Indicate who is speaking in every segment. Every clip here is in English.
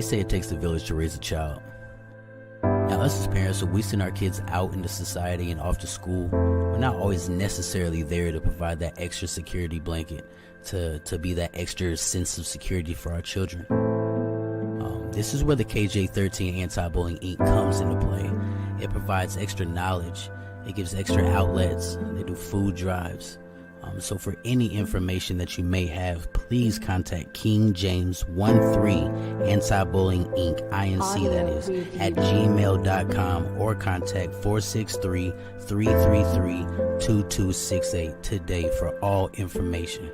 Speaker 1: They say it takes a village to raise a child. Now, us as parents, when we send our kids out into society and off to school, we're not always necessarily there to provide that extra security blanket, to be that extra sense of security for our children. This is where the KJ13 Anti-Bullying Inc. comes into play. It provides extra knowledge. It gives extra outlets. They do food drives. So for any information that you may have, please contact King James 13 Anti-Bullying Inc. INC, that is, at gmail.com, or contact 463-333-2268 today for all information.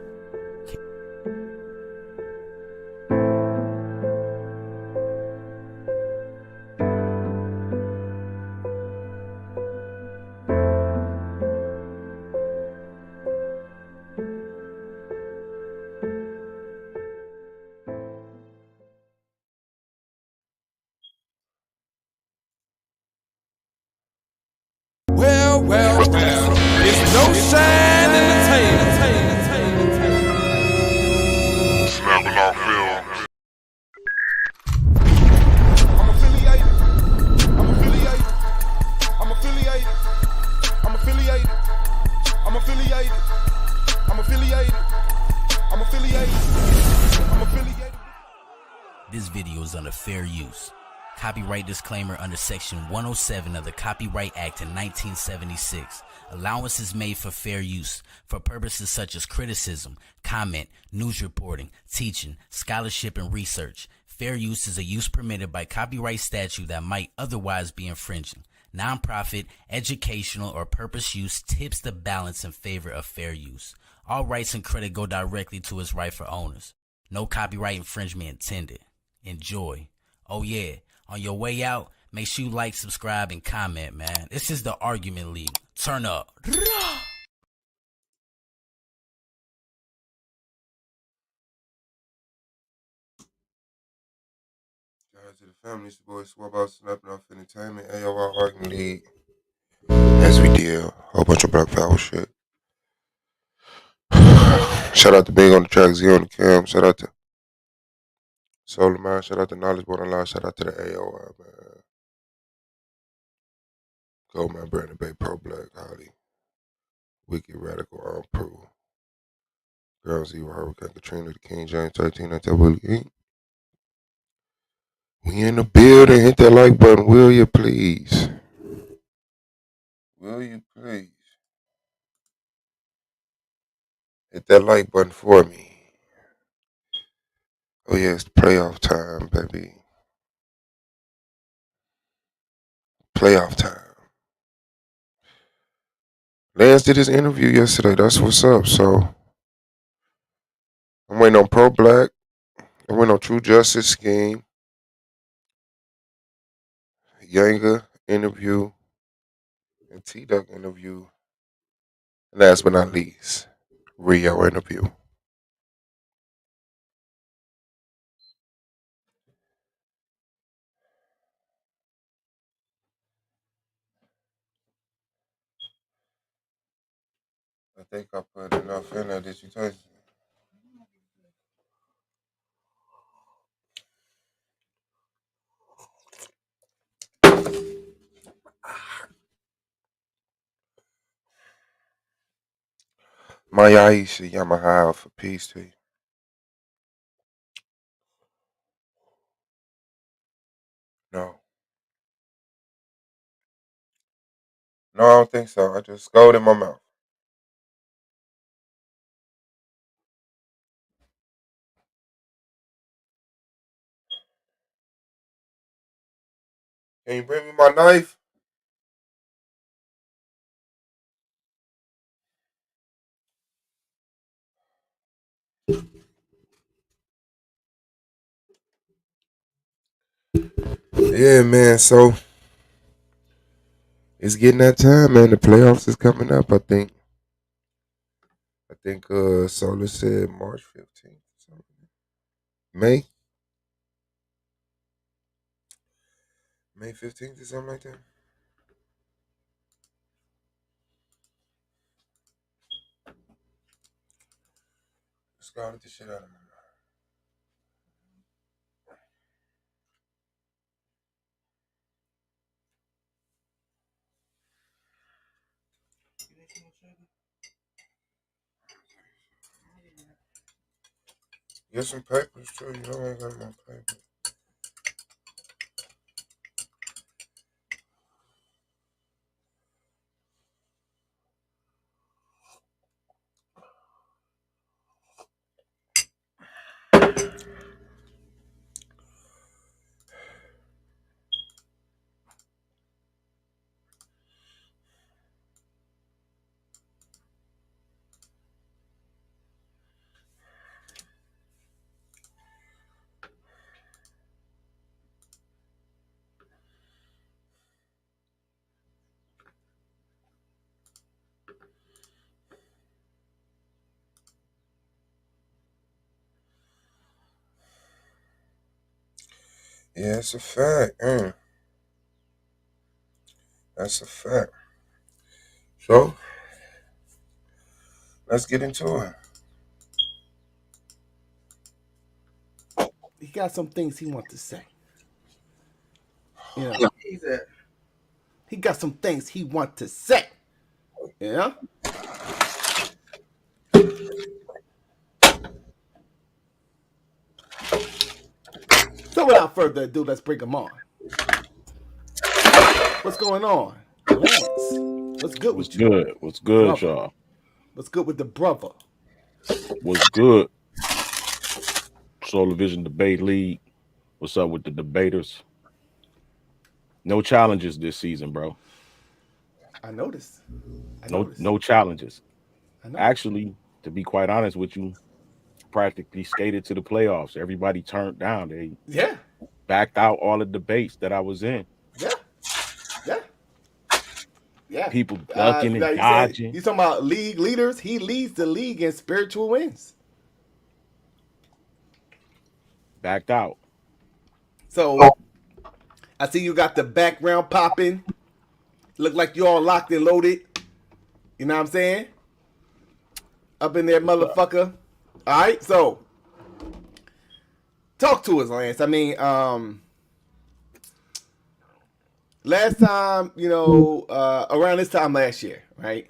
Speaker 2: Well, it's no shine in the tail.
Speaker 3: Snapping off films.
Speaker 2: I'm affiliated. I'm affiliated. I'm affiliated. I'm affiliated. I'm affiliated. I'm affiliated. I'm affiliated. I'm affiliated.
Speaker 1: This video is under fair use. Copyright disclaimer under Section 107 of the Copyright Act in 1976. Allowance is made for fair use for purposes such as criticism, comment, news reporting, teaching, scholarship, and research. Fair use is a use permitted by copyright statute that might otherwise be infringing. Nonprofit, educational, or purpose use tips the balance in favor of fair use. All rights and credit go directly to its rightful owners. No copyright infringement intended. Enjoy. Oh yeah. On your way out, make sure you like, subscribe, and comment, man. This is the Argument League. Turn up.
Speaker 3: Shout out to the family, it's the boy Swab out Snapping Off Entertainment, AOR Argument League. As we did, a whole bunch of Black Power shit. Shout out to Big on the track, Z on the cam. Shout out to Solar Man. Shout out to Knowledge Borderline. Shout out to the AOR, man. Goldman, Brandon Bay, Pro Black, Holly, Wicked, Radical, Arm Pro, Girl Zero, Hurricane Katrina, the King James 13, Anti-Bullying Inc. We in the building. Hit that like button, will you please? Will you please? Hit that like button for me. Oh yeah, it's playoff time, baby. Playoff time. Lance did his interview yesterday. That's what's up. So I'm waiting on Pro Black. I'm waiting on True Justice Scheme. Yanga interview. And T-Duck interview. Last but not least, Rio interview. I think I put enough in there. Did you taste it? My Aisha Yamaha for peace to you. No. No, I don't think so. I just gold in my mouth. Can you bring me my knife? Yeah, man. So it's getting that time, man. The playoffs is coming up. I think. Solar said March 15th. May 15th or something like that. Let's go get the shit out of my mouth. Get some papers too. You know I ain't got no paper. Yeah, it's a fact. That's a fact. So, let's get into it.
Speaker 4: He got some things he wants to say. You know, he got some things he wants to say. Yeah. So without further ado, let's bring him on. What's going on, Lance? What's good
Speaker 5: What's
Speaker 4: with you?
Speaker 5: good? What's good,
Speaker 4: Brother.
Speaker 5: y'all?
Speaker 4: What's good with the brother?
Speaker 5: What's good? Solar Vision Debate League. What's up with the debaters? No challenges this season, bro.
Speaker 4: I noticed.
Speaker 5: No challenges.
Speaker 4: I know.
Speaker 5: Actually, to be quite honest with you, practically skated to the playoffs. Everybody turned down. They
Speaker 4: Yeah.
Speaker 5: backed out all the debates that I was in.
Speaker 4: Yeah. Yeah. Yeah.
Speaker 5: People ducking and
Speaker 4: like
Speaker 5: dodging.
Speaker 4: You talking about league leaders? He leads the league in spiritual wins.
Speaker 5: Backed out.
Speaker 4: So I see you got the background popping. Look like you all locked and loaded. You know what I'm saying? Up in there, motherfucker. All right, so talk to us, Lance. I mean, last time, around this time last year, right?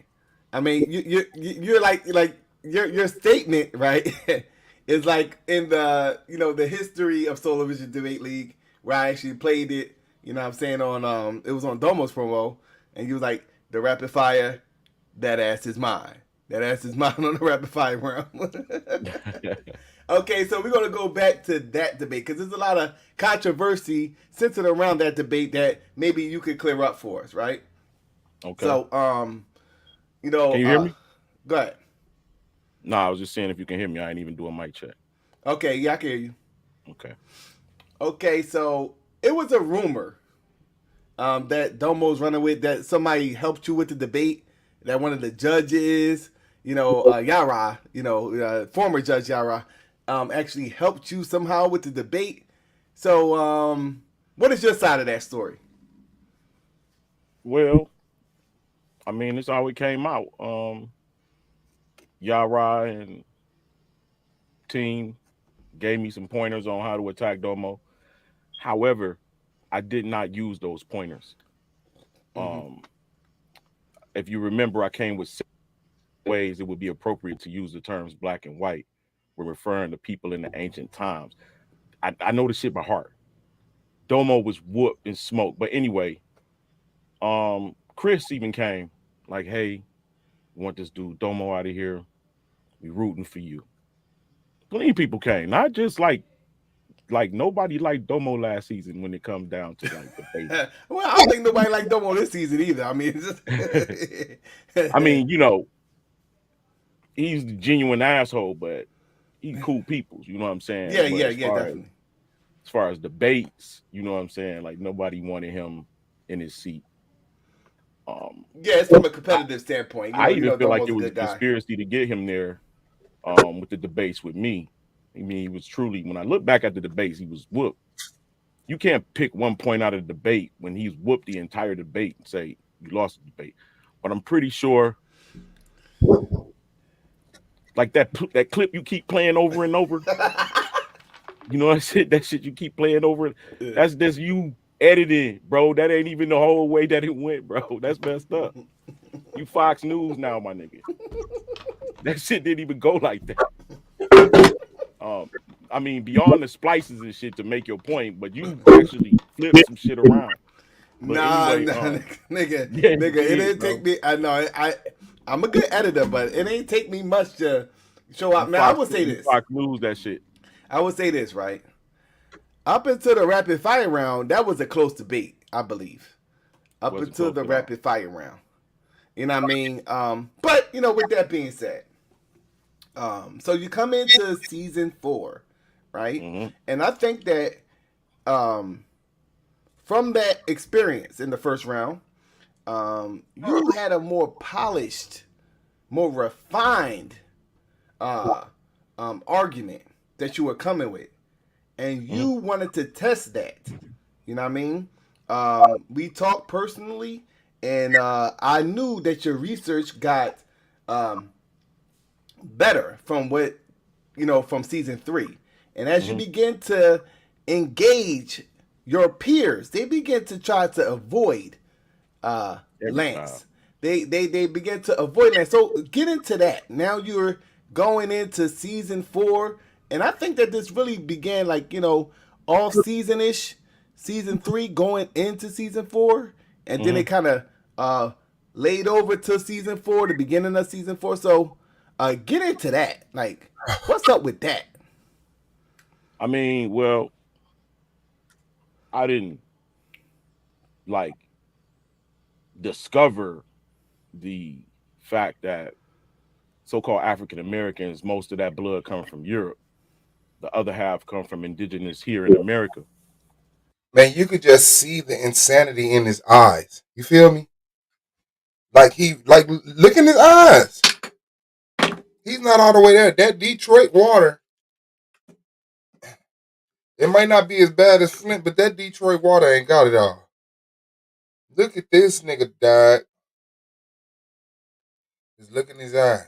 Speaker 4: I mean, you're like your statement, right, is like in the the history of Solar Vision Debate League, where I actually played it. You know what I'm saying, on it was on Domo's promo, and you was like, the rapid fire, that ass is mine. That ass is mine on the rapid fire round. Okay, so we're gonna go back to that debate because there's a lot of controversy centered around that debate that maybe you could clear up for us, right?
Speaker 5: Okay.
Speaker 4: So,
Speaker 5: Can you hear me?
Speaker 4: Go ahead.
Speaker 5: No, I was just saying if you can hear me, I ain't even doing mic check.
Speaker 4: Okay, yeah, I can hear you.
Speaker 5: Okay.
Speaker 4: Okay, so it was a rumor that Domo's running with, that somebody helped you with the debate, that one of the judges, Yara, former Judge Yara, actually helped you somehow with the debate. So, what is your side of that story?
Speaker 5: Well, I mean, it's how it came out. Yara and team gave me some pointers on how to attack Domo. However, I did not use those pointers. If you remember, I came with 6 ways it would be appropriate to use the terms black and white when referring to people in the ancient times. I know the shit by heart. Domo was whooped and smoked. But anyway, Chris even came like, hey, we want this dude Domo out of here. We rooting for you. Plenty of people came, not just like nobody liked Domo last season when it comes down to like debate.
Speaker 4: Well, I don't think nobody liked Domo this season either. I mean,
Speaker 5: I mean, he's the genuine asshole, but he cool people. You know what I'm saying?
Speaker 4: Yeah,
Speaker 5: but
Speaker 4: definitely.
Speaker 5: As far as debates, you know what I'm saying? Like nobody wanted him in his seat.
Speaker 4: Yeah, it's from a competitive standpoint.
Speaker 5: I even feel like
Speaker 4: Domo's
Speaker 5: it was a conspiracy to get him there with the debates with me. I mean, he was truly, when I look back at the debates, he was whooped. You can't pick one point out of the debate when he's whooped the entire debate and say you lost the debate. But I'm pretty sure, like that clip you keep playing over and over. You know that shit you keep playing over. That's you edited, bro. That ain't even the whole way that it went, bro. That's messed up. You Fox News now, my nigga. That shit didn't even go like that. I mean, beyond the splices and shit to make your point, but you actually flipped some shit around. But
Speaker 4: Nah,
Speaker 5: anyway,
Speaker 4: nigga,
Speaker 5: yeah, you
Speaker 4: nigga, it
Speaker 5: did,
Speaker 4: didn't
Speaker 5: bro.
Speaker 4: take me. I know I'm a good editor, but it ain't take me much to show
Speaker 5: You
Speaker 4: up. Man, I
Speaker 5: Fox,
Speaker 4: would say
Speaker 5: you
Speaker 4: this.
Speaker 5: Fox News that shit.
Speaker 4: I would say this, right? Up until the rapid fire round, that was a close debate, I believe. Up
Speaker 5: Wasn't
Speaker 4: until
Speaker 5: close
Speaker 4: the
Speaker 5: at all.
Speaker 4: rapid fire round. You know what I mean? But you know, with that being said, so you come into season 4, right?
Speaker 5: Mm-hmm.
Speaker 4: And I think that from that experience in the first round, you had a more polished, more refined argument that you were coming with, and you wanted to test that. You know what I mean? We talked personally, and I knew that your research got better from what from season 3, and as you
Speaker 5: Mm-hmm.
Speaker 4: begin to engage your peers, they begin to try to avoid
Speaker 5: Every time.
Speaker 4: Lance. They begin to avoid Lance. So get into that. Now you're going into season 4, and I think that this really began like off season ish, season 3 going into season 4, and then
Speaker 5: Mm-hmm.
Speaker 4: it kind of laid over to season 4, the beginning of season 4. So get into that. Like, what's up with that?
Speaker 5: I mean, well, I didn't like discover the fact that so-called African Americans, most of that blood come from Europe. The other half come from indigenous here in America.
Speaker 3: Man, you could just see the insanity in his eyes. You feel me? Look in his eyes. He's not all the way there. That Detroit water, it might not be as bad as Flint, but that Detroit water ain't got it all. Look at this nigga died. Just look in his eyes.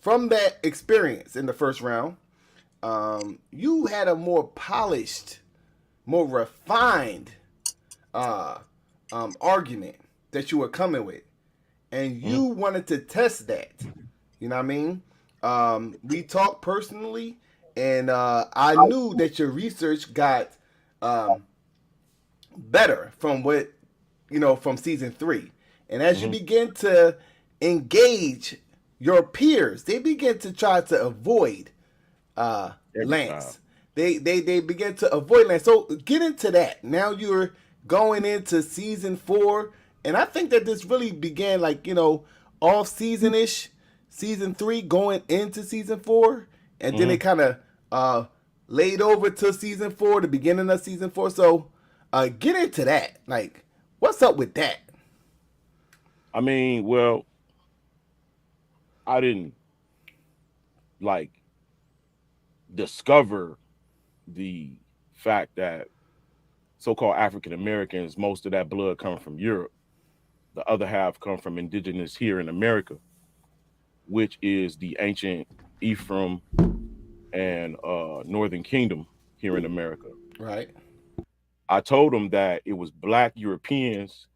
Speaker 4: From that experience in the first round, you had a more polished, more refined argument that you were coming with, and you wanted to test that. You know what I mean? We talked personally, and I knew that your research got better from what from season 3, and as you
Speaker 5: Mm-hmm.
Speaker 4: begin to engage your peers, they begin to try to avoid
Speaker 5: Every time.
Speaker 4: Lance. They begin to avoid Lance. So get into that. Now you're going into season 4, and I think that this really began like off season ish, season 3 going into season 4, and then
Speaker 5: Mm-hmm.
Speaker 4: it kind of laid over to season 4, the beginning of season 4. So get into that. Like, what's up with that?
Speaker 5: I mean, well, I didn't like discover the fact that so-called African Americans, most of that blood come from Europe. The other half come from indigenous here in America, which is the ancient Ephraim and Northern Kingdom here in America.
Speaker 4: Right.
Speaker 5: I told them that it was Black Europeans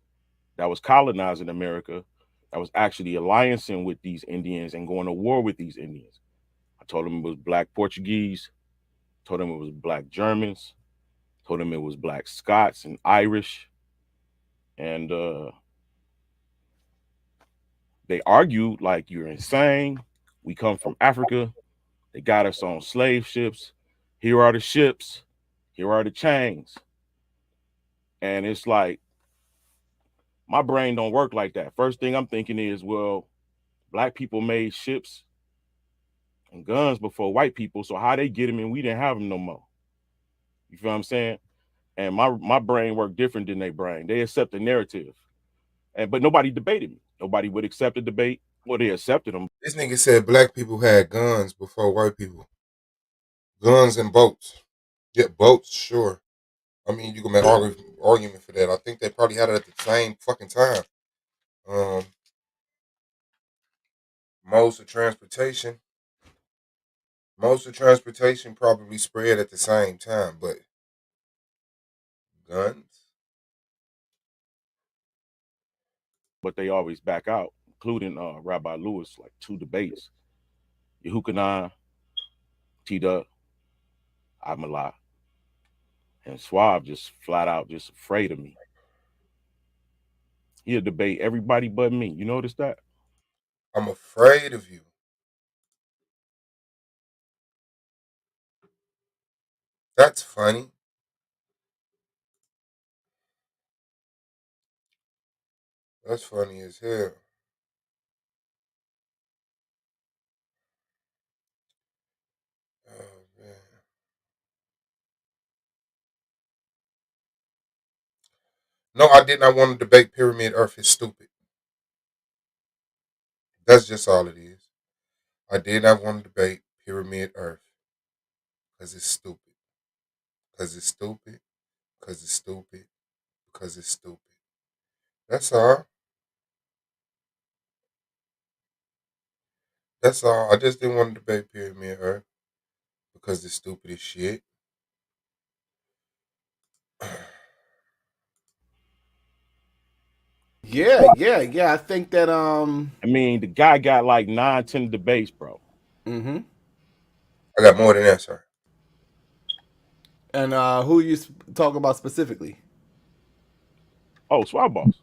Speaker 5: that was colonizing America, that was actually alliancing with these Indians and going to war with these Indians. I told them it was Black Portuguese, told them it was Black Germans, told them it was Black Scots and Irish. And they argued like, you're insane. We come from Africa. They got us on slave ships. Here are the ships. Here are the chains. And it's like, my brain don't work like that. First thing I'm thinking is, well, Black people made ships and guns before white people, so how they get them and we didn't have them no more. You feel what I'm saying? And my brain worked different than their brain. They accept the narrative, but nobody debated me. Nobody would accept the debate. Well, they accepted them.
Speaker 3: This nigga said black people had guns before white people. Guns and boats. Yeah, boats, sure. I mean, you can make argument for that. I think they probably had it at the same fucking time. Modes of transportation. Most of transportation probably spread at the same time, but guns.
Speaker 5: but they always back out, including Rabbi Lewis, like 2 debates. Yehukanan, T-Duck, Amallah, and Suave just flat out just afraid of me. He'll debate everybody but me. You notice that?
Speaker 3: I'm afraid of you. That's funny. That's funny as hell. Oh man. No, I did not want to debate Pyramid Earth is stupid. That's just all it is. I did not want to debate Pyramid Earth because it's stupid. Because it's stupid. Because it's stupid. Because it's stupid. That's all. That's all. I just didn't want to debate Pyramid Earth because it's stupid as shit.
Speaker 4: Yeah. I think that
Speaker 5: I mean, the guy got like 9, 10 debates, bro.
Speaker 4: Mm-hmm.
Speaker 3: I got more than that, sir.
Speaker 4: And who you talking about specifically?
Speaker 5: Oh, Swab Boss.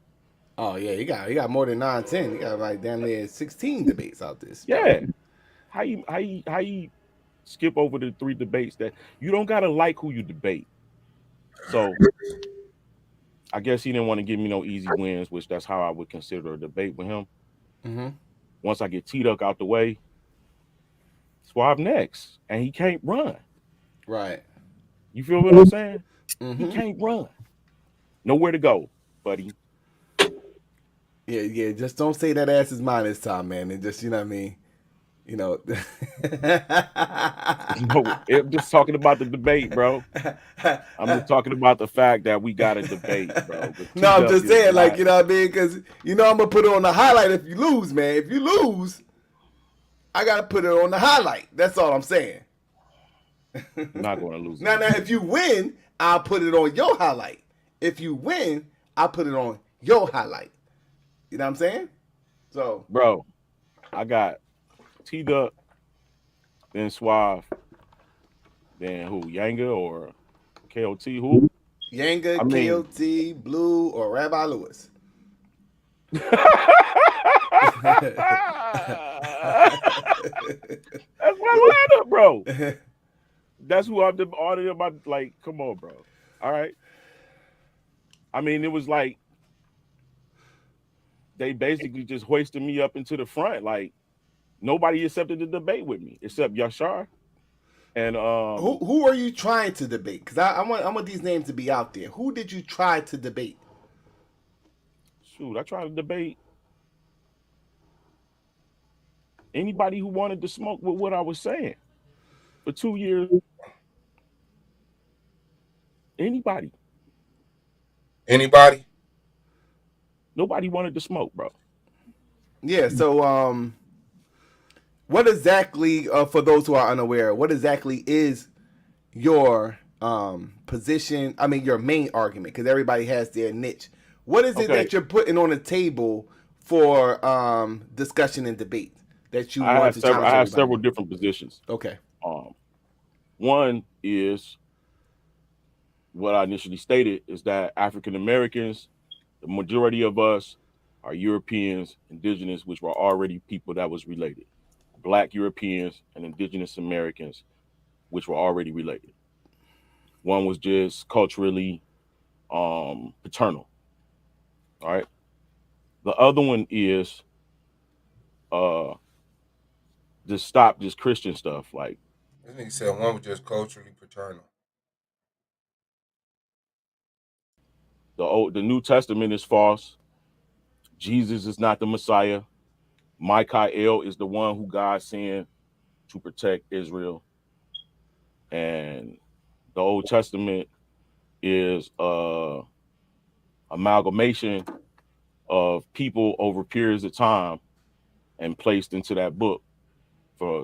Speaker 4: Oh yeah, you got more than 9, 10. You got like down there 16 debates out this.
Speaker 5: Yeah. How you skip over the 3 debates that you don't gotta like who you debate? So I guess he didn't want to give me no easy wins, which that's how I would consider a debate with him.
Speaker 4: Mm-hmm.
Speaker 5: Once I get T-Duck out the way, Swab next, and he can't run.
Speaker 4: Right.
Speaker 5: You feel what I'm saying?
Speaker 4: Mm-hmm.
Speaker 5: He can't run. Nowhere to go, buddy.
Speaker 4: Yeah. Just don't say that ass is mine this time, man. And just, you know what I mean? You know.
Speaker 5: No, I'm just talking about the debate, bro. I'm just talking about the fact that we got a debate, bro.
Speaker 4: No, I'm just saying, like, you know what I mean? Because, you know, I'm going to put it on the highlight if you lose, man. If you lose, I got to put it on the highlight. That's all I'm saying.
Speaker 5: I'm not going to lose.
Speaker 4: Now, if you win, I'll put it on your highlight. If you win, I'll put it on your highlight. You know what I'm saying? So,
Speaker 5: bro, I got T-Duck, then Suave, then who? Yanga or KOT? Who?
Speaker 4: Yanga, KOT, Blue, or Rabbi Lewis.
Speaker 5: That's my lineup, bro. That's who I'm auditing about. Like, come on, bro. All right. I mean, it was like they basically just hoisted me up into the front. Like, nobody accepted the debate with me except Yashar. And
Speaker 4: who are you trying to debate? Because I want these names to be out there. Who did you try to debate?
Speaker 5: Shoot, I tried to debate anybody who wanted to smoke with what I was saying for 2 years. Anybody. Nobody wanted to smoke, bro.
Speaker 4: Yeah. So, what exactly, for those who are unaware, what exactly is your position? I mean, your main argument, because everybody has their niche. What is it that you're putting on the table for discussion and debate that you want to challenge?
Speaker 5: I have several different positions.
Speaker 4: Okay.
Speaker 5: One is what I initially stated is that African Americans, the majority of us are Europeans, indigenous, which were already people that was related. Black Europeans and indigenous Americans, which were already related. One was just culturally paternal. All right. The other one is just stop this Christian stuff. Like,
Speaker 3: this nigga said one was just culturally paternal.
Speaker 5: The New Testament is false. Jesus is not the Messiah. Michael is the one who God sent to protect Israel. And the Old Testament is amalgamation of people over periods of time and placed into that book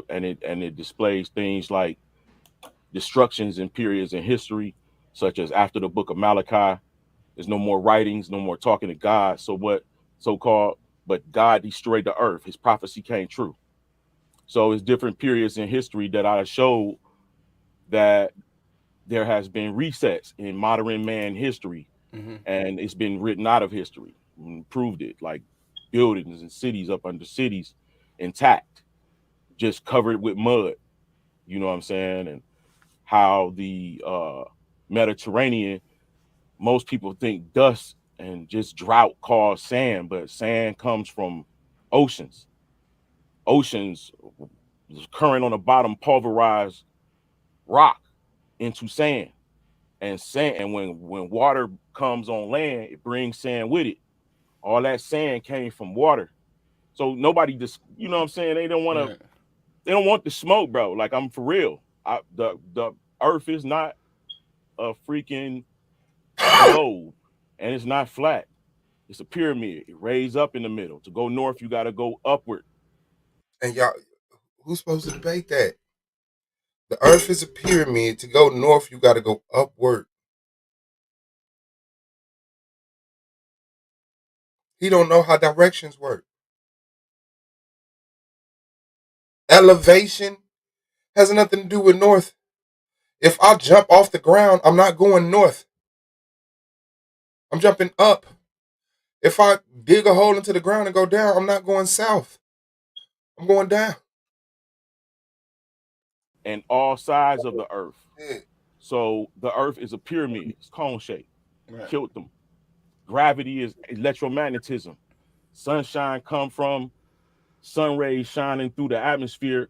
Speaker 5: and it displays things like destructions in periods in history, such as after the book of Malachi, there's no more writings, no more talking to God. So what so-called, but God destroyed the earth. His prophecy came true. So it's different periods in history that I showed that there has been resets in modern man history, and it's been written out of history and proved it, like buildings and cities up under cities intact, just covered with mud. You know what I'm saying? And how the Mediterranean, most people think dust and just drought caused sand, but sand comes from oceans. Oceans, current on the bottom, pulverized rock into sand. And sand, and when water comes on land, it brings sand with it. All that sand came from water. So nobody just, you know what I'm saying? They don't want to, they don't want the smoke, bro. Like, I'm for real. The earth is not a freaking globe, and it's not flat. It's a pyramid. It raised up in the middle. To go north, you got to go upward.
Speaker 3: And y'all, who's supposed to debate that? The earth is a pyramid. To go north, you got to go upward. He don't know how directions work. Elevation has nothing to do with north. If I jump off the ground, I'm not going north. I'm jumping up. If I dig a hole into the ground and go down, I'm not going south. I'm going down.
Speaker 5: And all sides of the earth.
Speaker 3: Yeah.
Speaker 5: So the earth is a pyramid. It's cone shaped.
Speaker 4: Right.
Speaker 5: Killed them. Gravity is electromagnetism. Sunshine come from sun rays shining through the atmosphere,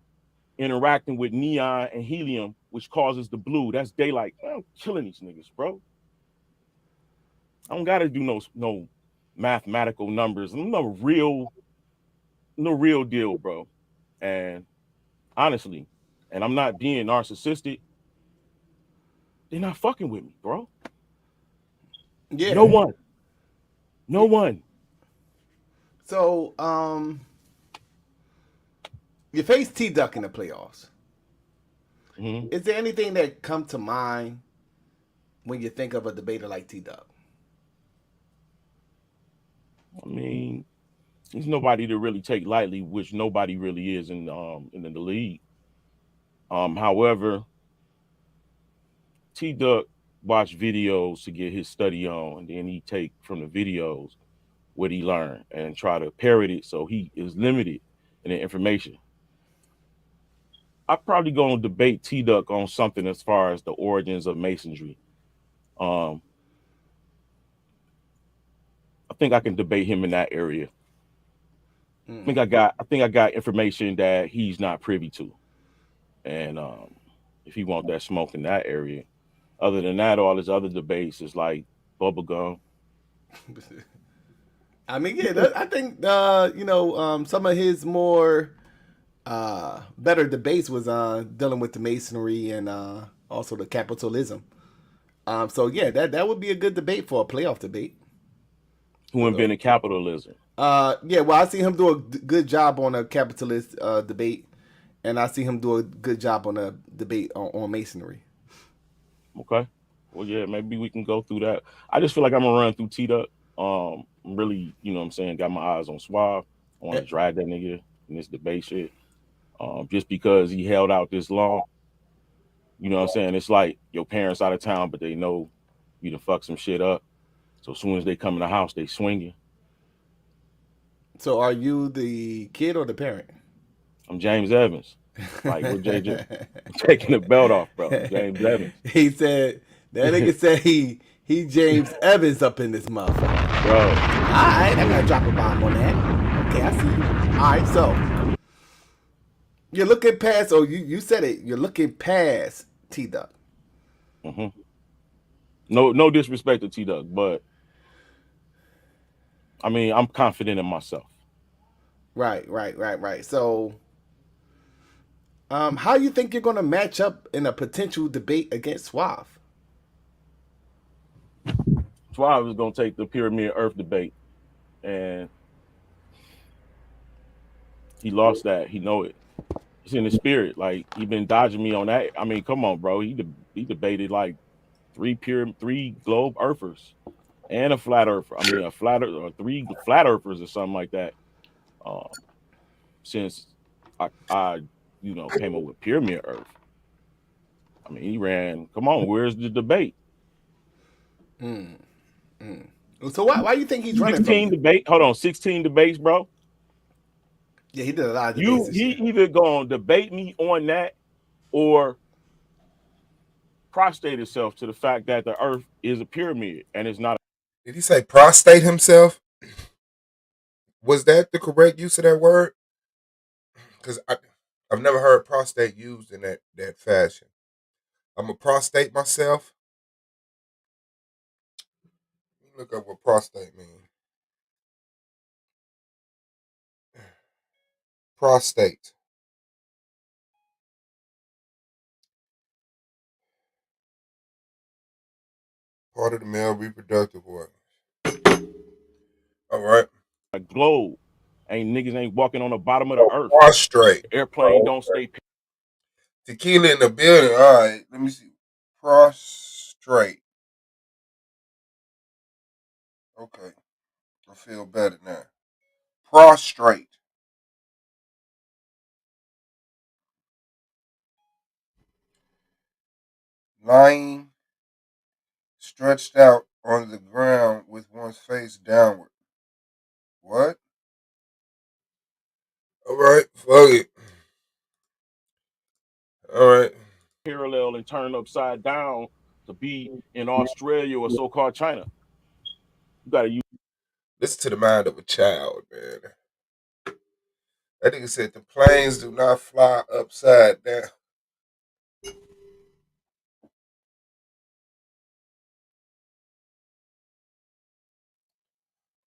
Speaker 5: interacting with neon and helium, which causes the blue. That's daylight. I'm killing these niggas, bro. I don't gotta do no mathematical numbers. I'm no real deal, bro. And honestly, and I'm not being narcissistic, they're not fucking with me, bro.
Speaker 4: Yeah.
Speaker 5: No one.
Speaker 4: So, you face T-Duck in the playoffs.
Speaker 5: Mhm.
Speaker 4: Is there anything that come to mind when you think of a debater like T-Duck?
Speaker 5: I mean, there's nobody to really take lightly, which nobody really is in the league. However, T-Duck watch videos to get his study on, and then he take from the videos what he learned and try to parrot it, so he is limited in the information. I'm probably going to debate T-Duck on something as far as the origins of masonry. I think I can debate him in that area. I think I got information that he's not privy to, and if he want that smoke in that area. Other than that, all his other debates is like bubblegum.
Speaker 4: I mean, yeah, I think some of his more better debates was dealing with the masonry and also the capitalism. So yeah, that would be a good debate for a playoff debate.
Speaker 5: Who invented capitalism?
Speaker 4: Yeah, well, I see him do a good job on a capitalist debate, and I see him do a good job on a debate on masonry.
Speaker 5: Okay. Well, yeah, maybe we can go through that. I just feel like I'm gonna run through T-Duck. Really, you know what I'm saying, got my eyes on Suave. I want to drag that nigga in this debate shit. Just because he held out this long. You know what I'm saying? It's like your parents out of town, but they know you done fuck some shit up. So as soon as they come in the house, they swinging.
Speaker 4: So are you the kid or the parent?
Speaker 5: I'm James Evans. Like, we're JJ. I'm taking the belt off, bro. James Evans.
Speaker 4: He said, that nigga said he James Evans up in this motherfucker.
Speaker 5: Bro.
Speaker 4: All right, I gotta drop a bomb on that. Okay, I see you. All right, so you're looking past, you said it, you're looking past T-Duck.
Speaker 5: Mm-hmm. No disrespect to T-Duck, but I mean, I'm confident in myself.
Speaker 4: Right. So, how you think you're gonna match up in a potential debate against Suave?
Speaker 5: Suave is gonna take the Pyramid Earth debate, and he lost that. He know it. It's in the spirit. Like, he been dodging me on that. I mean, come on, bro. He debated like three globe earthers. and a flat earther. I mean, a flat earth or 3 flat earthers or something like that. Since I came up with pyramid Earth. I mean, he ran. Come on, where's the debate?
Speaker 4: So why do you think he's running from
Speaker 5: 16
Speaker 4: you?
Speaker 5: debate. Hold on, 16 debates, bro.
Speaker 4: Yeah, he did a lot of debates this
Speaker 5: He
Speaker 4: year.
Speaker 5: either gonna debate me on that or prostrate himself to the fact that the Earth is a pyramid and it's not.
Speaker 3: Did he say prostate himself? Was that the correct use of that word? Because I've never heard prostate used in that fashion. I'm a prostate myself. Let me look up what prostate means. Prostate. Part of the male reproductive organ. All right.
Speaker 5: A globe. Niggas ain't walking on the bottom of the Earth.
Speaker 3: Prostrate.
Speaker 5: Airplane don't stay.
Speaker 3: Tequila in the building. All right. Let me see. Prostrate. Okay. I feel better now. Prostrate. Lying stretched out on the ground with one's face downward. What? All right. Fuck it. All right.
Speaker 5: Parallel and turn upside down to be in Australia or so-called China. You gotta use.
Speaker 3: Listen to the mind of a child, man. That nigga said the planes do not fly upside down.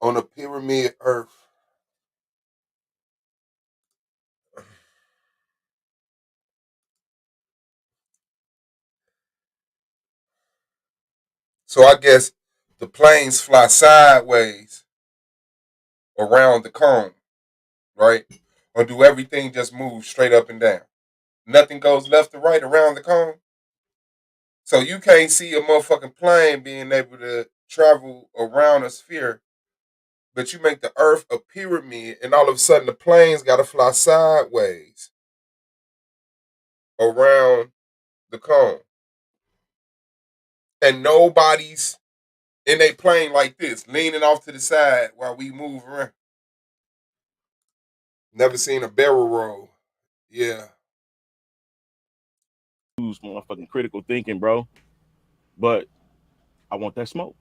Speaker 3: On a pyramid Earth. So I guess the planes fly sideways around the cone, right? Or do everything just move straight up and down? Nothing goes left or right around the cone. So you can't see a motherfucking plane being able to travel around a sphere, but you make the Earth a pyramid, and all of a sudden the planes got to fly sideways around the cone. And nobody's in a plane like this, leaning off to the side while we move around. Never seen a barrel roll. Yeah.
Speaker 5: Use motherfucking critical thinking, bro. But I want that smoke.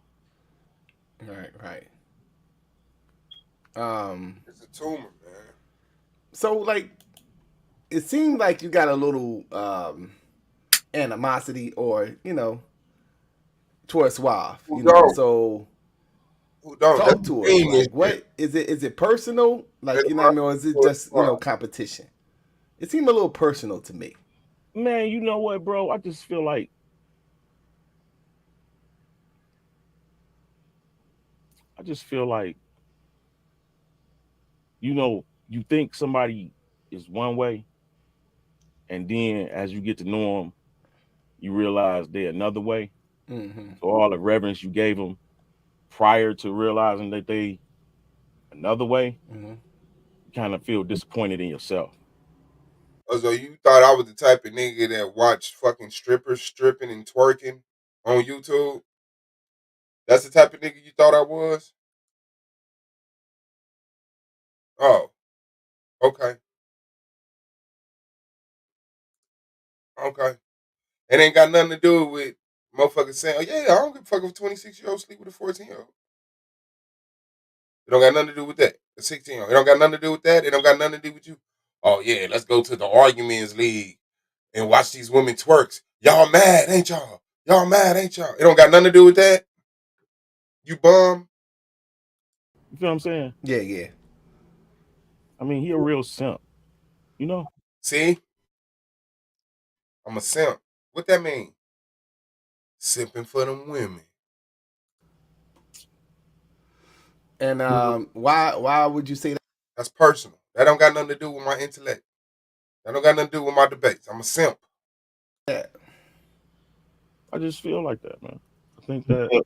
Speaker 4: Right.
Speaker 3: It's a tumor, man.
Speaker 4: So like, it seemed like you got a little animosity, or towards Suave.
Speaker 3: Who don't?
Speaker 4: So
Speaker 3: Who don't?
Speaker 4: talk
Speaker 3: That's
Speaker 4: to
Speaker 3: the
Speaker 4: us.
Speaker 3: thing.
Speaker 4: Like, what is it? Is it personal? Like, you know what I mean, or is it just competition? It seemed a little personal to me.
Speaker 5: Man, you know what, bro? I just feel like you think somebody is one way, and then as you get to know them, you realize they're another way.
Speaker 4: Mm-hmm.
Speaker 5: So all the reverence you gave them prior to realizing that they another way, you kind of feel disappointed in yourself.
Speaker 3: So you thought I was the type of nigga that watched fucking strippers stripping and twerking on YouTube? That's the type of nigga you thought I was? Oh, okay. Okay. It ain't got nothing to do with motherfuckers saying, oh, yeah, I don't give a fuck if a 26-year-old sleep with a 14-year-old. It don't got nothing to do with that. A 16-year-old. It don't got nothing to do with that. It don't got nothing to do with you. Oh, yeah, let's go to the arguments league and watch these women twerks. Y'all mad, ain't y'all? Y'all mad, ain't y'all? It don't got nothing to do with that. You bum.
Speaker 5: You feel what I'm saying?
Speaker 4: Yeah.
Speaker 5: I mean, he a real simp, you know?
Speaker 3: See? I'm a simp. What that mean? Simping for them women.
Speaker 4: And why would you say that?
Speaker 3: That's personal. That don't got nothing to do with my intellect. That don't got nothing to do with my debates. I'm a simp.
Speaker 5: I just feel like that, man. I think that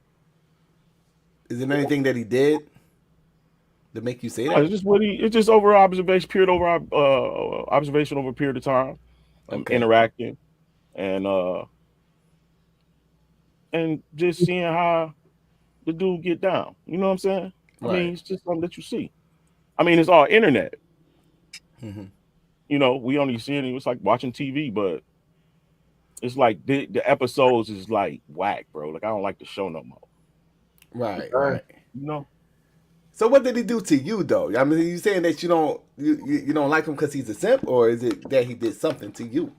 Speaker 4: Is there anything that he did to make you say
Speaker 5: No,
Speaker 4: that?
Speaker 5: it's just what he. It's just over observation, period over observation over a period of time, and
Speaker 4: Okay.
Speaker 5: interacting, and just seeing how the dude get down. You know what I'm saying? I
Speaker 4: Right.
Speaker 5: mean, it's just something that you see. I mean, it's all internet.
Speaker 4: Hmm.
Speaker 5: You know, we only see it. It's like watching TV, but it's like the episodes is like whack, bro. Like I don't like the show no more.
Speaker 4: Right.
Speaker 3: Right.
Speaker 4: Right.
Speaker 5: You know?
Speaker 4: So what did he do to you though? I mean, you saying that you don't like him because he's a simp, or is it that he did something to you?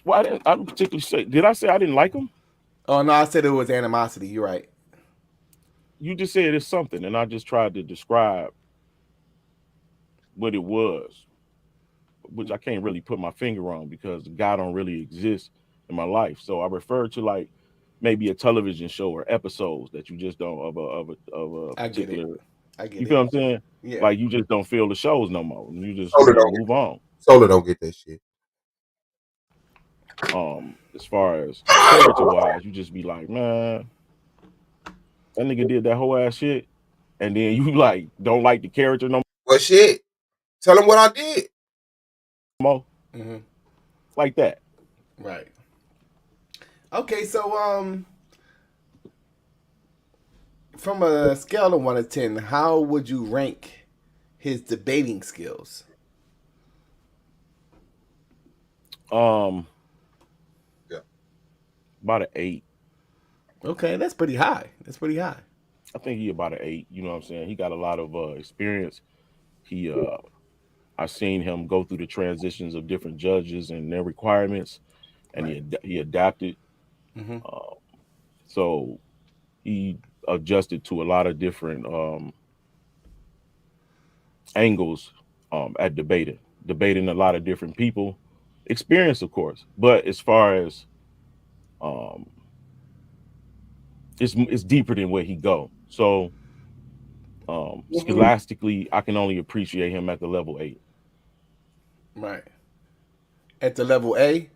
Speaker 5: Well, I didn't particularly say. Did I say I didn't like him?
Speaker 4: Oh no, I said it was animosity. You're right.
Speaker 5: You just said it's something, and I just tried to describe what it was, which I can't really put my finger on because the guy don't really exist in my life. So I refer to like maybe a television show or episodes that you just don't of a
Speaker 4: I get it.
Speaker 5: particular.
Speaker 4: I get
Speaker 5: You feel
Speaker 4: it.
Speaker 5: what I'm saying?
Speaker 4: Yeah.
Speaker 5: Like you just don't feel the shows no more. You just
Speaker 3: Solar don't get
Speaker 5: move on.
Speaker 3: Solar don't get that shit.
Speaker 5: As far as character wise, you just be like, man, that nigga did that whole ass shit, and then you like don't like the character no
Speaker 3: Well, shit. Tell him what I did.
Speaker 5: more,
Speaker 4: Hmm.
Speaker 5: like that.
Speaker 4: Right. Okay. So from a scale of 1 to 10, how would you rank his debating skills?
Speaker 5: Um,
Speaker 3: Yeah.
Speaker 5: about an 8.
Speaker 4: Okay, that's pretty high. That's pretty high.
Speaker 5: I think he about an 8. You know what I'm saying? He got a lot of experience. He I seen him go through the transitions of different judges and their requirements, and
Speaker 4: Right.
Speaker 5: he adapted.
Speaker 4: Hmm.
Speaker 5: Uh, so he adjusted to a lot of different angles at debating a lot of different people, experience of course. But as far as um, it's deeper than where he go. So scholastically, I can only appreciate him at the level 8.
Speaker 4: Right. At the level A,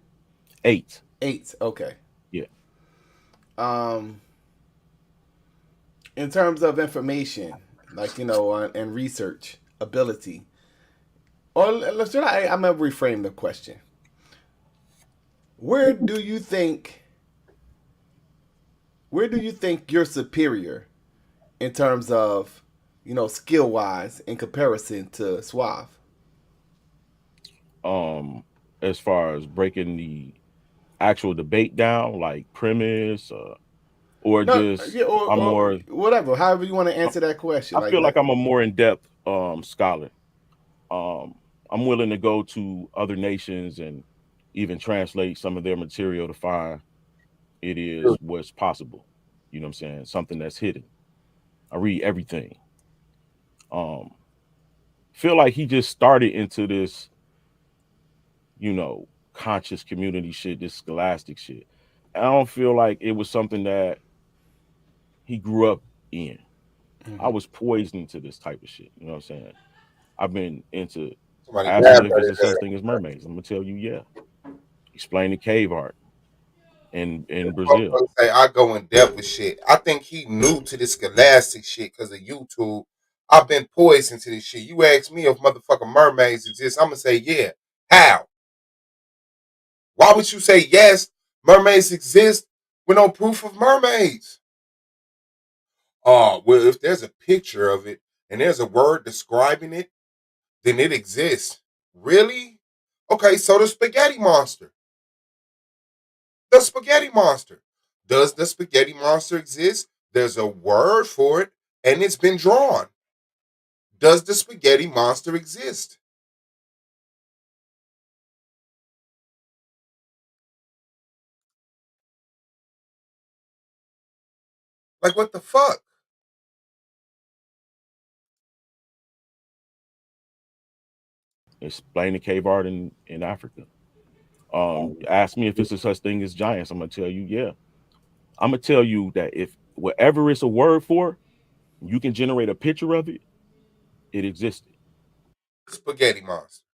Speaker 5: 8.
Speaker 4: 8. Okay.
Speaker 5: Yeah.
Speaker 4: Um, in terms of information, like and research ability, or I'm gonna reframe the question. Where do you think? Where do you think you're superior in terms of, skill wise in comparison to Suave?
Speaker 5: Um, as far as breaking the actual debate down, like premise, or
Speaker 4: No,
Speaker 5: just
Speaker 4: yeah, or,
Speaker 5: I'm
Speaker 4: or
Speaker 5: more.
Speaker 4: whatever. However you want to answer that question.
Speaker 5: I
Speaker 4: Like,
Speaker 5: feel like I'm a more in depth scholar. Um, I'm willing to go to other nations and even translate some of their material to find it is what's possible. You know what I'm saying? Something that's hidden. I read everything. Um, feel like he just started into this, conscious community shit, this scholastic shit. I don't feel like it was something that he grew up in. I
Speaker 4: mhm.
Speaker 5: was poisoned to this type of shit. You know what I'm saying? I've been into
Speaker 3: Somebody
Speaker 5: ask me
Speaker 3: grabbed
Speaker 5: if
Speaker 3: at
Speaker 5: it's
Speaker 3: his
Speaker 5: a such
Speaker 3: ass.
Speaker 5: thing as mermaids. I'm gonna tell you, yeah. Explain the cave art in Brazil.
Speaker 3: Motherfuckers say I go in depth with shit. I think he new to this scholastic shit because of YouTube. I've been poisoned to this shit. You ask me if motherfucking mermaids exist, I'm gonna say yeah. How? Why would you say yes? Mermaids exist with no proof of mermaids. Oh, well, if there's a picture of it and there's a word describing it, then it exists. Really? Okay, so the spaghetti monster. The spaghetti monster. Does the spaghetti monster exist? There's a word for it and it's been drawn. Does the spaghetti monster exist? Like, what the fuck?
Speaker 5: Explain the cave art in Africa. Ask me if it's a such thing as giants. I'm gonna tell you, yeah. I'm gonna tell you that if whatever it's a word for, you can generate a picture of it. It existed.
Speaker 3: Spaghetti monster.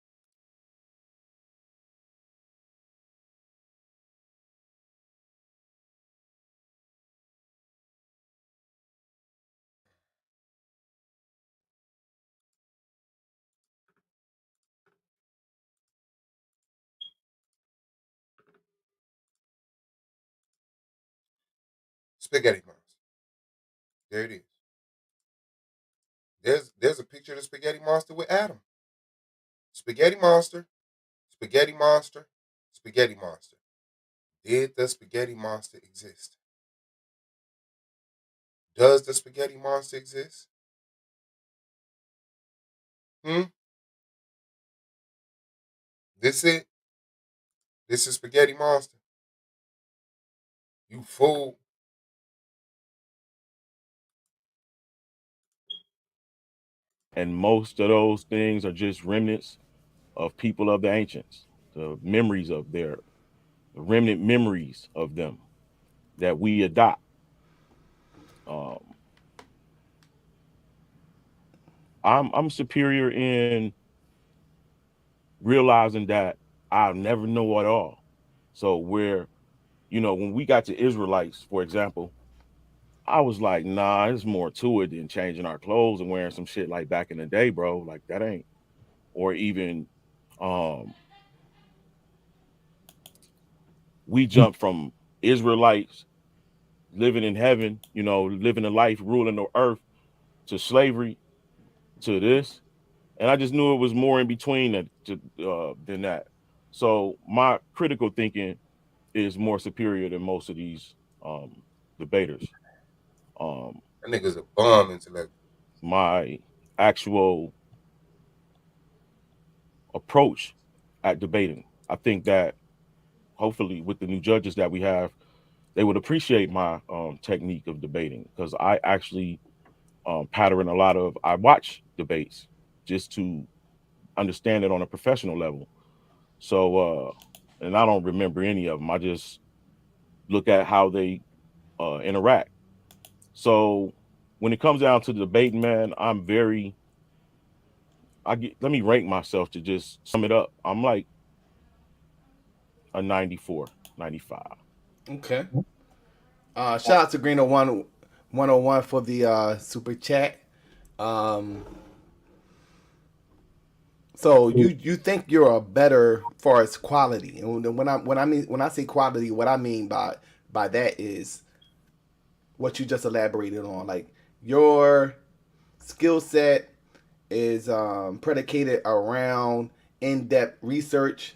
Speaker 3: Spaghetti monster. There it is. There's a picture of the spaghetti monster with Adam. Spaghetti monster, spaghetti monster, spaghetti monster. Did the spaghetti monster exist? Does the spaghetti monster exist? This it? This is spaghetti monster. You fool.
Speaker 5: And most of those things are just remnants of people of the ancients, the memories of the remnant memories of them that we adopt. I'm superior in realizing that I'll never know it all. So when we got to Israelites, for example, I was like, nah, there's more to it than changing our clothes and wearing some shit like back in the day, bro. Like that ain't. Or even we jumped from Israelites living in heaven, living a life, ruling the earth, to slavery, to this. And I just knew it was more in between than that. So my critical thinking is more superior than most of these debaters.
Speaker 3: That nigga's a bum intellect.
Speaker 5: My actual approach at debating, I think that hopefully with the new judges that we have, they would appreciate my technique of debating, because I actually I watch debates just to understand it on a professional level. So, and I don't remember any of them. I just look at how they interact. So when it comes down to the debating, man, let me rank myself to just sum it up. I'm like a 94, 95.
Speaker 4: Okay. Shout out to Greeno 101 for the super chat. So you think you're a better far as quality, and when I say quality, what I mean by that is what you just elaborated on. Like your skill set is predicated around in-depth research.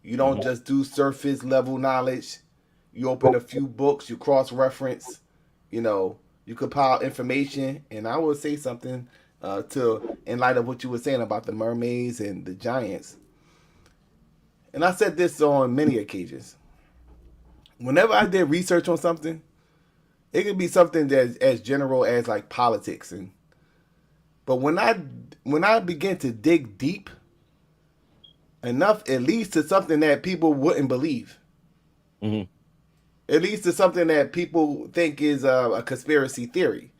Speaker 4: You don't just do surface level knowledge. You open a few books, you cross-reference, you compile information. And I will say something in light of what you were saying about the mermaids and the giants. And I said this on many occasions. Whenever I did research on something, it could be something that's as general as like politics, but when I begin to dig deep enough, it leads to something that people wouldn't believe.
Speaker 5: Mm-hmm.
Speaker 4: It leads to something that people think is a conspiracy theory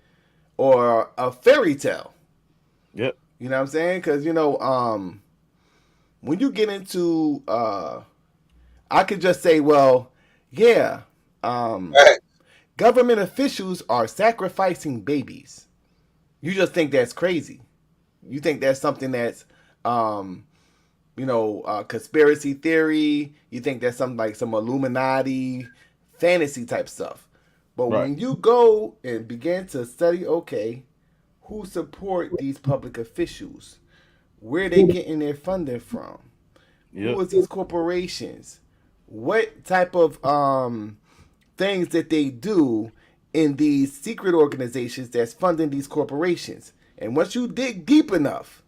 Speaker 4: or a fairy tale.
Speaker 5: Yep.
Speaker 4: You know what I'm saying? Because when you get into, I could just say, well, yeah, government officials are sacrificing babies. You just think that's crazy. You think that's something that's, conspiracy theory. You think that's something like some Illuminati fantasy type stuff. But
Speaker 5: Right.
Speaker 4: when you go and begin to study, okay, who support these public officials? Where they getting their funding from?
Speaker 5: Yep.
Speaker 4: Who is these corporations? What type of things that they do in these secret organizations that's funding these corporations? And once you dig deep enough,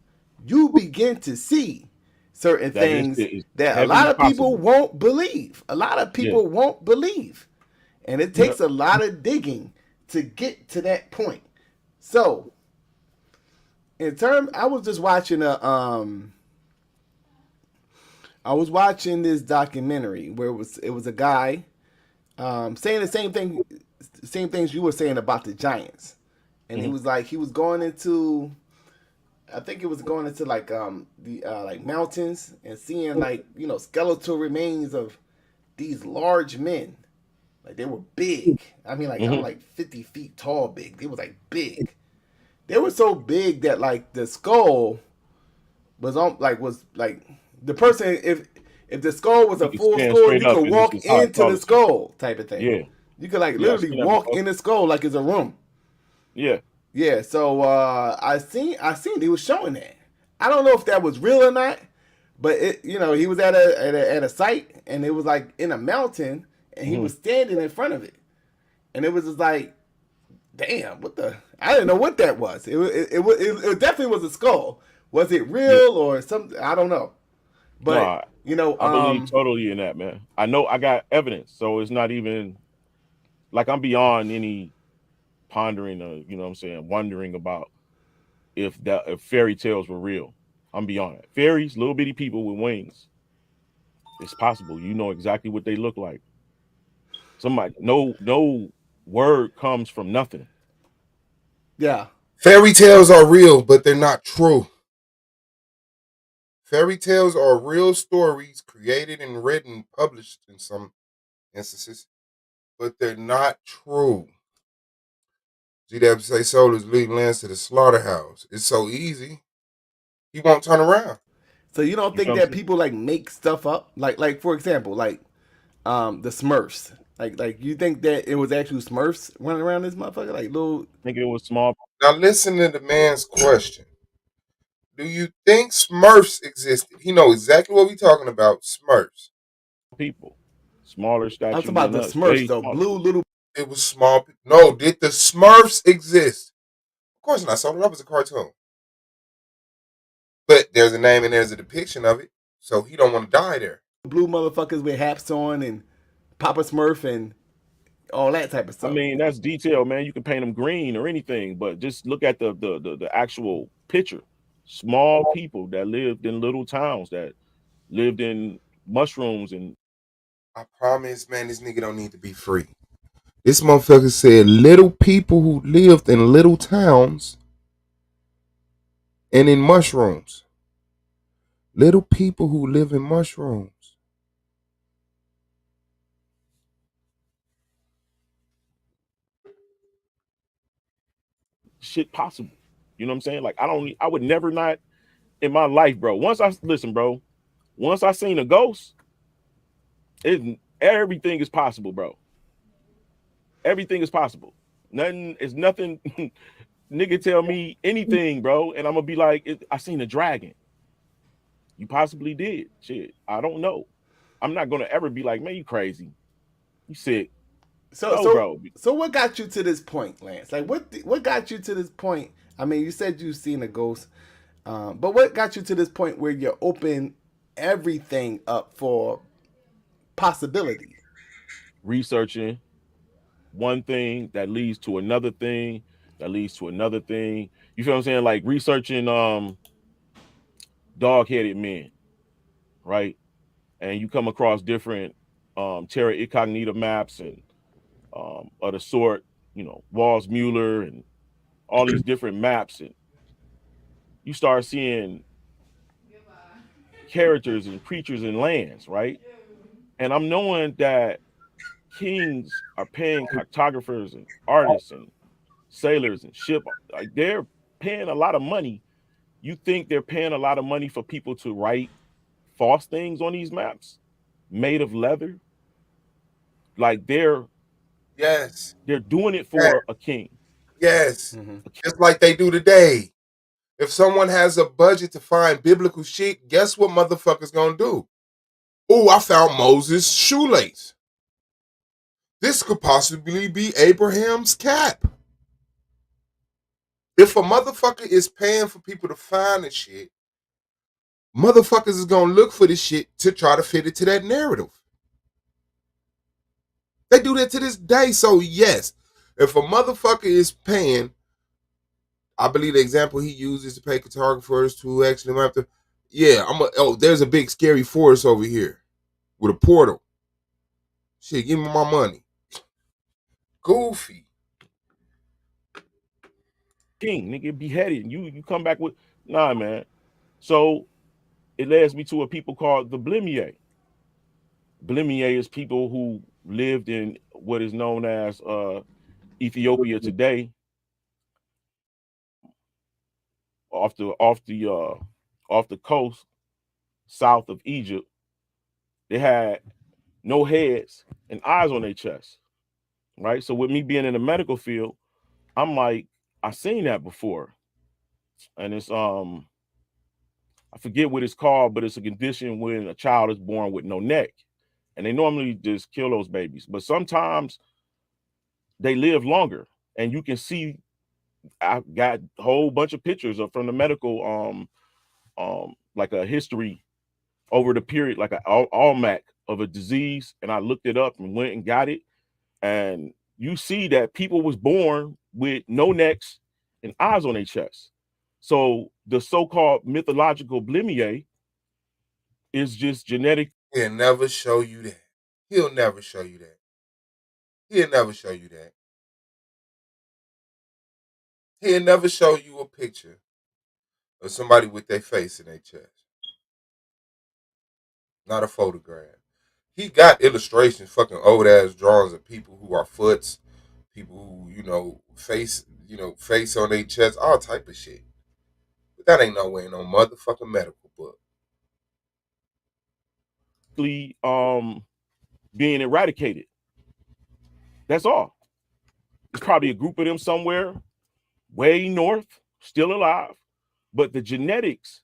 Speaker 4: you begin to see certain things that a lot of people won't believe. A lot of people won't believe. And it takes a lot of digging to get to that point. So, I was just watching this documentary where it was a guy saying the same things you were saying about the giants, and he was going into, I think it was going into like the mountains and seeing skeletal remains of these large men, like they were big. I mean, I'm like 50 feet tall, big. They was like big. They were so big that like the skull was the person, if the skull was a full skull, you could walk into the skull type of thing.
Speaker 5: Yeah.
Speaker 4: You could like
Speaker 5: Yeah, I
Speaker 4: literally
Speaker 5: seen that
Speaker 4: walk
Speaker 5: before.
Speaker 4: in the skull like it's a room.
Speaker 5: Yeah.
Speaker 4: Yeah, so I seen he was showing that. I don't know if that was real or not, but it he was at a site and it was like in a mountain and he
Speaker 5: Mhm.
Speaker 4: was standing in front of it, and it was just like, damn, what the? I didn't know what that was. It definitely was a skull. Was it
Speaker 5: Yeah.
Speaker 4: real or something? I don't know, but
Speaker 5: No, I believe totally in that, man. I know I got evidence, so it's not even like I'm beyond any pondering or you know what I'm saying, wondering about if fairy tales were real. I'm beyond it. Fairies, little bitty people with wings. It's possible. You know exactly what they look like. Somebody, no word comes from nothing.
Speaker 4: yeah.
Speaker 3: Fairy tales are real, but they're not true. Fairy tales are real stories created and written, published in some instances, but they're not true. GW Soul is leading Lance to the slaughterhouse. It's so easy. He won't turn around.
Speaker 4: So you don't
Speaker 5: You feel
Speaker 4: think
Speaker 5: what I'm
Speaker 4: that
Speaker 5: saying?
Speaker 4: people like make stuff up, like for example, like the Smurfs, like you think that it was actually Smurfs running around this motherfucker, like little
Speaker 5: I think it was small
Speaker 3: Now listen to the man's question. Do you think Smurfs existed? He know exactly what we talking about. Smurfs.
Speaker 5: people, smaller
Speaker 4: I'm talking
Speaker 5: stature
Speaker 4: about
Speaker 5: than
Speaker 4: the
Speaker 5: us,
Speaker 4: Smurfs
Speaker 5: way
Speaker 4: though,
Speaker 5: smaller.
Speaker 4: blue little.
Speaker 3: It was small. No, did the Smurfs exist? Of course not. So that was a cartoon. But there's a name and there's a depiction of it. So he don't want to die there.
Speaker 4: Blue motherfuckers with hats on and Papa Smurf and all that type of
Speaker 5: I
Speaker 4: stuff.
Speaker 5: mean, that's detail, man. You can paint them green or anything, but just look at the actual picture. Small people that lived in little towns that lived in mushrooms and
Speaker 3: I promise, man, this nigga don't need to be free. This motherfucker said little people who lived in little towns and in mushrooms. Little people who live in mushrooms.
Speaker 5: shit possible. You know what I'm saying? Like I would never not in my life, bro. Once I listen, bro. Once I seen a ghost, everything is possible, bro. Everything is possible. Nothing is nothing. Nigga tell me anything, bro, and I'm gonna be like, I seen a dragon. You possibly did. Shit, I don't know. I'm not gonna ever be like, man, you crazy. You sick.
Speaker 4: So
Speaker 5: No,
Speaker 4: so
Speaker 5: bro.
Speaker 4: so what got you to this point, Lance? Like what got you to this point? I mean, you said you've seen a ghost, but what got you to this point where you open everything up for possibility?
Speaker 5: Researching one thing that leads to another thing, that leads to another thing. You feel what I'm saying? Like researching dog-headed men, right? And you come across different terra incognita maps and of the sort, you know, Walls Mueller and all these different maps, and you start seeing characters and creatures and lands, right? And I'm knowing that kings are paying cartographers and artists and sailors and ship, like they're paying a lot of money. You think they're paying a lot of money for people to write false things on these maps made of leather? Like
Speaker 3: Yes.
Speaker 5: they're doing it
Speaker 3: Yes.
Speaker 5: for a king.
Speaker 3: Yes.
Speaker 4: Mm-hmm.
Speaker 3: Just like they do today. If someone has a budget to find biblical shit, guess what motherfuckers gonna do? Oh, I found Moses' shoelace. This could possibly be Abraham's cap. If a motherfucker is paying for people to find the shit, motherfuckers is gonna look for this shit to try to fit it to that narrative. They do that to this day. So yes, if a motherfucker is paying, I believe the example he uses to pay cartographers to actually have to, there's a big scary forest over here with a portal. Shit, give me my money. Goofy.
Speaker 5: King, nigga, beheaded. You come back with nah, man. So it leads me to a people called the Blimier. Blimier is people who lived in what is known as Ethiopia today, off the coast south of Egypt. They had no heads and eyes on their chest. right? So with me being in the medical field, I'm like, I've seen that before, and it's I forget what it's called, but it's a condition when a child is born with no neck, and they normally just kill those babies, but sometimes they live longer, and you can see. I got a whole bunch of pictures of from the medical like a history over the period, like an almanac of a disease, and I looked it up and went and got it, and you see that people was born with no necks and eyes on their chest. So the so-called mythological blimier is just genetic.
Speaker 3: He'll never show you that. He'll never show you that. He'll never show you that. He'll never show you a picture of somebody with their face in their chest. Not a photograph. He got illustrations, fucking old ass drawings of people who are foots, people who, face on their chest, all type of shit. But that ain't nowhere in no motherfucking medical book.
Speaker 5: Being eradicated. That's all. There's probably a group of them somewhere way north, still alive, but the genetics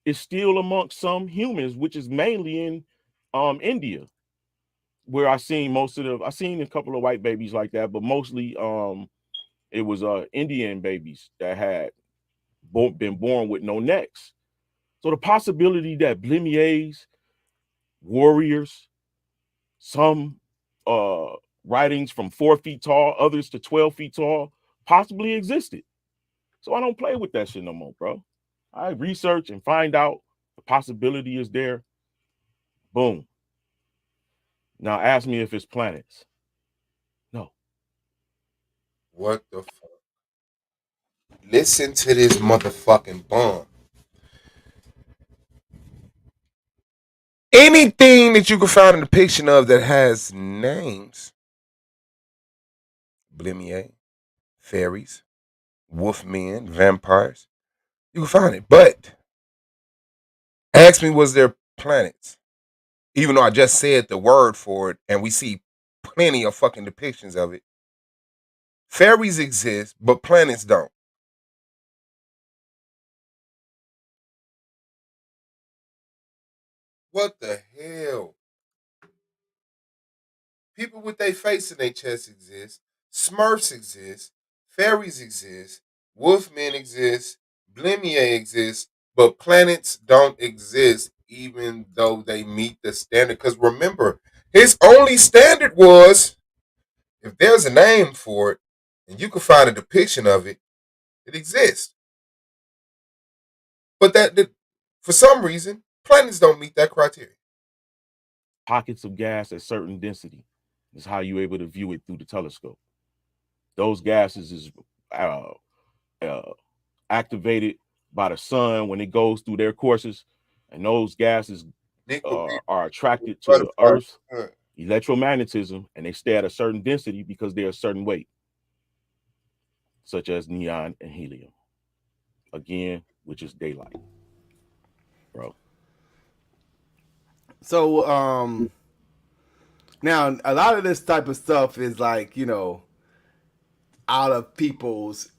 Speaker 5: is still amongst some humans, which is mainly in India, where I seen a couple of white babies like that, but mostly it was Indian babies that had been born with no necks. So the possibility that blimiers, warriors, some writings from 4 feet tall, others to 12 feet tall, possibly existed. So I don't play with that shit no more, bro. I research and find out the possibility is there. Boom. Now ask me if it's planets. No.
Speaker 3: What the fuck? Listen to this motherfucking bomb. Anything that you can find a depiction of that has names, blimier, fairies, wolfmen, vampires, you can find it. But ask me, was there planets? Even though I just said the word for it, and we see plenty of fucking depictions of it. Fairies exist, but planets don't. What the hell? People with their face in their chest exist. Smurfs exist. Fairies exist. Wolfmen exist. Blimier exists. But planets don't exist, even though they meet the standard. Because remember, his only standard was if there's a name for it and you can find a depiction of it, it exists. But for some reason, planets don't meet that criteria.
Speaker 5: Pockets of gas at certain density is how you're able to view it through the telescope. Those gases is activated by the sun when it goes through their courses, and those gases are attracted to the Earth, electromagnetism, and they stay at a certain density because they're a certain weight, such as neon and helium. Again, which is daylight, bro.
Speaker 4: So now a lot of this type of stuff is like, out of people's,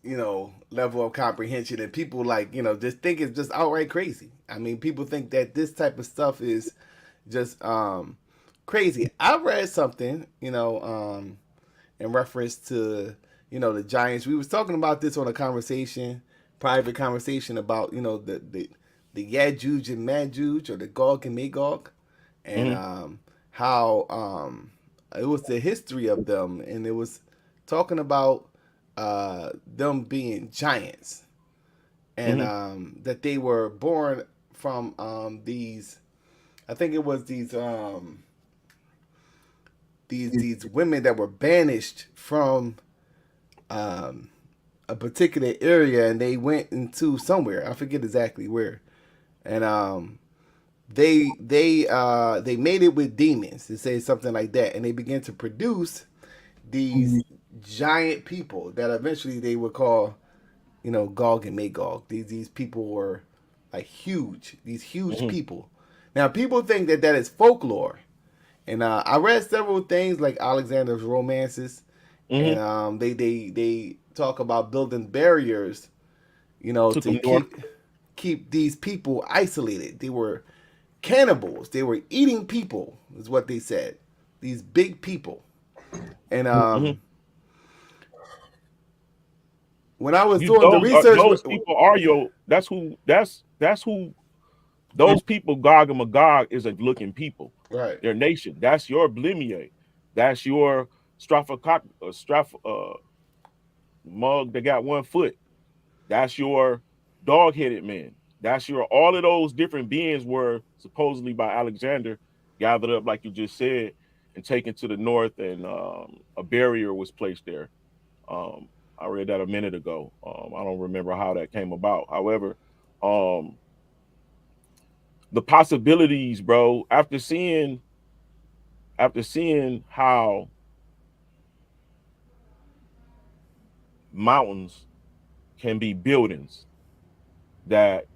Speaker 4: level of comprehension, and people like, just think it's just outright crazy. I mean, people think that this type of stuff is just crazy. I read something, in reference to, the giants. We was talking about this on a private conversation about, the Yajuj and Majuj, or the Gog and Magog, and how it was the history of them, and it was talking about them being giants, and that they were born from these, I think it was these women that were banished from a particular area, and they went into somewhere, I forget exactly where, and they made it with demons, it says something like that, and they began to produce these giant people that eventually they would call, Gog and Magog. These people were like huge, these huge people. Now people think that is folklore, and I read several things like Alexander's romances,
Speaker 5: Mhm.
Speaker 4: and they talk about building barriers, you know,
Speaker 5: Took
Speaker 4: to
Speaker 5: them north.
Speaker 4: keep these people isolated. They were cannibals. They were eating people, is what they said. These big people. And
Speaker 5: Mhm.
Speaker 4: when I was
Speaker 5: You
Speaker 4: doing the research,
Speaker 5: those people are your. That's who. That's who. Those people, Gog and Magog, is a looking people.
Speaker 4: right,
Speaker 5: Their nation. That's your Blimier. That's your mug that got 1 foot. That's your dog-headed man. That's your all of those different beings were supposedly by Alexander gathered up, like you just said, and taken to the north, and a barrier was placed there. I read that a minute ago. I don't remember how that came about. However, um, the possibilities, bro, after seeing how mountains can be buildings that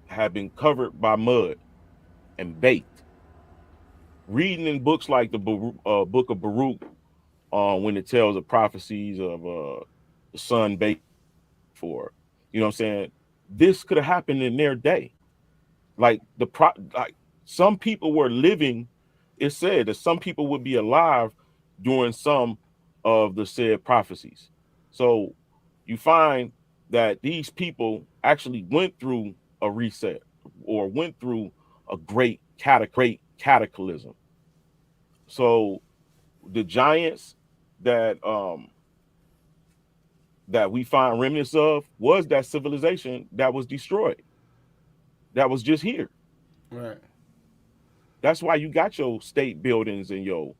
Speaker 5: have been covered by mud and baked. Reading in books like the Book of Baruch, when it tells the prophecies of the sun baked for, you know what I'm saying? This could have happened in their day. Like like some people were living. It said that some people would be alive during some of the said prophecies. So you find that these people actually went through a reset or went through a great cataclysm. So the giants that that we find remnants of was that civilization that was destroyed. That was just here.
Speaker 4: right.
Speaker 5: That's why you got your state buildings and your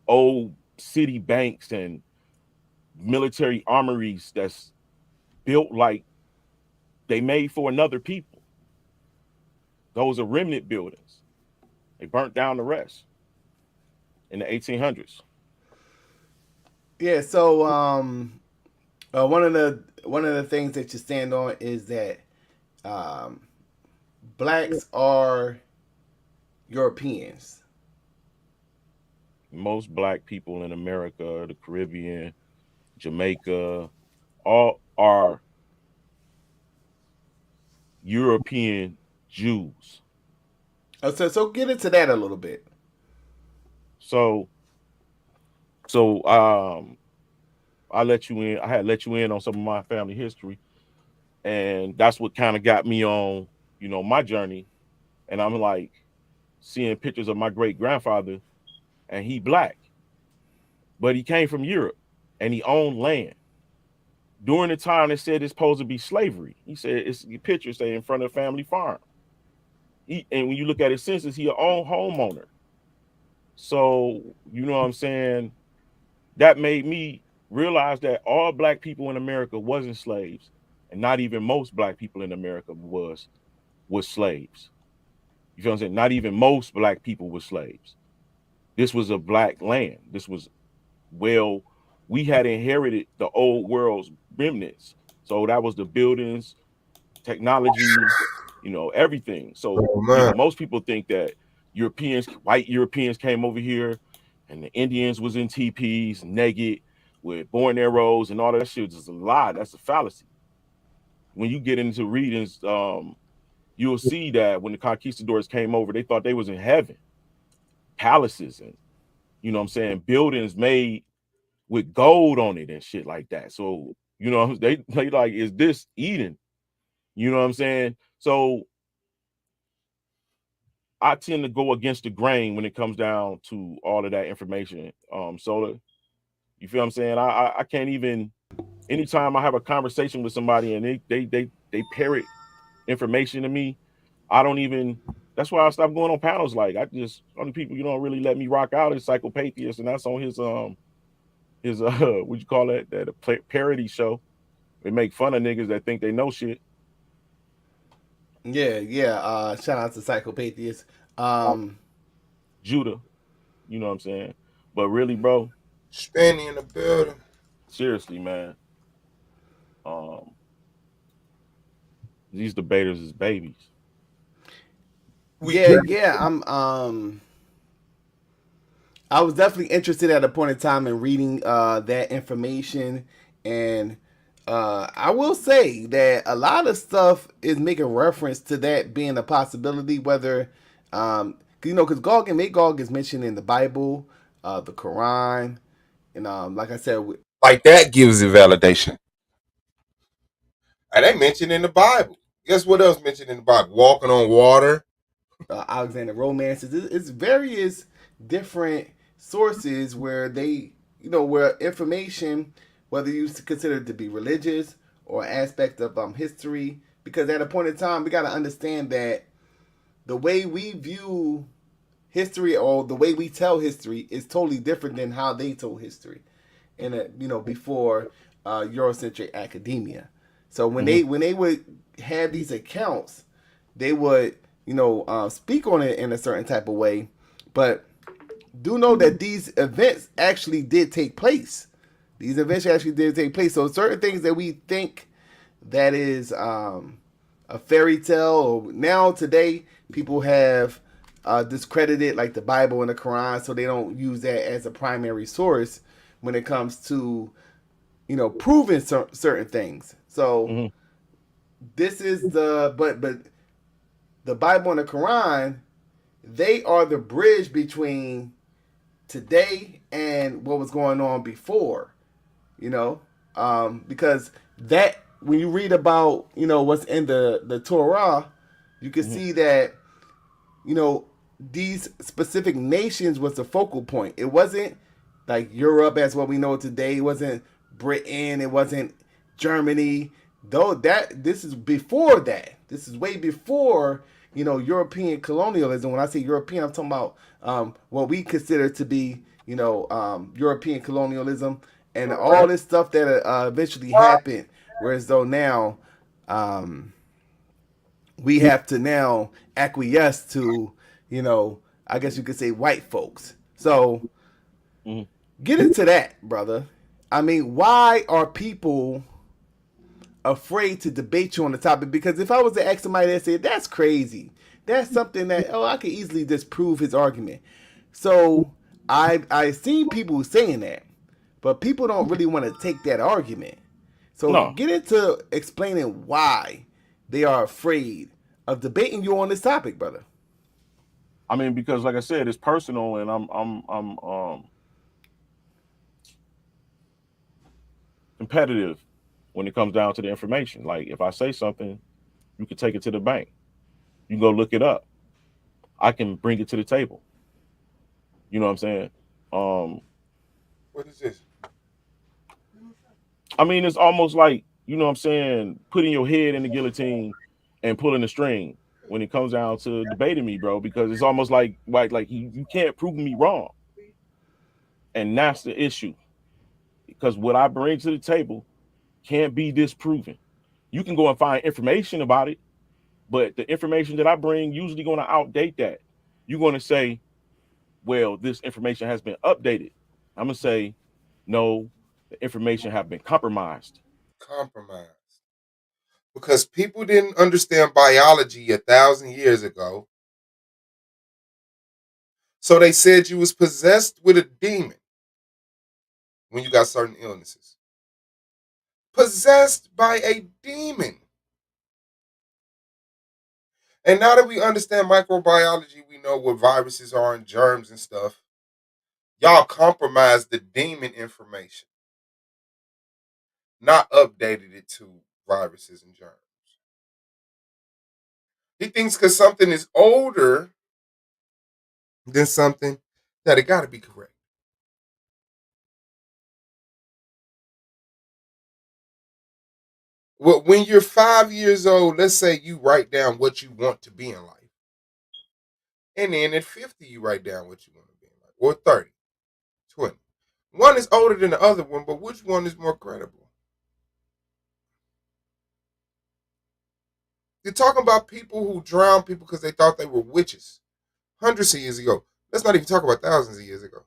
Speaker 5: old city banks and military armories that's built like they made for another people. Those are remnant buildings. They burnt down the rest in the 1800s.
Speaker 4: Yeah. So one of the things that you stand on is that um, blacks are Europeans.
Speaker 5: Most black people in America, the Caribbean, Jamaica, all are European Jews.
Speaker 4: So get into that a little bit.
Speaker 5: So so I let you in. I had let you in on some of my family history, and that's what kind of got me on, my journey. And I'm like seeing pictures of my great grandfather, and he black, but he came from Europe, and he owned land. During the time they said it's supposed to be slavery, he said it's pictures say in front of the family farm. And when you look at his census, he an own homeowner. So you know what I'm saying? That made me realize that all black people in America wasn't slaves, and not even most black people in America was slaves. You feel what I'm saying? Not even most black people were slaves. This was a black land. This was well, we had inherited the old world's remnants. So that was the buildings, technology, everything. So,
Speaker 3: Oh man,
Speaker 5: most people think that white Europeans came over here and the Indians was in teepees, naked, with bow and arrows and all that shit is a lie. That's a fallacy. When you get into readings, you'll see that when the conquistadors came over, they thought they was in heaven. Palaces and, what I'm saying, buildings made with gold on it and shit like that. So, they like, is this Eden? You know what I'm saying? So I tend to go against the grain when it comes down to all of that information. Solar, you feel what I'm saying? I can't even. Anytime I have a conversation with somebody and they parrot information to me, I don't even. That's why I stopped going on panels. Like I just only people don't really let me rock out is Psychopatheist, and that's on his what you call that a parody show. They make fun of niggas that think they know shit.
Speaker 4: Yeah, yeah. Shout out to Psychopatheist. Um,
Speaker 5: Judah, you know what I'm saying? But really, bro,
Speaker 3: Spanny in the building.
Speaker 5: seriously, man. Um, these debaters is babies.
Speaker 3: We
Speaker 4: yeah,
Speaker 3: get
Speaker 4: yeah. I was definitely interested at a point in time in reading that information, and I will say that a lot of stuff is making reference to that being a possibility. Whether because Gog and Magog is mentioned in the Bible, the Quran, and like I said,
Speaker 3: Like that gives it validation. And they mentioned in the Bible. Guess what else mentioned in the Bible? Walking on water.
Speaker 4: Alexander romances. It's various different sources where they, where information, whether you consider it to be religious or aspect of history, because at a point in time we got to understand that the way we view history or the way we tell history is totally different than how they told history, and before Eurocentric academia. So when they would have these accounts, they would speak on it in a certain type of way, but do know that these events actually did take place. These events actually did take place. So certain things that we think that is a fairy tale, or now today people have discredited like the Bible and the Quran, so they don't use that as a primary source when it comes to proving certain things. So this is but the Bible and the Quran, they are the bridge between today and what was going on before, because that when you read about what's in the Torah, you can see that these specific nations was the focal point. It wasn't like Europe as what we know today. It wasn't Britain. It wasn't Germany. Though this is before that. This is way before European colonialism. When I say European, I'm talking about what we consider to be European colonialism and all this stuff that eventually happened. Whereas though now we have to now acquiesce to I guess you could say white folks. So get into that, brother. I mean, why are people afraid to debate you on the topic? Because if I was to ask somebody that said that's crazy, that's something that I could easily disprove his argument. So I seen people saying that, but people don't really want to take that argument. So get into explaining why they are afraid of debating you on this topic, brother.
Speaker 5: I mean, because like I said, it's personal, and I'm competitive when it comes down to the information. Like if I say something, you can take it to the bank. You can go look it up. I can bring it to the table. You know what I'm saying?
Speaker 3: What is this?
Speaker 5: I mean, it's almost like, you know what I'm saying, putting your head in the guillotine and pulling the string when it comes down to debating me, bro, because it's almost like you can't prove me wrong. And that's the issue. Because what I bring to the table can't be disproven. You can go and find information about it, but the information that I bring usually going to outdate that. You're going to say, well, this information has been updated. I'm going to say, no, the information have been compromised.
Speaker 3: Compromised. Because people didn't understand biology 1,000 years ago. So they said you was possessed with a demon when you got certain illnesses. Possessed by a demon. And now that we understand microbiology, we know what viruses are and germs and stuff. Y'all compromised the demon information, not updated it to viruses and germs. He thinks because something is older than something that it got to be correct. Well, when you're 5 years old, let's say you write down what you want to be in life. And then at 50, you write down what you want to be in life. Or 30, 20. One is older than the other one, but which one is more credible? You're talking about people who drowned people because they thought they were witches hundreds of years ago. Let's not even talk about thousands of years ago.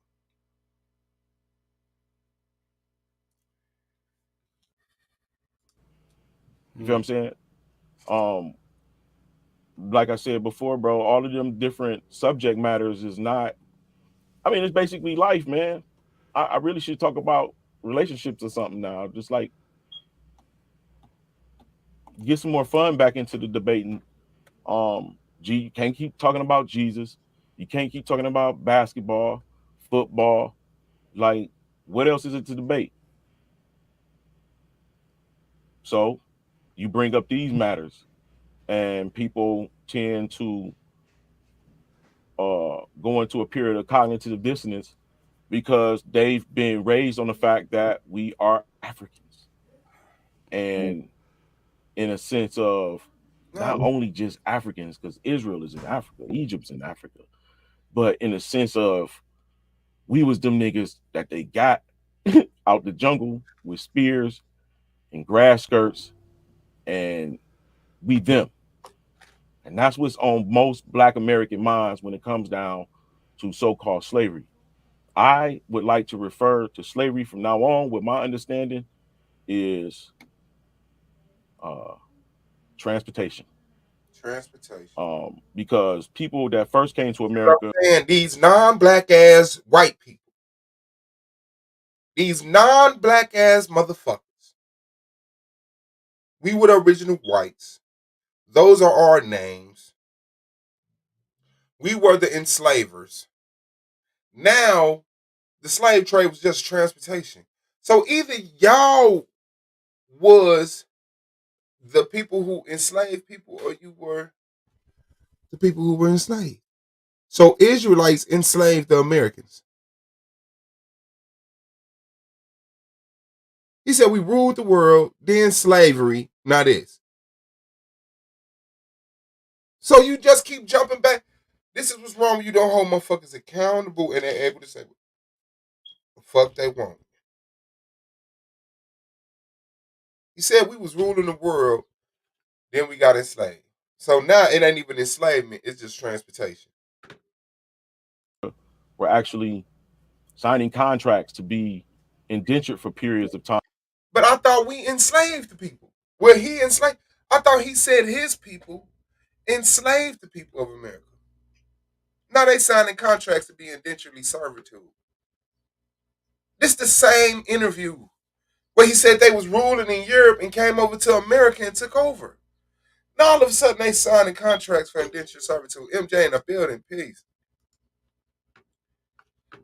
Speaker 5: You feel what I'm saying? Like I said before, bro, all of them different subject matters is not I mean, it's basically life, man. I really should talk about relationships or something now. Just like get some more fun back into the debating. You can't keep talking about Jesus. You can't keep talking about basketball, football. Like, what else is it to debate? So you bring up these matters, and people tend to go into a period of cognitive dissonance because they've been raised on the fact that we are Africans. And in a sense of not only just Africans, because Israel is in Africa, Egypt's in Africa, but in a sense of we was them niggas that they got out the jungle with spears and grass skirts, and we them. And that's what's on most Black American minds when it comes down to so-called slavery. I would like to refer to slavery from now on, with my understanding, is transportation. Because people that first came to America,
Speaker 3: and these non-black ass white people, these non-black ass motherfuckers, we were the original whites. Those are our names. We were the enslavers. Now, the slave trade was just transportation. So either y'all was the people who enslaved people, or you were the people who were enslaved. So Israelites enslaved the Americans. He said we ruled the world, then slavery, now this. So you just keep jumping back. This is what's wrong when you don't hold motherfuckers accountable and they're able to say what the fuck they want. He said we was ruling the world, then we got enslaved. So now it ain't even enslavement, it's just transportation.
Speaker 5: we're actually signing contracts to be indentured for periods of time.
Speaker 3: But I thought we enslaved the people. Well, he enslaved. I thought he said his people enslaved the people of America. Now they signing contracts to be indenturely servitude. This the same interview where he said they was ruling in Europe and came over to America and took over. Now all of a sudden they signing contracts for indentured servitude. MJ in the building, peace.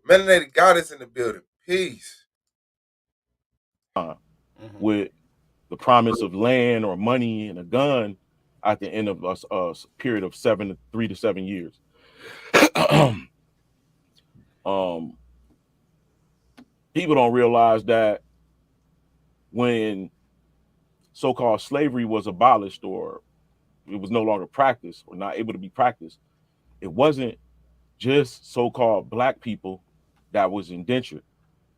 Speaker 3: Melanated Goddess in the building, peace.
Speaker 5: With the promise of land or money and a gun at the end of a period of 3 to 7 years. People don't realize that when so-called slavery was abolished, or it was no longer practiced or not able to be practiced, it wasn't just so-called Black people that was indentured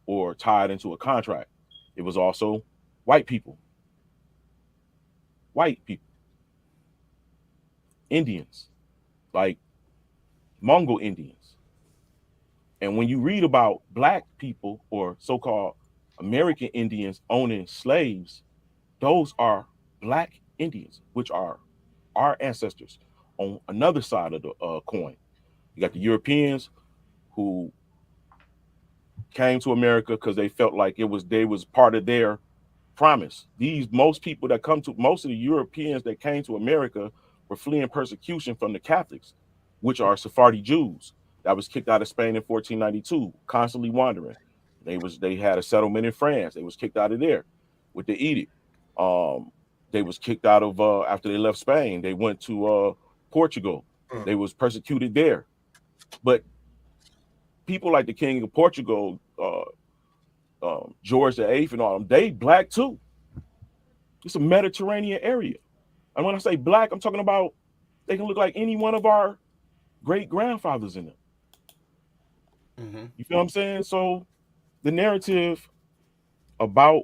Speaker 5: or tied into a contract. It was also white people, Indians, like Mongol Indians. And when you read about Black people or so-called American Indians owning slaves, those are Black Indians, which are our ancestors on another side of the coin. You got the Europeans who came to America because they felt like they was part of their promise. Most of the Europeans that came to America were fleeing persecution from the Catholics, which are Sephardi Jews that was kicked out of Spain in 1492, constantly wandering. They had a settlement in France. They was kicked out of there with the edict. They was kicked out of after they left Spain. They went to Portugal. They was persecuted there. But people like the King of Portugal, George VIII and all them, they Black too. It's a Mediterranean area. And when I say Black, I'm talking about they can look like any one of our great grandfathers in them. Mm-hmm. You feel what I'm saying? So the narrative about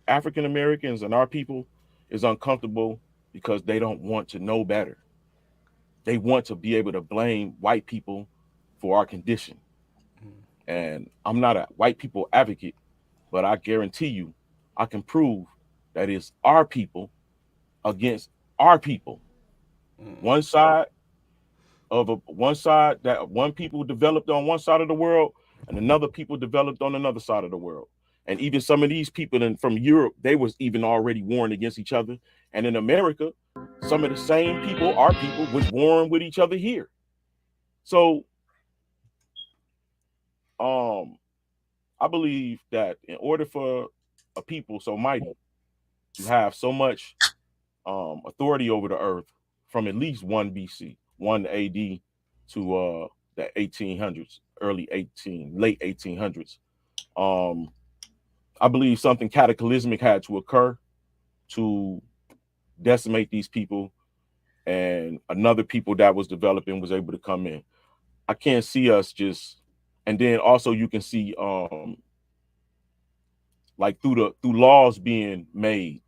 Speaker 5: African Americans and our people is uncomfortable because they don't want to know better. They want to be able to blame white people for our condition. Mm-hmm. And I'm not a white people advocate, but I guarantee you, I can prove that it's our people against our people. Mm-hmm. One side of one side, that one people developed on one side of the world and another people developed on another side of the world. And even some of these people from Europe, they was even already warring against each other. And in America, some of the same people, our people, was warring with each other here. So I believe that in order for a people so mighty to have so much authority over the earth from at least 1 BC, 1 AD to the 1800s, late 1800s. I believe something cataclysmic had to occur to decimate these people, and another people that was developing was able to come in. I can't see us just, and then also you can see like through laws being made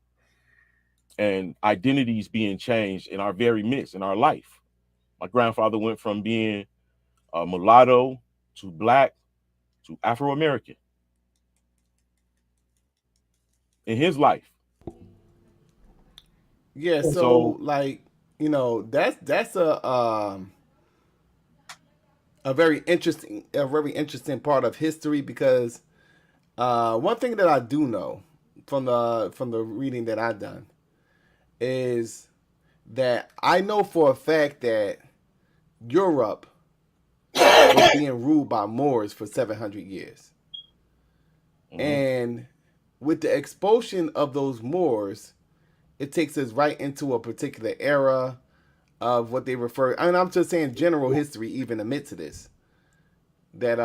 Speaker 5: and identities being changed in our very midst in our life. My grandfather went from being a mulatto to black to Afro-American in his life.
Speaker 4: Yeah, so
Speaker 5: So
Speaker 4: like, you know, that's a very interesting part of history, because one thing that I do know from the reading that I've done is that I know for a fact that Europe was being ruled by Moors for 700 years. And with the expulsion of those Moors, it takes us right into a particular era of what they refer. I mean, I'm just saying general history even admits to this. That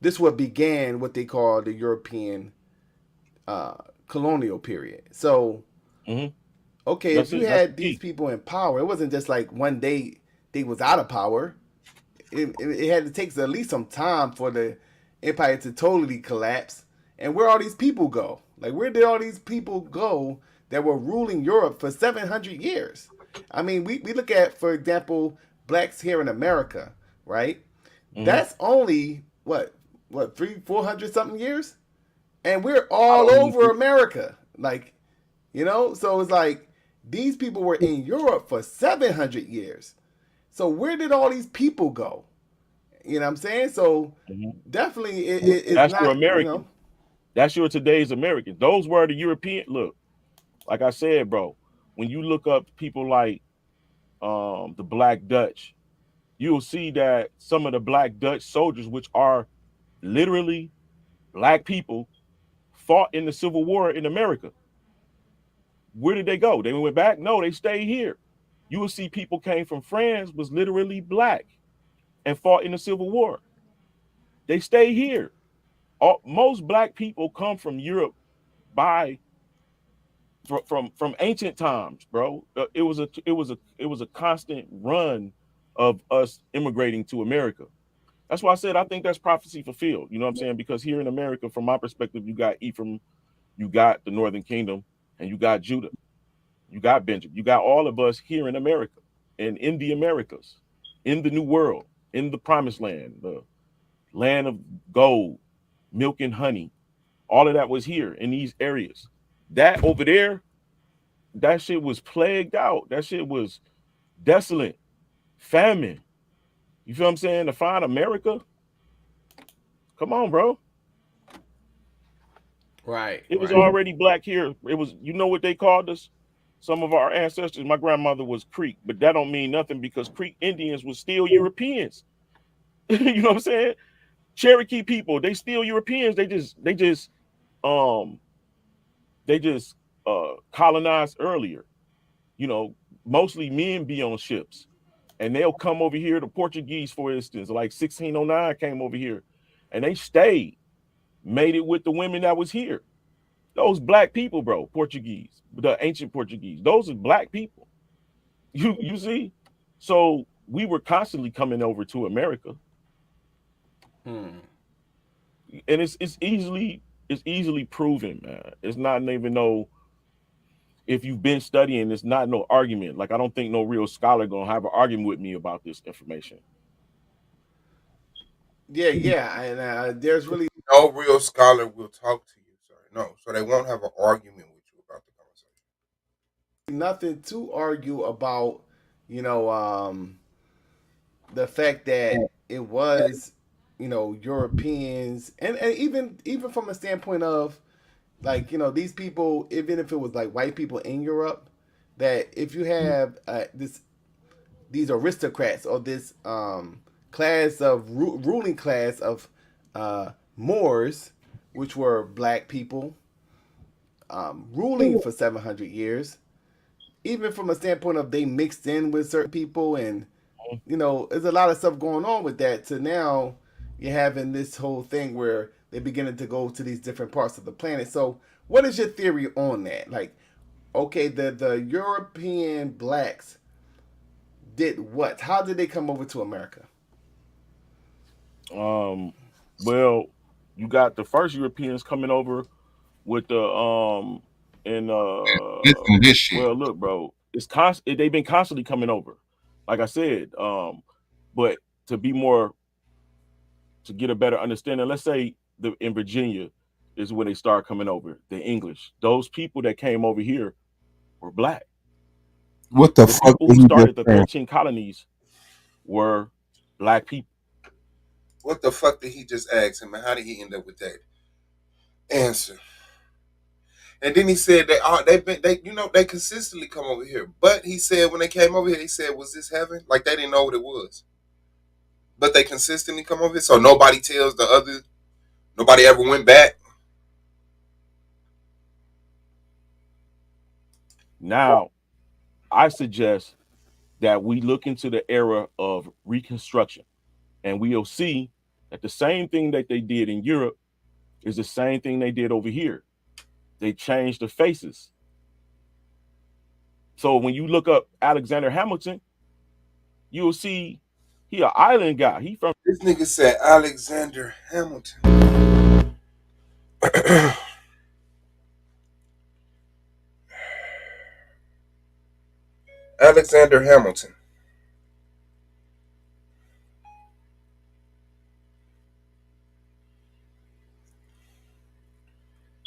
Speaker 4: this what began what they call the European colonial period. So, okay,
Speaker 5: that's
Speaker 4: if you
Speaker 5: it. That's the
Speaker 4: had these
Speaker 5: key.
Speaker 4: people in power, it wasn't just like one day they was out of power. It had to take at least some time for the empire to totally collapse. And where all these people go? Like, where did all these people go that were ruling Europe for 700 years? I mean, we look at, for example, blacks here in America, right? That's only what 300-400 something years, and we're all over America. Like, you know, so it's like these people were in Europe for 700 years. So where did all these people go? You know what I'm saying? So definitely it's
Speaker 5: That's
Speaker 4: not,
Speaker 5: your American.
Speaker 4: you know.
Speaker 5: That's your today's American. Those were the European. Look, like I said, bro, when you look up people like the Black Dutch, you'll see that some of the Black Dutch soldiers, which are literally black people, fought in the Civil War in America. Where did they go? They went back? No, they stayed here. You will see people came from France, was literally black, and fought in the Civil War. They stayed here. Most black people come from Europe from ancient times, bro. It was a constant run of us immigrating to America. That's why I said I think that's prophecy fulfilled. You know what I'm saying? Because here in America, from my perspective, you got Ephraim, you got the Northern Kingdom, and you got Judah, you got Benjamin, you got all of us here in America and in the Americas, in the New World, in the Promised Land, the land of gold, milk and honey. All of that was here in these areas. That over there, that shit was plagued out. That shit was desolate, famine. You feel what I'm saying? To find America, come on, bro.
Speaker 4: Right.
Speaker 5: It was
Speaker 4: right.
Speaker 5: already black here. It was, you know what they called us? Some of our ancestors, my grandmother was Creek, but that don't mean nothing because Creek Indians were still Europeans. You know what I'm saying? Cherokee people, they still Europeans. They just colonized earlier. You know, mostly men be on ships. And they'll come over here. The Portuguese, for instance, like 1609 came over here and they stayed, made it with the women that was here. Those black people, bro, Portuguese, the ancient Portuguese, those are black people. You see? So we were constantly coming over to America. And it's easily proven, man. It's not even no, if you've been studying, it's not no argument. Like, I don't think no real scholar gonna have an argument with me about this information.
Speaker 4: Yeah, and there's really
Speaker 3: No real scholar will talk to you, sir. No, so they won't have an argument with you about the conversation.
Speaker 4: nothing to argue about, you know, the fact that it was, Europeans, and even from a standpoint of like, these people, even if it was like white people in Europe, that if you have these aristocrats or this class of ruling class of Moors, which were black people, ruling for 700 years, even from a standpoint of they mixed in with certain people, and there's a lot of stuff going on with that. To now, you're having this whole thing where they're beginning to go to these different parts of the planet. So, what is your theory on that? Like, okay, the European blacks did what? How did they come over to America?
Speaker 5: Well, you got the first Europeans coming over with the
Speaker 3: This shit.
Speaker 5: well, look, bro, they've been constantly coming over, like I said. But to get a better understanding, let's say in Virginia is when they start coming over, the English. Those people that came over here were black.
Speaker 3: What the
Speaker 5: The
Speaker 3: fuck
Speaker 5: people
Speaker 3: did
Speaker 5: who
Speaker 3: he
Speaker 5: started
Speaker 3: just
Speaker 5: the
Speaker 3: say?
Speaker 5: 13 colonies were black people.
Speaker 3: What the fuck did he just ask him, and how did he end up with that answer? And then he said they consistently come over here. But he said when they came over here, he said, was this heaven? Like they didn't know what it was. But they consistently come over here. So nobody tells the other, nobody ever went back.
Speaker 5: Now, I suggest that we look into the era of Reconstruction, and we'll see that the same thing that they did in Europe is the same thing they did over here. They changed the faces. So when you look up Alexander Hamilton, you'll see he an island guy. He from
Speaker 3: This nigga said Alexander Hamilton. Alexander Hamilton.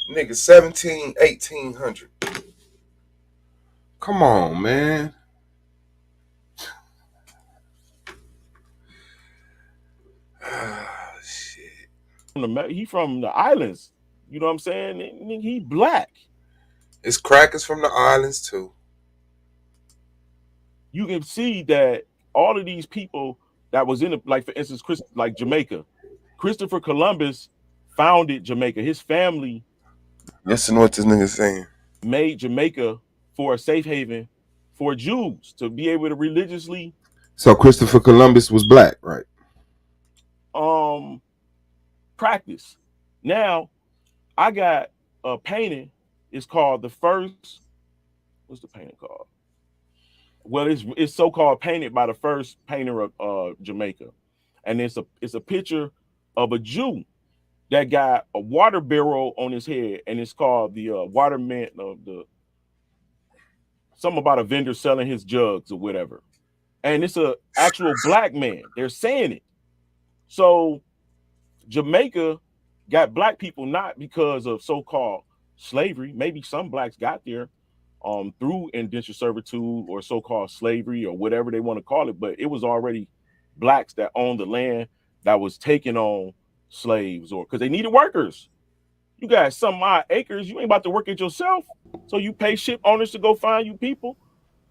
Speaker 3: Nigga, 1800. Come on, man. Shit.
Speaker 5: he from the islands. You know what I'm saying? He black.
Speaker 3: It's crackers from the islands too.
Speaker 5: You can see that all of these people that was in the, like for instance, like Jamaica, Christopher Columbus founded Jamaica. His family
Speaker 3: Listen to what this nigga's saying.
Speaker 5: made Jamaica for a safe haven for Jews to be able to religiously.
Speaker 3: So Christopher Columbus was black, right?
Speaker 5: Practice. Now, I got a painting. It's called the first. What's the painting called? Well, it's so-called painted by the first painter of Jamaica, and it's a picture of a Jew that got a water barrel on his head, and it's called the waterman of the something about a vendor selling his jugs or whatever, and it's a actual black man. They're saying it. So Jamaica got black people not because of so-called slavery. Maybe some blacks got there through indentured servitude or so-called slavery or whatever they want to call it, but it was already blacks that owned the land that was taking on slaves, or because they needed workers. You got some odd acres, you ain't about to work it yourself, so you pay ship owners to go find you people,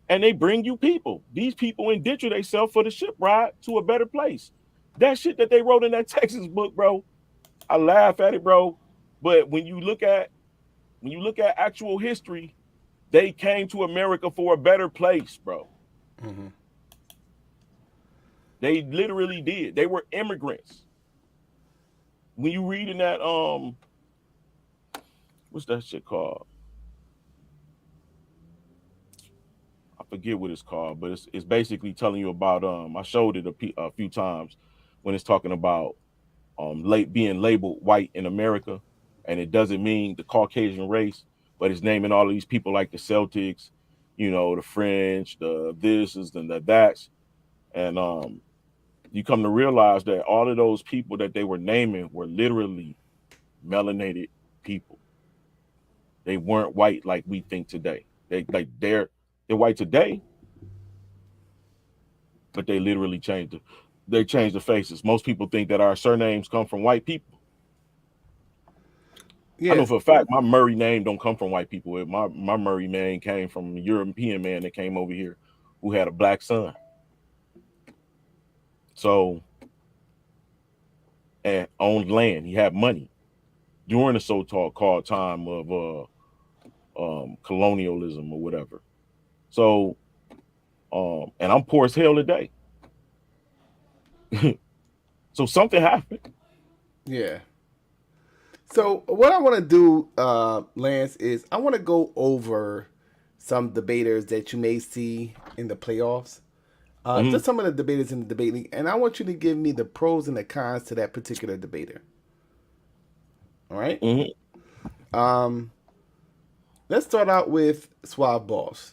Speaker 5: and they bring you people. These people indenture themselves for the ship ride to a better place. That shit that they wrote in that Texas book, bro, I laugh at it, bro. But when you look at actual history, they came to America for a better place, bro.
Speaker 4: Mm-hmm.
Speaker 5: They literally did. They were immigrants. When you read in that what's that shit called? I forget what it's called, but it's basically telling you about I showed it a few times when it's talking about being labeled white in America, and it doesn't mean the Caucasian race, but it's naming all of these people like the Celtics, the French, the this is and the that's, and you come to realize that all of those people that they were naming were literally melanated people. They weren't white like we think today. They're white today, but they literally changed the faces. Most people think that our surnames come from white people. I know
Speaker 4: Yes.
Speaker 5: for a fact my Murray name don't come from white people. My Murray name came from a European man that came over here who had a black son. So, and owned land. He had money during the so-called time of colonialism or whatever. So, and I'm poor as hell today. So something happened.
Speaker 4: Yeah. So what I want to do, Lance, is I want to go over some debaters that you may see in the playoffs. Just some of the debaters in the debate league, and I want you to give me the pros and the cons to that particular debater. All right. Let's start out with Suave Boss.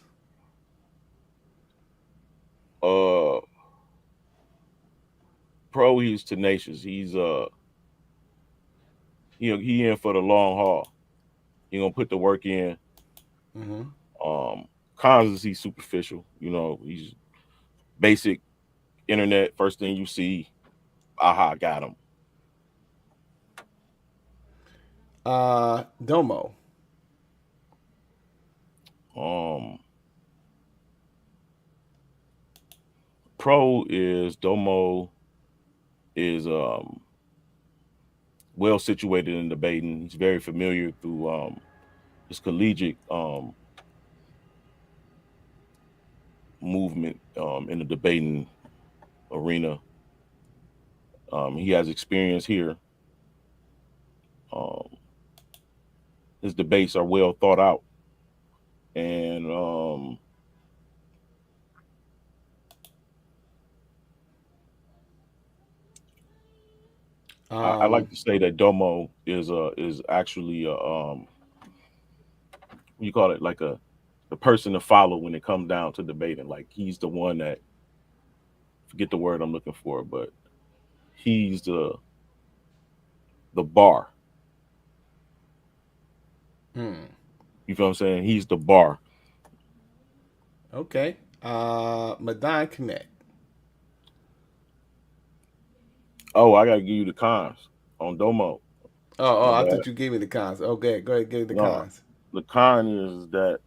Speaker 5: Pro, he's tenacious. He's he in for the long haul. He gonna put the work in. Cons is he's superficial. He's basic internet. First thing you see, aha, got him.
Speaker 4: Domo.
Speaker 5: Pro is Domo is well situated in debating. He's very familiar through his collegiate movement in the debating arena. He has experience here. His debates are well thought out, and I like to say that Domo is actually what you call it, like the person to follow when it comes down to debating. Like he's the one that, forget the word I'm looking for, but he's the bar. You feel what I'm saying? He's the bar.
Speaker 4: Okay. Madon Connect.
Speaker 5: Oh, I gotta give you the cons on Domo.
Speaker 4: I thought you gave me the cons. Okay, go ahead, give me the cons.
Speaker 5: The con is that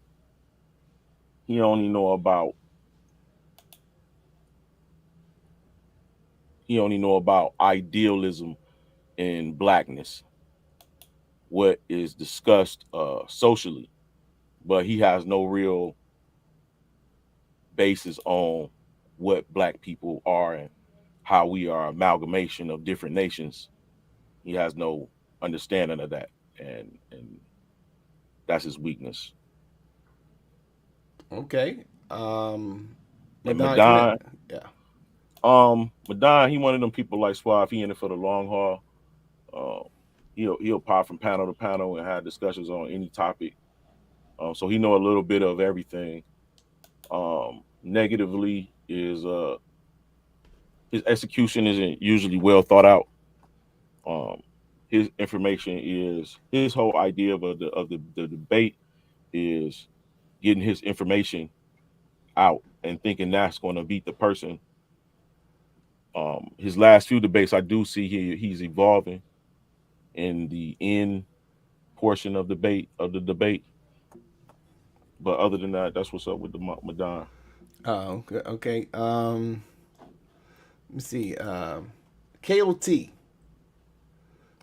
Speaker 5: he only know about idealism and blackness, what is discussed socially, but he has no real basis on what black people are and how we are amalgamation of different nations. He has no understanding of that, and that's his weakness.
Speaker 4: Okay.
Speaker 5: Madon,
Speaker 4: yeah.
Speaker 5: Madon, he one of them people like Suave. He in it for the long haul. He'll pop from panel to panel and have discussions on any topic. So he know a little bit of everything. Negatively is his execution isn't usually well thought out. His information is his whole idea of the debate is getting his information out and thinking that's going to beat the person. His last few debates, I do see he's evolving in the end portion of the debate. But other than that, that's what's up with the Madon.
Speaker 4: Oh, okay. Let me see. KOT.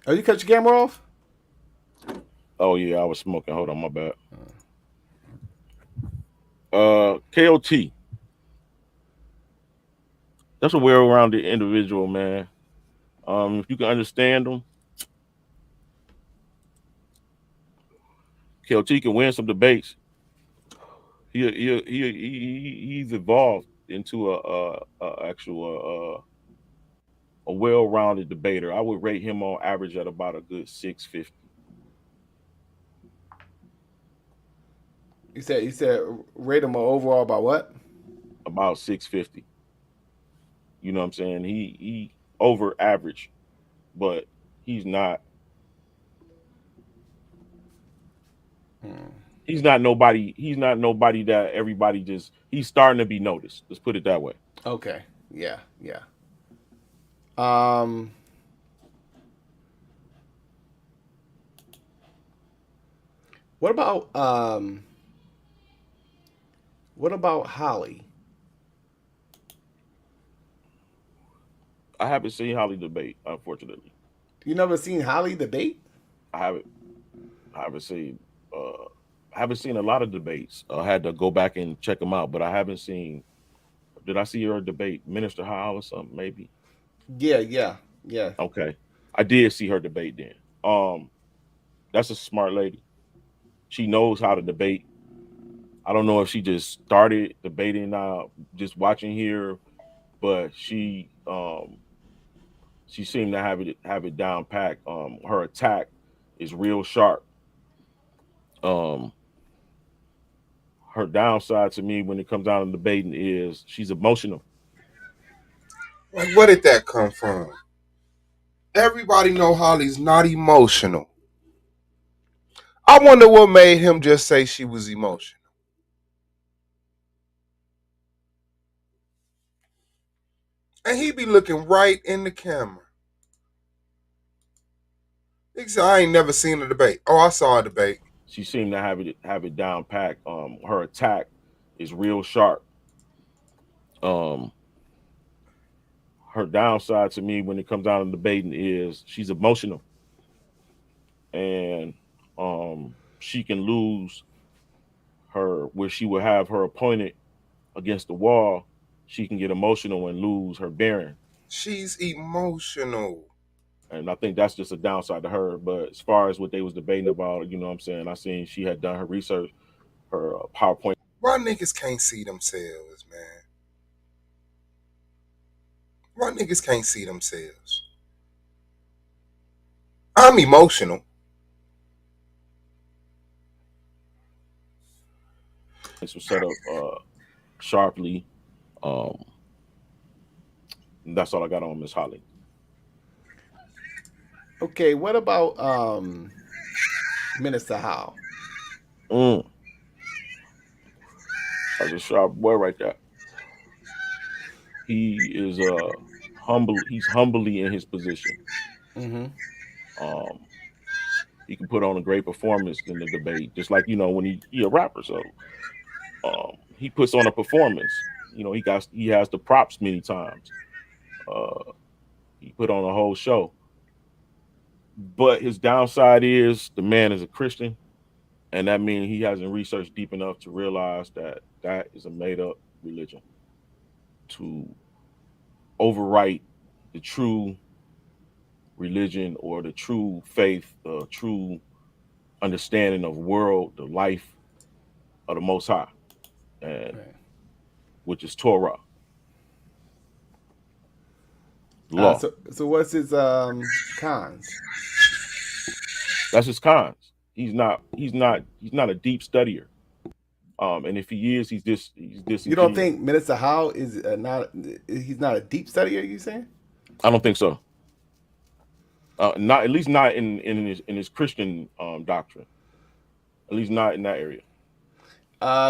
Speaker 4: Oh, you cut your camera off?
Speaker 5: Oh yeah, I was smoking. Hold on, my bad. KOT. That's a well-rounded individual, man. If you can understand him, KOT can win some debates. He's evolved into a well-rounded debater. I would rate him on average at about a good 650.
Speaker 4: You said rate him overall by what?
Speaker 5: About 650. You know what I'm saying? He over average, but he's not. He's not nobody that everybody just. He's starting to be noticed. Let's put it that way.
Speaker 4: Okay. yeah, yeah. Um, what about Holly?
Speaker 5: I haven't seen Holly debate, unfortunately.
Speaker 4: You never seen Holly debate?
Speaker 5: I haven't. I haven't seen. I haven't seen a lot of debates. I had to go back and check them out, but I haven't seen. Did I see her debate Minister Howell or something? Maybe.
Speaker 4: Yeah, yeah, yeah.
Speaker 5: Okay, I did see her debate then. That's a smart lady. She knows how to debate. I don't know if she just started debating now, just watching here, but she seemed to have it down packed. Her attack is real sharp. Um, her downside to me when it comes down to debating is she's emotional.
Speaker 3: Like, where did that come from? Everybody know Holly's not emotional. I wonder what made him just say she was emotional. And he be looking right in the camera. He said, I ain't never seen a debate. Oh, I saw a debate.
Speaker 5: She seemed to have it down packed. Her attack is real sharp. Um, her downside to me when it comes down to debating is she's emotional, and she can lose her where she will have her opponent against the wall. She can get emotional and lose her bearing,
Speaker 3: She's emotional.
Speaker 5: and I think that's just a downside to her. But as far as what they was debating about, you know what I'm saying, I seen she had done her research, her PowerPoint.
Speaker 3: Why niggas can't see themselves, man? Why niggas can't see themselves? I'm emotional.
Speaker 5: was set up sharply. Um, that's all I got on Miss Holly.
Speaker 4: Okay, what about Minister Howe?
Speaker 5: Mm, that's a sharp boy right there. He is humble. He's humbly in his position.
Speaker 4: Mm-hmm.
Speaker 5: Um, he can put on a great performance in the debate, just like when he a rapper. So he puts on a performance. He has the props many times. Uh, he put on a whole show. But his downside is the man is a Christian, and that means he hasn't researched deep enough to realize that that is a made up religion to overwrite the true religion or the true faith, the true understanding of world, the life of the Most High, and
Speaker 4: Right.
Speaker 5: which is Torah, law.
Speaker 4: So what's his cons?
Speaker 5: That's his cons. He's not a deep studier. And if he is, he's
Speaker 4: You don't
Speaker 5: disingenuous.
Speaker 4: think Minister Howe is not? He's not a deep studier. You saying?
Speaker 5: I don't think so. Not at least not in his Christian doctrine. At least not in that area.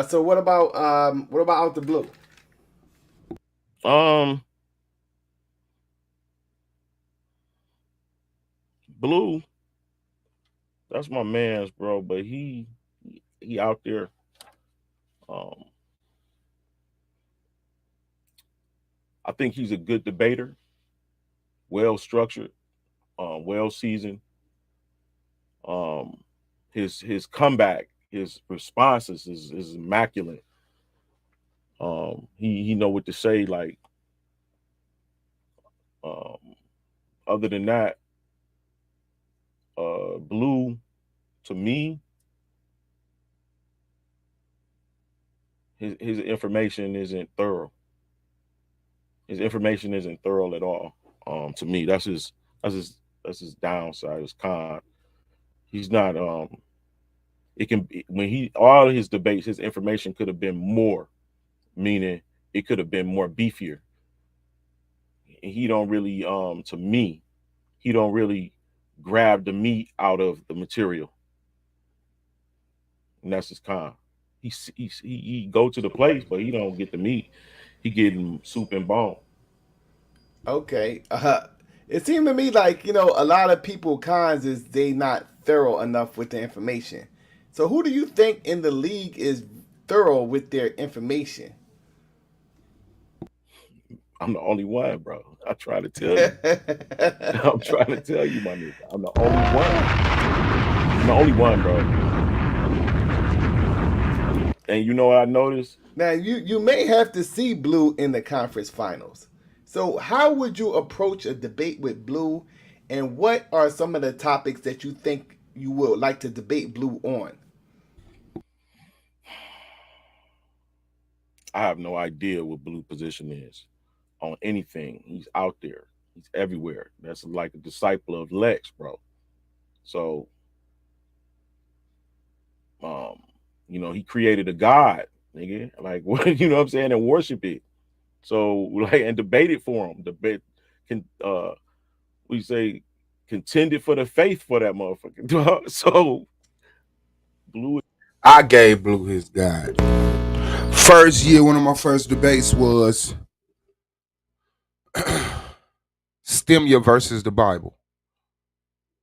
Speaker 4: So what about Out the Blue?
Speaker 5: Um, Blue, that's my man's bro, but he out there. Um, I think he's a good debater, well structured, well seasoned. Um, his comeback, his responses is immaculate. He know what to say. Like, um, other than that, Blue, to me, his information isn't thorough. His information isn't thorough at all. To me, that's his that's his downside. His con. He's not. It can be, when he all his debates, his information could have been more. Meaning, it could have been more beefier. He don't really. To me, he don't really grab the meat out of the material, and that's his con. He go to the place, but he don't get the meat. He getting soup and bone.
Speaker 4: Okay. It seemed to me like, a lot of people cons is they not thorough enough with the information. So who do you think in the league is thorough with their information?
Speaker 5: I'm the only one, bro. I try to tell you. I'm trying to tell you, my nigga. I'm the only one. I'm the only one, bro. And you know what I noticed?
Speaker 4: Now you may have to see Blue in the conference finals. So how would you approach a debate with Blue, and what are some of the topics that you think you would like to debate Blue on?
Speaker 5: I have no idea what Blue position is on anything. He's out there. He's everywhere. That's like a disciple of Lex, bro. So, um, he created a god, nigga. Like, what, you know what I'm saying, and worship it. So, like, and debate it for him. Debate can we say contended for the faith for that motherfucker. So, Blue.
Speaker 3: I gave Blue his guide. First year, one of my first debates was Stemia versus the Bible.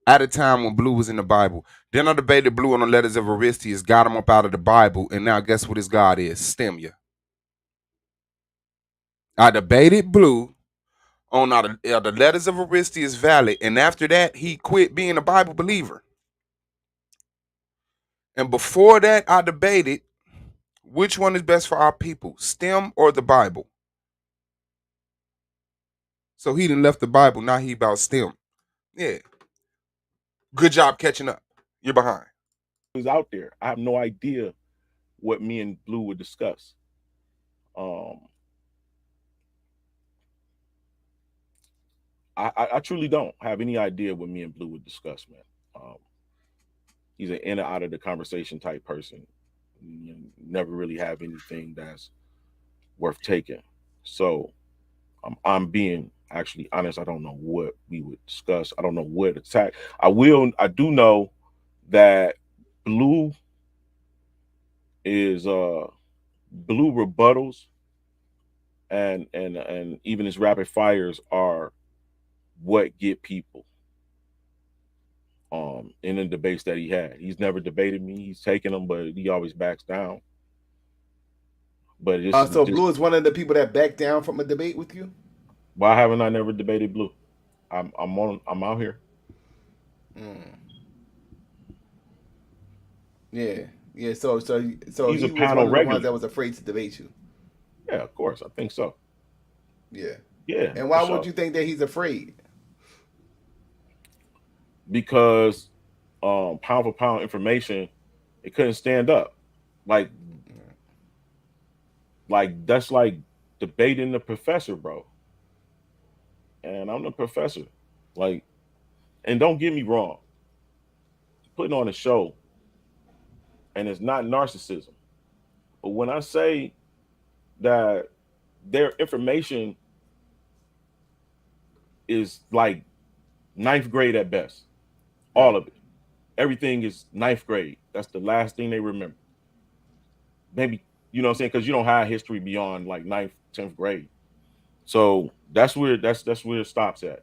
Speaker 3: At a time when Blue was in the Bible. Then I debated Blue on the letters of Aristides, got him up out of the Bible, and now guess what his God is? Stemia. I debated Blue on the letters of Aristides valid, and after that, he quit being a Bible believer. And before that, I debated which one is best for our people, STEM or the Bible. So he done left the Bible, now he about STEM. Yeah. Good job catching up. You're behind.
Speaker 5: Who's out there? I have no idea what me and Blue would discuss. I truly don't have any idea what me and Blue would discuss, man. He's an in or out of the conversation type person. You never really have anything that's worth taking. So I'm being actually honest. I don't know what we would discuss. I don't know what attack. I do know that Blue is Blue rebuttals and even his rapid fires are what get people in the debates that he had. He's never debated me. He's taken them, but he always backs down. But
Speaker 4: so Blue is one of the people that backed down from a debate with you.
Speaker 5: Why haven't I never debated Blue? I'm out here.
Speaker 4: Yeah. So
Speaker 5: he's
Speaker 4: he
Speaker 5: a
Speaker 4: was
Speaker 5: panel
Speaker 4: one of the
Speaker 5: regular
Speaker 4: ones that was afraid to debate you.
Speaker 5: Yeah, of course. I think so.
Speaker 4: Yeah.
Speaker 5: Yeah.
Speaker 4: And why would you think that he's afraid?
Speaker 5: Because pound for pound information, it couldn't stand up. Like that's like debating the professor, bro. And I'm the professor. Like, and don't get me wrong, putting on a show, and it's not narcissism. But when I say that their information is like ninth grade at best, all of it, everything is ninth grade. That's the last thing they remember. Maybe, you know what I'm saying? Because you don't have history beyond like 9th, 10th grade. So that's where it stops at.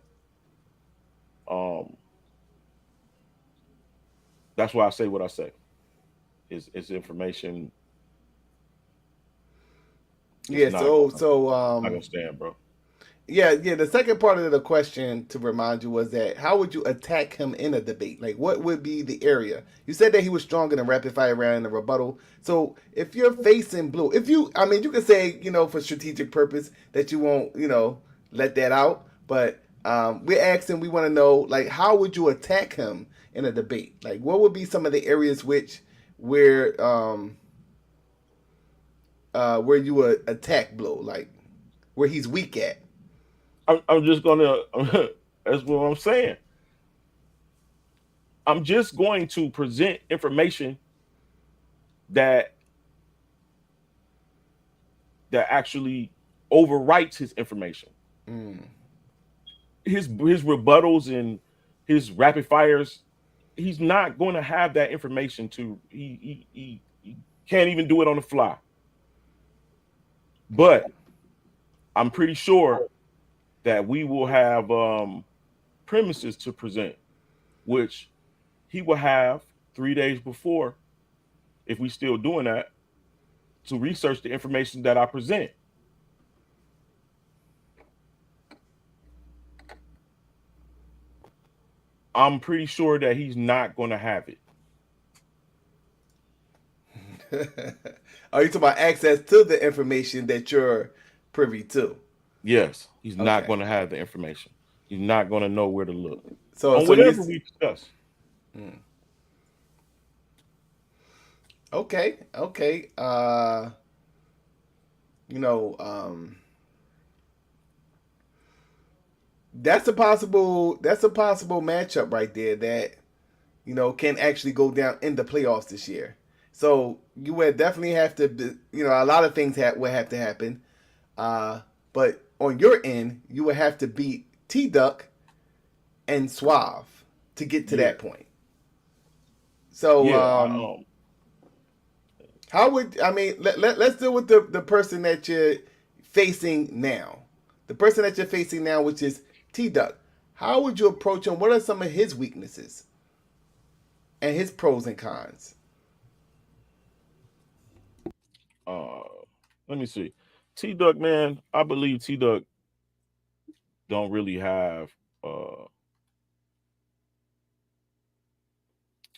Speaker 5: That's why I say what I say. It's information.
Speaker 4: Yeah,
Speaker 5: I understand, bro.
Speaker 4: Yeah. The second part of the question to remind you was that how would you attack him in a debate? Like, what would be the area? You said that he was strong in the rapid fire round and the rebuttal. So if you're facing Blue, you can say, for strategic purpose that you won't, let that out. But we're asking, we want to know, like, how would you attack him in a debate? Like, what would be some of the areas where you would attack Blue, like where he's weak at?
Speaker 5: I'm just gonna. That's what I'm saying. I'm just going to present information that actually overwrites his information. His rebuttals and his rapid fires, he's not going to have that information to. He can't even do it on the fly. But I'm pretty sure that we will have premises to present, which he will have 3 days before, if we still doing that, to research the information that I present. I'm pretty sure that he's not going to have it.
Speaker 4: Are you talking about access to the information that you're privy to?
Speaker 5: Yes, he's not
Speaker 4: Okay.
Speaker 5: going to have the information. He's not going to know where to look
Speaker 4: So
Speaker 5: on whatever we discuss.
Speaker 4: Okay. That's a possible matchup right there that can actually go down in the playoffs this year. So you would definitely have to, a lot of things would have to happen. But on your end, you would have to beat T Duck and Suave to get to that point. So how would let's deal with the person that you're facing now. The person that you're facing now, which is T Duck. How would you approach him? What are some of his weaknesses and his pros and cons?
Speaker 5: Let me see. T Duck, man, I believe T Duck don't really have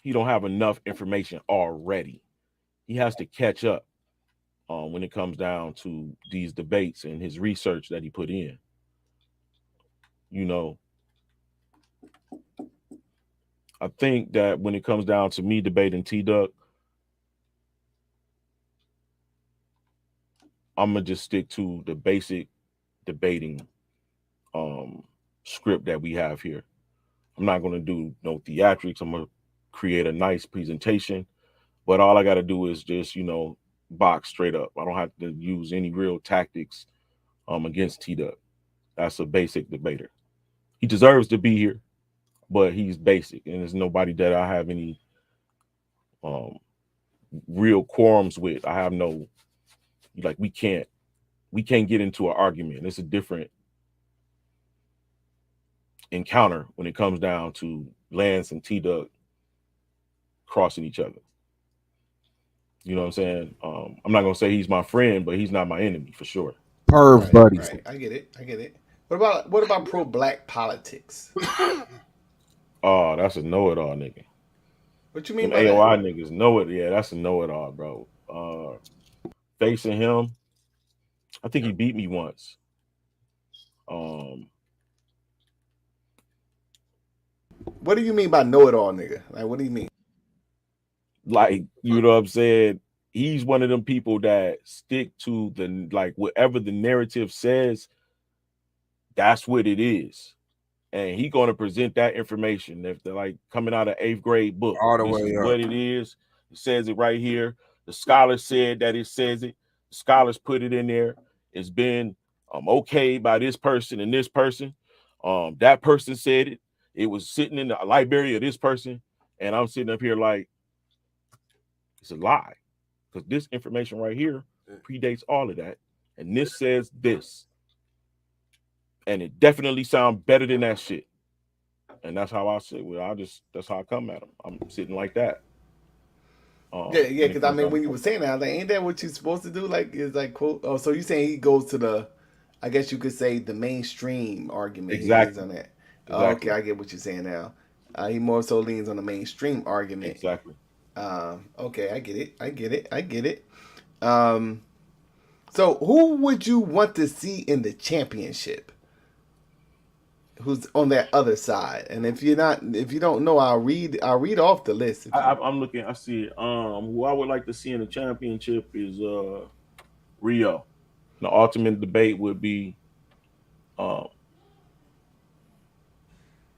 Speaker 5: he don't have enough information already. He has to catch up when it comes down to these debates and his research that he put in. I think that when it comes down to me debating T Duck, I'm gonna just stick to the basic debating script that we have here. I'm not gonna do no theatrics. I'm gonna create a nice presentation, but all I gotta do is just box straight up. I don't have to use any real tactics against T Duck. That's a basic debater. He deserves to be here, but he's basic, and there's nobody that I have any real quorums with. I have no we can't get into an argument. It's a different encounter when it comes down to Lance and T Duck crossing each other. You know what I'm saying? I'm not gonna say he's my friend, but he's not my enemy for sure.
Speaker 6: Perv buddies.
Speaker 4: Right. I get it. What about pro-black politics?
Speaker 5: Oh, that's a know-it-all nigga.
Speaker 4: What you mean
Speaker 5: Them
Speaker 4: by
Speaker 5: AOI
Speaker 4: that?
Speaker 5: niggas know it. Yeah, that's a know-it-all, bro. Facing him, I think he beat me once.
Speaker 4: What do you mean by know-it-all nigga? Like, what do you mean?
Speaker 5: Like, you know what I'm saying? He's one of them people that stick to whatever the narrative says, that's what it is. And he gonna present that information. If they're coming out of 8th grade book,
Speaker 6: All the
Speaker 5: this
Speaker 6: way
Speaker 5: is
Speaker 6: up.
Speaker 5: what it is. It says it right here. The scholar said that it says it. The scholars put it in there. It's been okayed by this person and this person. That person said it. It was sitting in the library of this person, and I'm sitting up here like it's a lie, because this information right here predates all of that, and this says this. And it definitely sounds better than that shit. And that's how I say, that's how I come at him. I'm sitting like that.
Speaker 4: Yeah, because when you were saying that, I was like, ain't that what you're supposed to do? Quote. Oh, so you saying he goes to the, I guess you could say the mainstream argument.
Speaker 5: Exactly.
Speaker 4: On that.
Speaker 5: Exactly.
Speaker 4: Oh, okay, I get what you're saying now. He more so leans on the mainstream argument.
Speaker 5: Exactly.
Speaker 4: Okay, I get it. So who would you want to see in the championship? Who's on that other side? And if you don't know, I'll read off the list.
Speaker 5: I'm looking. I see it. Who I would like to see in the championship is Rio. The ultimate debate would be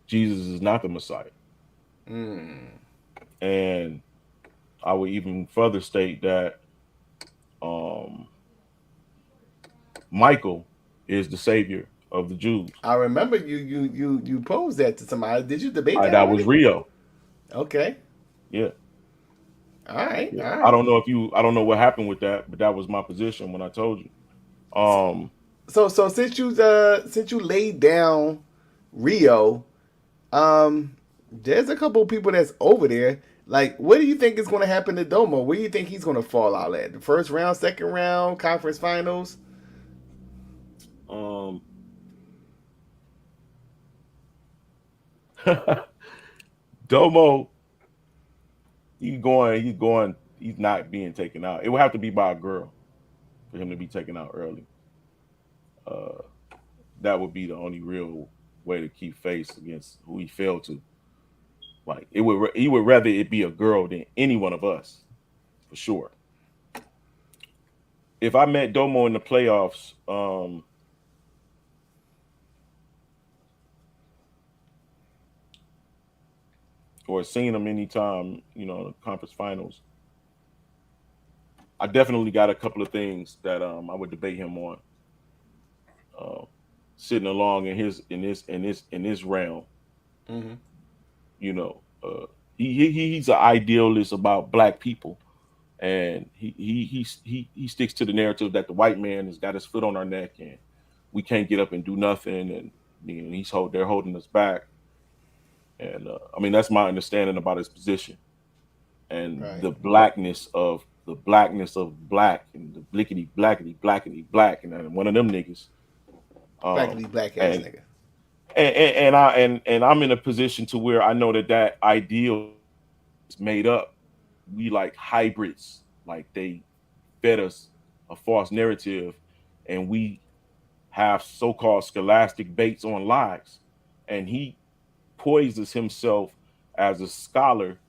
Speaker 5: Jesus is not the Messiah. And I would even further state that Michael is the savior of the Jews.
Speaker 4: I remember you posed that to somebody. Did you debate that?
Speaker 5: That was Rio.
Speaker 4: Okay.
Speaker 5: Yeah.
Speaker 4: All right.
Speaker 5: I don't know what happened with that, but that was my position when I told you.
Speaker 4: So since you laid down Rio, there's a couple of people that's over there. Like, what do you think is going to happen to Domo? Where do you think he's going to fall out at? The first round, second round, conference finals?
Speaker 5: Domo, he's not being taken out. It would have to be by a girl for him to be taken out early. That would be the only real way to keep face against who he failed to. Like he would rather it be a girl than any one of us, for sure. If I met Domo in the playoffs, or seen him anytime, the conference finals, I definitely got a couple of things that I would debate him on. Sitting along in his realm,
Speaker 4: Mm-hmm.
Speaker 5: He's an idealist about black people, and he sticks to the narrative that the white man has got his foot on our neck and we can't get up and do nothing, and they're holding us back. And I mean, that's my understanding about his position and
Speaker 4: Right.
Speaker 5: the blackness of black and the blackety black, and then one of them niggas.
Speaker 4: Blackity black ass
Speaker 5: and
Speaker 4: nigga.
Speaker 5: and I'm in a position to where I know that ideal is made up. We like hybrids, like they fed us a false narrative, and we have so-called scholastic baits on lies, and he poises himself as a scholar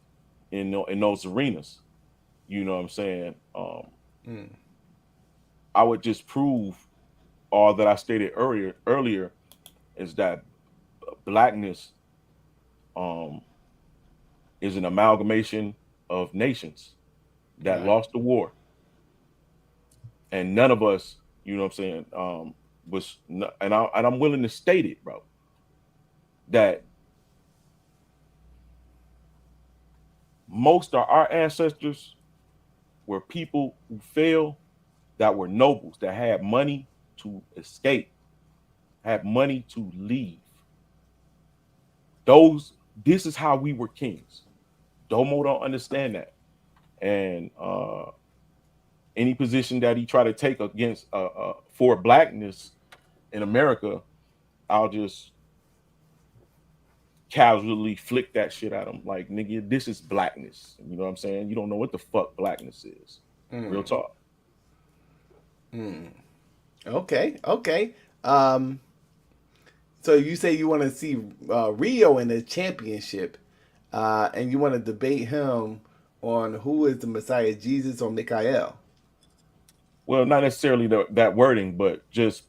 Speaker 5: in those arenas. You know what I'm saying? I would just prove all that I stated earlier is that blackness is an amalgamation of nations that
Speaker 4: Right.
Speaker 5: lost the war, and none of us, you know what I'm saying, and I'm willing to state it, bro, that most of our ancestors were people who fell, that were nobles, that had money to escape, had money to leave. This is how we were kings. Domo don't understand that. And any position that he try to take against for blackness in America, I'll just casually flick that shit at him. Like, nigga, this is blackness. You know what I'm saying? You don't know what the fuck blackness is. Real talk.
Speaker 4: Okay. So you say you want to see Rio in the championship, and you want to debate him on who is the Messiah, Jesus or Mikael?
Speaker 5: Well, not necessarily that wording, but just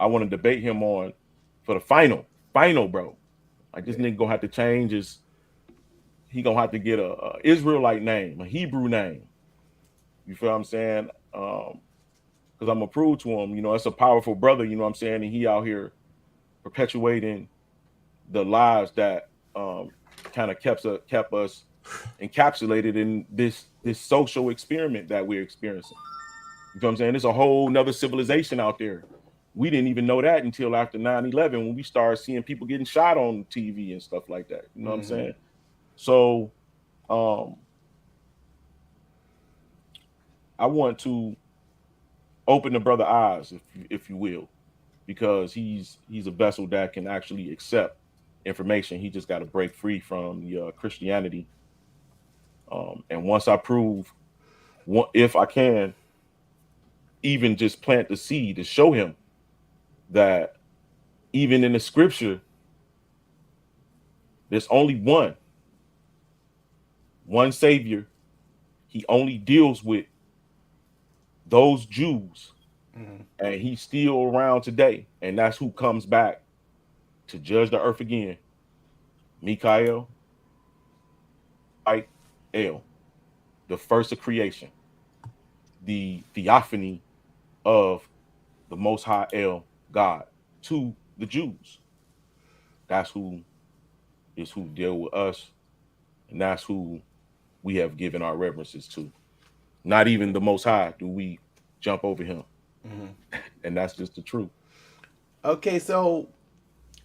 Speaker 5: I want to debate him on for the final, bro. Like, this nigga gonna have to change he gonna have to get a Israelite name, a Hebrew name. You feel what I'm saying? Because I'm gonna prove to him, that's a powerful brother, you know what I'm saying? And he out here perpetuating the lies that kind of kept us encapsulated in this social experiment that we're experiencing. You know what I'm saying? There's a whole nother civilization out there. We didn't even know that until after 9/11, when we started seeing people getting shot on TV and stuff like that. You know what I'm saying? So I want to open the brother eyes, if you will, because he's a vessel that can actually accept information. He just got to break free from the Christianity. And once I prove, if I can, even just plant the seed to show him that even in the scripture, there's only one Savior. He only deals with those Jews, and he's still around today, and that's who comes back to judge the earth again. Mikael, El, the first of creation, the theophany of the Most High El, God, to the Jews. That's who deal with us, and that's who we have given our reverences to. Not even the Most High do we jump over him. And that's just the truth.
Speaker 4: Okay, so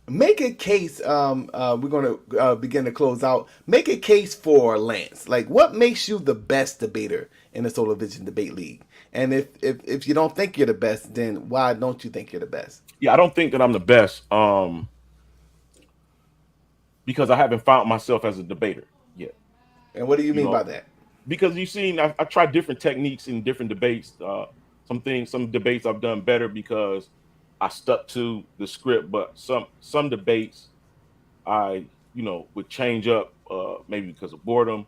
Speaker 4: make a case. We're going to begin to close out. Make a case for Lance. Like, what makes you the best debater in the Solar Vision Debate League? And if you don't think you're the best, then why don't you think you're the best?
Speaker 5: Yeah, I don't think that I'm the best. Because I haven't found myself as a debater yet.
Speaker 4: And what do you mean
Speaker 5: know,
Speaker 4: by that?
Speaker 5: Because you've seen, I tried different techniques in different debates. Some debates I've done better because I stuck to the script, but some debates I, would change up, maybe because of boredom,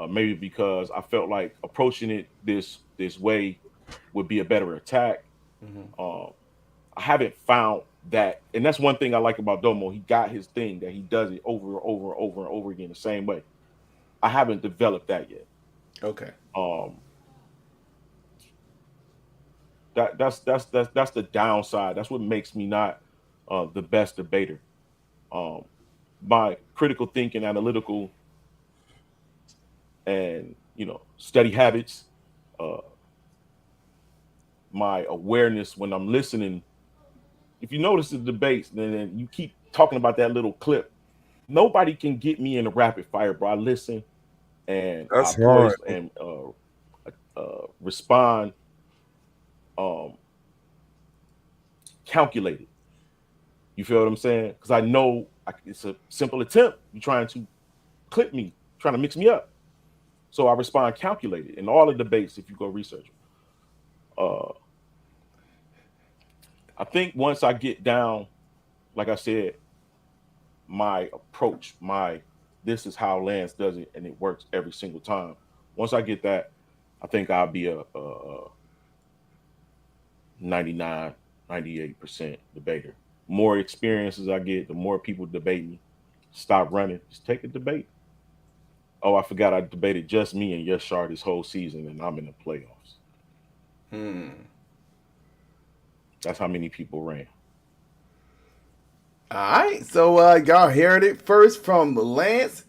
Speaker 5: maybe because I felt like approaching it this way would be a better attack. I haven't found that, and that's one thing I like about Domo. He got his thing that he does it over and over and over and over again the same way. I haven't developed that yet.
Speaker 4: Okay.
Speaker 5: That's the downside. That's what makes me not the best debater. My critical thinking, analytical, and study habits, my awareness when I'm listening. If you notice the debates, then you keep talking about that little clip. Nobody can get me in a rapid fire, bro. I listen and
Speaker 3: That's
Speaker 5: I poise
Speaker 3: hard.
Speaker 5: and respond calculated. You feel what I'm saying? Because I know it's a simple attempt. You're trying to clip me, trying to mix me up. So I respond calculated in all the debates if you go research. I think once I get down, like I said, my approach, this is how Lance does it, and it works every single time. Once I get that, I think I'll be a 99, 98% debater. More experiences I get, the more people debate me. Stop running. Just take a debate. Oh, I forgot I debated just me and Yashar this whole season, and I'm in the playoffs. That's how many people ran.
Speaker 4: All right, so y'all heard it first from Lance.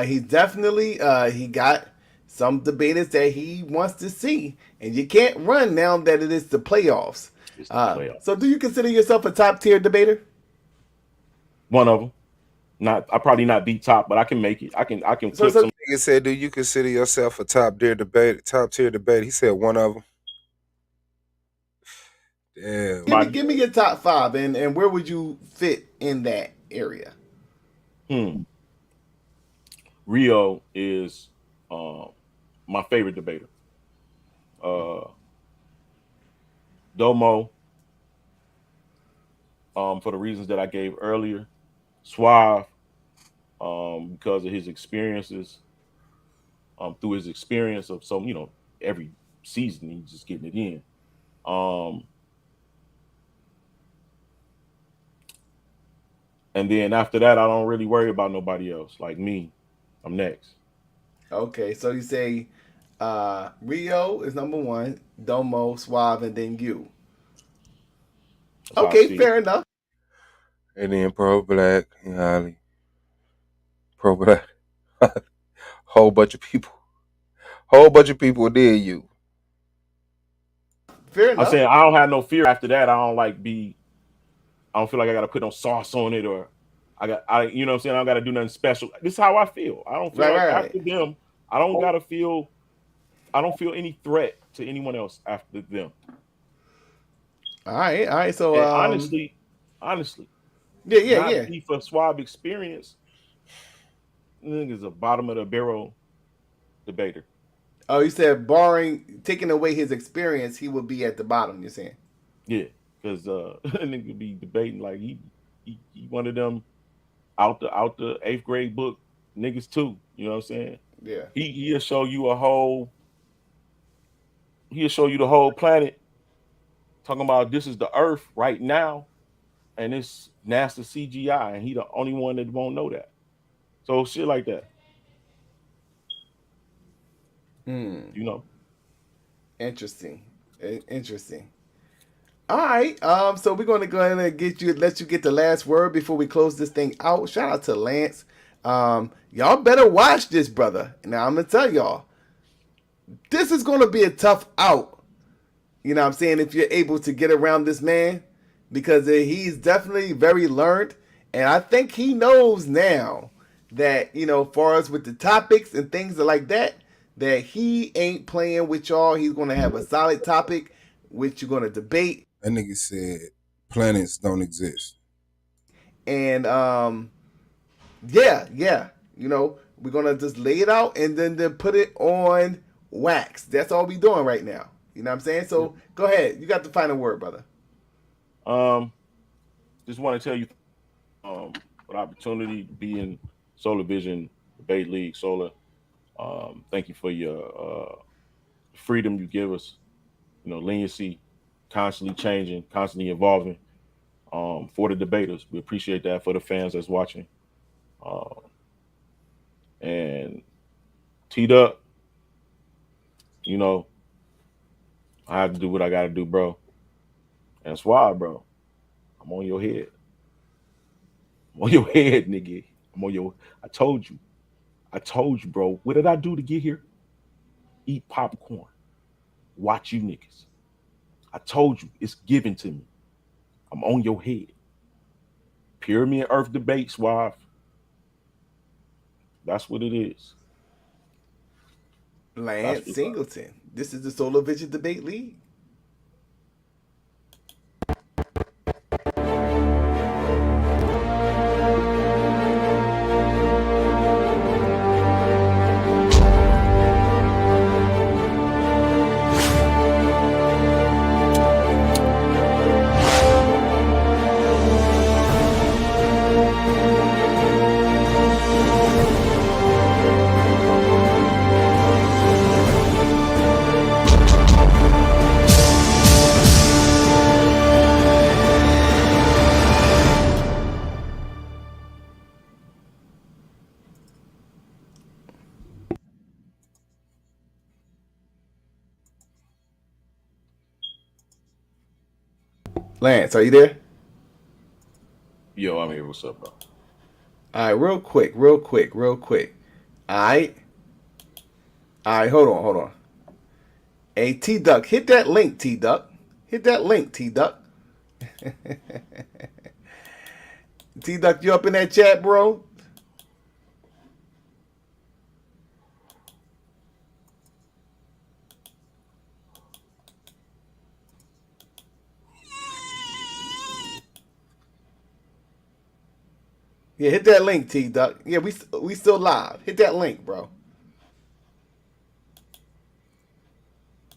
Speaker 4: He's definitely he got some debaters that he wants to see, and you can't run now that it is the playoffs.
Speaker 5: It's the playoffs.
Speaker 4: So, do you consider yourself a top tier debater?
Speaker 5: One of them. I probably not the top, but I can make it. I can clip some.
Speaker 3: Nigga said, "Do you consider yourself a top tier debater?" He said one of them. Damn.
Speaker 4: Give me your top five, and where would you fit in that area?
Speaker 5: Rio is my favorite debater. Domo, for the reasons that I gave earlier. Suave, because of his experiences, through his experience of every season he's just getting it in. And then after that, I don't really worry about nobody else. Like me, I'm next.
Speaker 4: Okay, so you say Rio is number one, Domo, Suave, and then you.
Speaker 5: That's
Speaker 4: Okay, fair enough.
Speaker 3: And then Pro Black and Holly. Pro Black. Whole bunch of people did you.
Speaker 4: Fair enough.
Speaker 5: I'm saying I don't have no fear after that. I don't feel like I got to put no sauce on it, or you know what I'm saying? I don't got to do nothing special. This is how I feel. I don't feel after them. I don't feel any threat to anyone else after them.
Speaker 4: All right. So
Speaker 5: honestly,
Speaker 4: yeah.
Speaker 5: For Suave experience, nigga's a bottom of the barrel debater.
Speaker 4: Oh, you said taking away his experience, he would be at the bottom. You're saying?
Speaker 5: Yeah, because nigga be debating like he one of them out the 8th grade book niggas too. You know what I'm saying?
Speaker 4: Yeah.
Speaker 5: He'll show you the whole planet, talking about this is the Earth right now, and it's NASA CGI, and he the only one that won't know that. So shit like that.
Speaker 4: Interesting. All right. So we're going to go ahead and let you get the last word before we close this thing out. Shout out to Lance. Y'all better watch this, brother. Now I'm gonna tell y'all, this is going to be a tough out. You know what I'm saying? If you're able to get around this man, because he's definitely very learned, and I think he knows now that, you know, far as with the topics and things like that, that he ain't playing with y'all. He's gonna have a solid topic which you're gonna debate.
Speaker 2: That nigga said planets don't exist.
Speaker 4: And yeah, you know, we're gonna just lay it out and then put it on wax. That's all we doing right now. You know what I'm saying? So go ahead, you got the final word, brother.
Speaker 5: Just want to tell you, an opportunity to be in Solar Vision Debate League. Solar, thank you for your freedom you give us. You know, leniency, constantly changing, constantly evolving. For the debaters, we appreciate that. For the fans that's watching, and teed up, you know, I have to do what I got to do, bro. And that's why, bro, I'm on your head. I'm on your head, nigga. I'm on your. I told you, bro. What did I do to get here? Eat popcorn, watch you niggas. I told you, it's given to me. I'm on your head. Pyramid Earth debate, Suave. That's what it is.
Speaker 4: Lance Singleton. This is the Solar Vision Debate League. Lance, are you there?
Speaker 5: Yo, I'm here. What's up, bro?
Speaker 4: All right, real quick. All right, hold on. Hey, T-Duck, hit that link, T-Duck. T-Duck, you up in that chat, bro? Yeah, hit that link, T-Duck. Yeah, we still live. Hit that link, bro.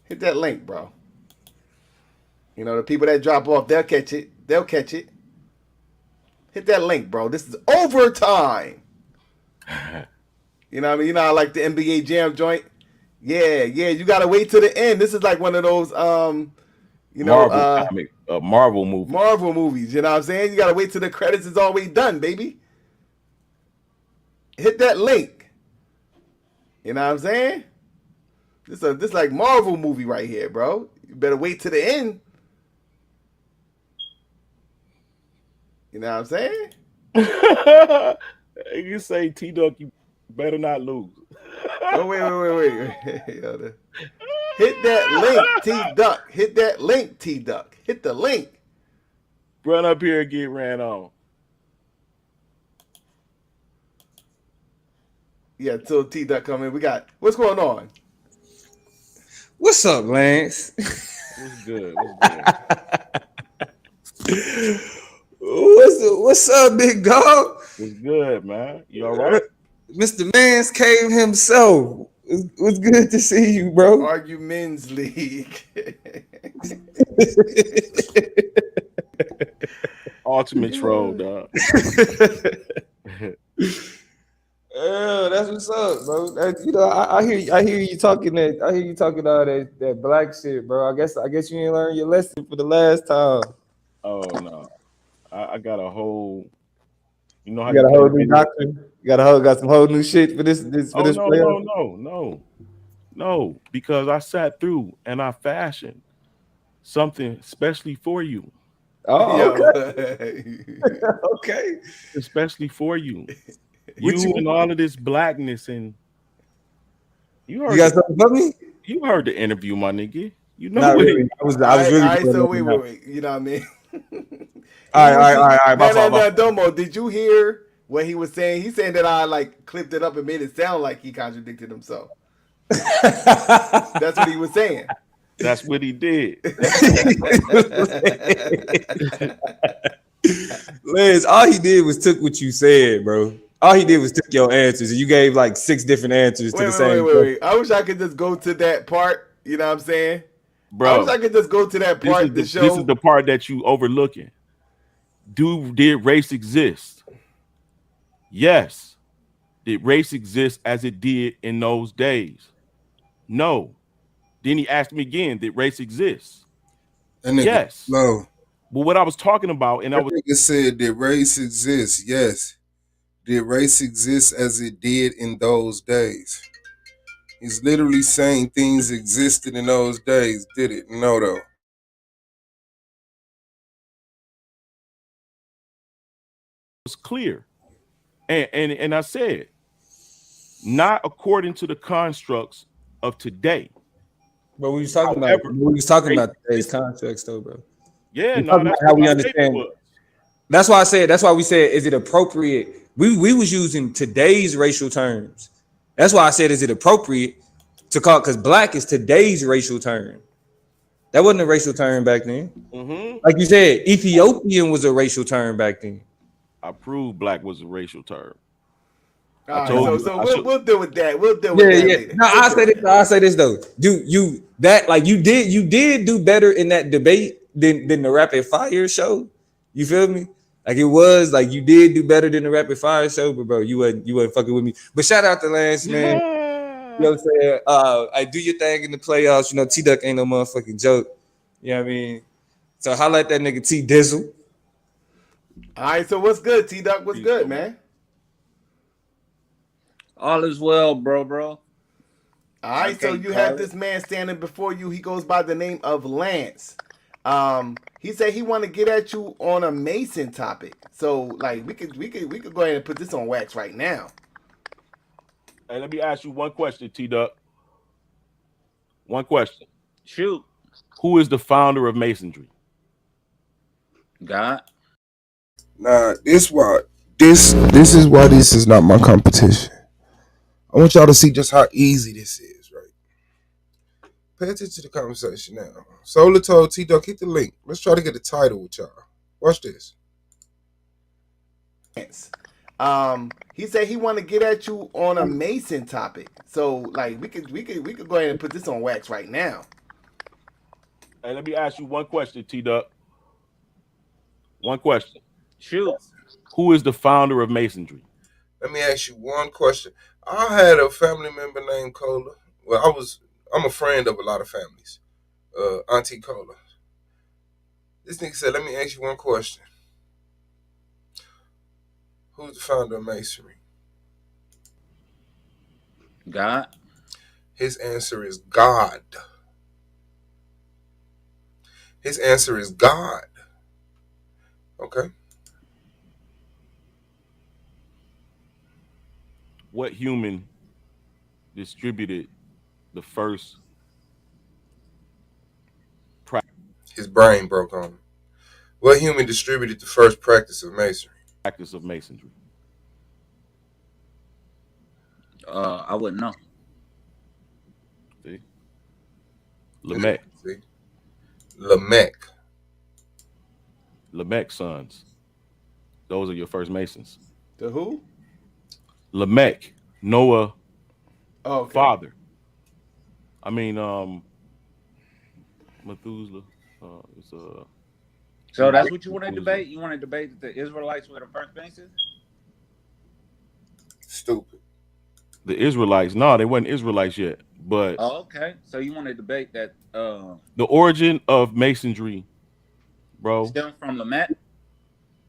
Speaker 4: Hit that link, bro. You know, the people that drop off, they'll catch it. Hit that link, bro. This is overtime. You know what I mean? You know how I like the NBA Jam joint? Yeah, you gotta wait till the end. This is like one of those you know,
Speaker 5: Marvel movie.
Speaker 4: Marvel movies, you know what I'm saying? You gotta wait till the credits is always done, baby. Hit that link. You know what I'm saying? This like Marvel movie right here, bro. You better wait to the end. You know what I'm saying?
Speaker 5: You say T-Duck, you better not lose.
Speaker 4: Oh, wait. Hit that link, T-Duck. Hit that link, T-Duck. Hit the link.
Speaker 5: Run up here and get ran on.
Speaker 4: Yeah, till T-Duck come in. We got, what's going on?
Speaker 6: What's up, Lance?
Speaker 5: What's good?
Speaker 6: What's up, big dog?
Speaker 5: What's good, man? You all right?
Speaker 6: Mr. Man's Cave himself. It's good to see you, bro.
Speaker 4: Arguments League.
Speaker 5: Ultimate troll, dog.
Speaker 6: Yeah, that's what's up, bro. You know, I hear you talking that. I hear you talking all that black shit, bro. I guess you ain't learned your lesson for the last time.
Speaker 5: Oh no, I got a whole. You know how
Speaker 6: you got a whole new doctrine. You got some whole new shit for this.
Speaker 5: No, because I sat through and I fashioned something especially for you.
Speaker 6: Oh, okay. Okay.
Speaker 5: Especially for you. You and all of this blackness, and you got
Speaker 6: something for me?
Speaker 5: You heard the interview, my nigga. You know
Speaker 6: Not
Speaker 5: what
Speaker 6: really. I was really.
Speaker 4: So wait. You know what I mean?
Speaker 6: All right. My fault.
Speaker 4: No, Domo, did you hear what he was saying? He's saying that I like clipped it up and made it sound like he contradicted himself. That's what he was saying.
Speaker 5: That's what he did.
Speaker 6: Liz, all he did was took what you said, bro. All he did was took your answers, and you gave like 6 different answers to the same.
Speaker 4: Wait. I wish I could just go to that part. You know what I'm saying?
Speaker 5: Bro,
Speaker 4: I wish I could just go to that part of the show.
Speaker 5: This is the part that you overlooking. Did race exist? Yes. Did race exist as it did in those days? No. Then he asked me again, did race exist? Yes.
Speaker 2: No.
Speaker 5: But what I was talking about, and I was
Speaker 2: nigga said, did race exist? Yes. Did race exist as it did in those days? He's literally saying things existed in those days. Did it? No, though.
Speaker 5: was clear. And I said, not according to the constructs of today.
Speaker 6: But we was talking about today's context, though, bro.
Speaker 5: Yeah,
Speaker 6: that's how we understand. That's why I said. That's why we said, is it appropriate? We was using today's racial terms. That's why I said, is it appropriate to call? Because black is today's racial term. That wasn't a racial term back then.
Speaker 5: Mm-hmm.
Speaker 6: Like you said, Ethiopian was a racial term back then.
Speaker 5: I proved black was a racial term.
Speaker 4: We'll deal with that. We'll deal with that later.
Speaker 6: No, I'll say this though. You did do better in that debate than the rapid fire show. You feel me? Like it was like you did do better than the rapid fire show, but bro, you wasn't fucking with me. But shout out to Lance, man. You know what I'm saying? I do your thing in the playoffs. You know, T-Duck ain't no motherfucking joke. You know what I mean? So holla at that nigga T Dizzle.
Speaker 4: All right, so what's good, T-Duck? What's good, man?
Speaker 7: All is well, bro.
Speaker 4: All right, so you have this man standing before you. He goes by the name of Lance. He said he want to get at you on a Mason topic. So, like, we could go ahead and put this on wax right now.
Speaker 5: Hey, let me ask you one question, T-Duck. One question.
Speaker 7: Shoot.
Speaker 5: Who is the founder of Masonry?
Speaker 7: God.
Speaker 2: Nah, this is why this is not my competition. I want y'all to see just how easy this is, right? Pay attention to the conversation now. Solar told T-Duck, hit the link. Let's try to get the title with y'all. Watch this.
Speaker 4: He said he want to get at you on a Mason topic. So, like, we could go ahead and put this on wax right now.
Speaker 5: Hey, let me ask you one question, T-Duck. One question.
Speaker 7: Shoot.
Speaker 5: Who is the founder of Masonry?
Speaker 2: Let me ask you one question. I had a family member named Cola. Well, I'm a friend of a lot of families. Auntie Cola. This nigga said, let me ask you one question. Who's the founder of Masonry?
Speaker 7: God.
Speaker 2: His answer is God. His answer is God. Okay.
Speaker 5: What human distributed the first practice?
Speaker 2: His brain broke on him. What human distributed the first practice of masonry?
Speaker 5: Practice of masonry.
Speaker 7: I wouldn't know.
Speaker 5: See? Lamech.
Speaker 2: See? Lamech.
Speaker 5: Lamech's sons. Those are your first masons.
Speaker 4: The who?
Speaker 5: Lamech, Noah, father. I mean, Methuselah.
Speaker 7: So that's what you want to debate? You want to debate that the Israelites were the first masons?
Speaker 2: Stupid.
Speaker 5: The Israelites? No, they weren't Israelites yet. But
Speaker 7: okay. So you want to debate that
Speaker 5: the origin of masonry, bro,
Speaker 7: stems from Lamech?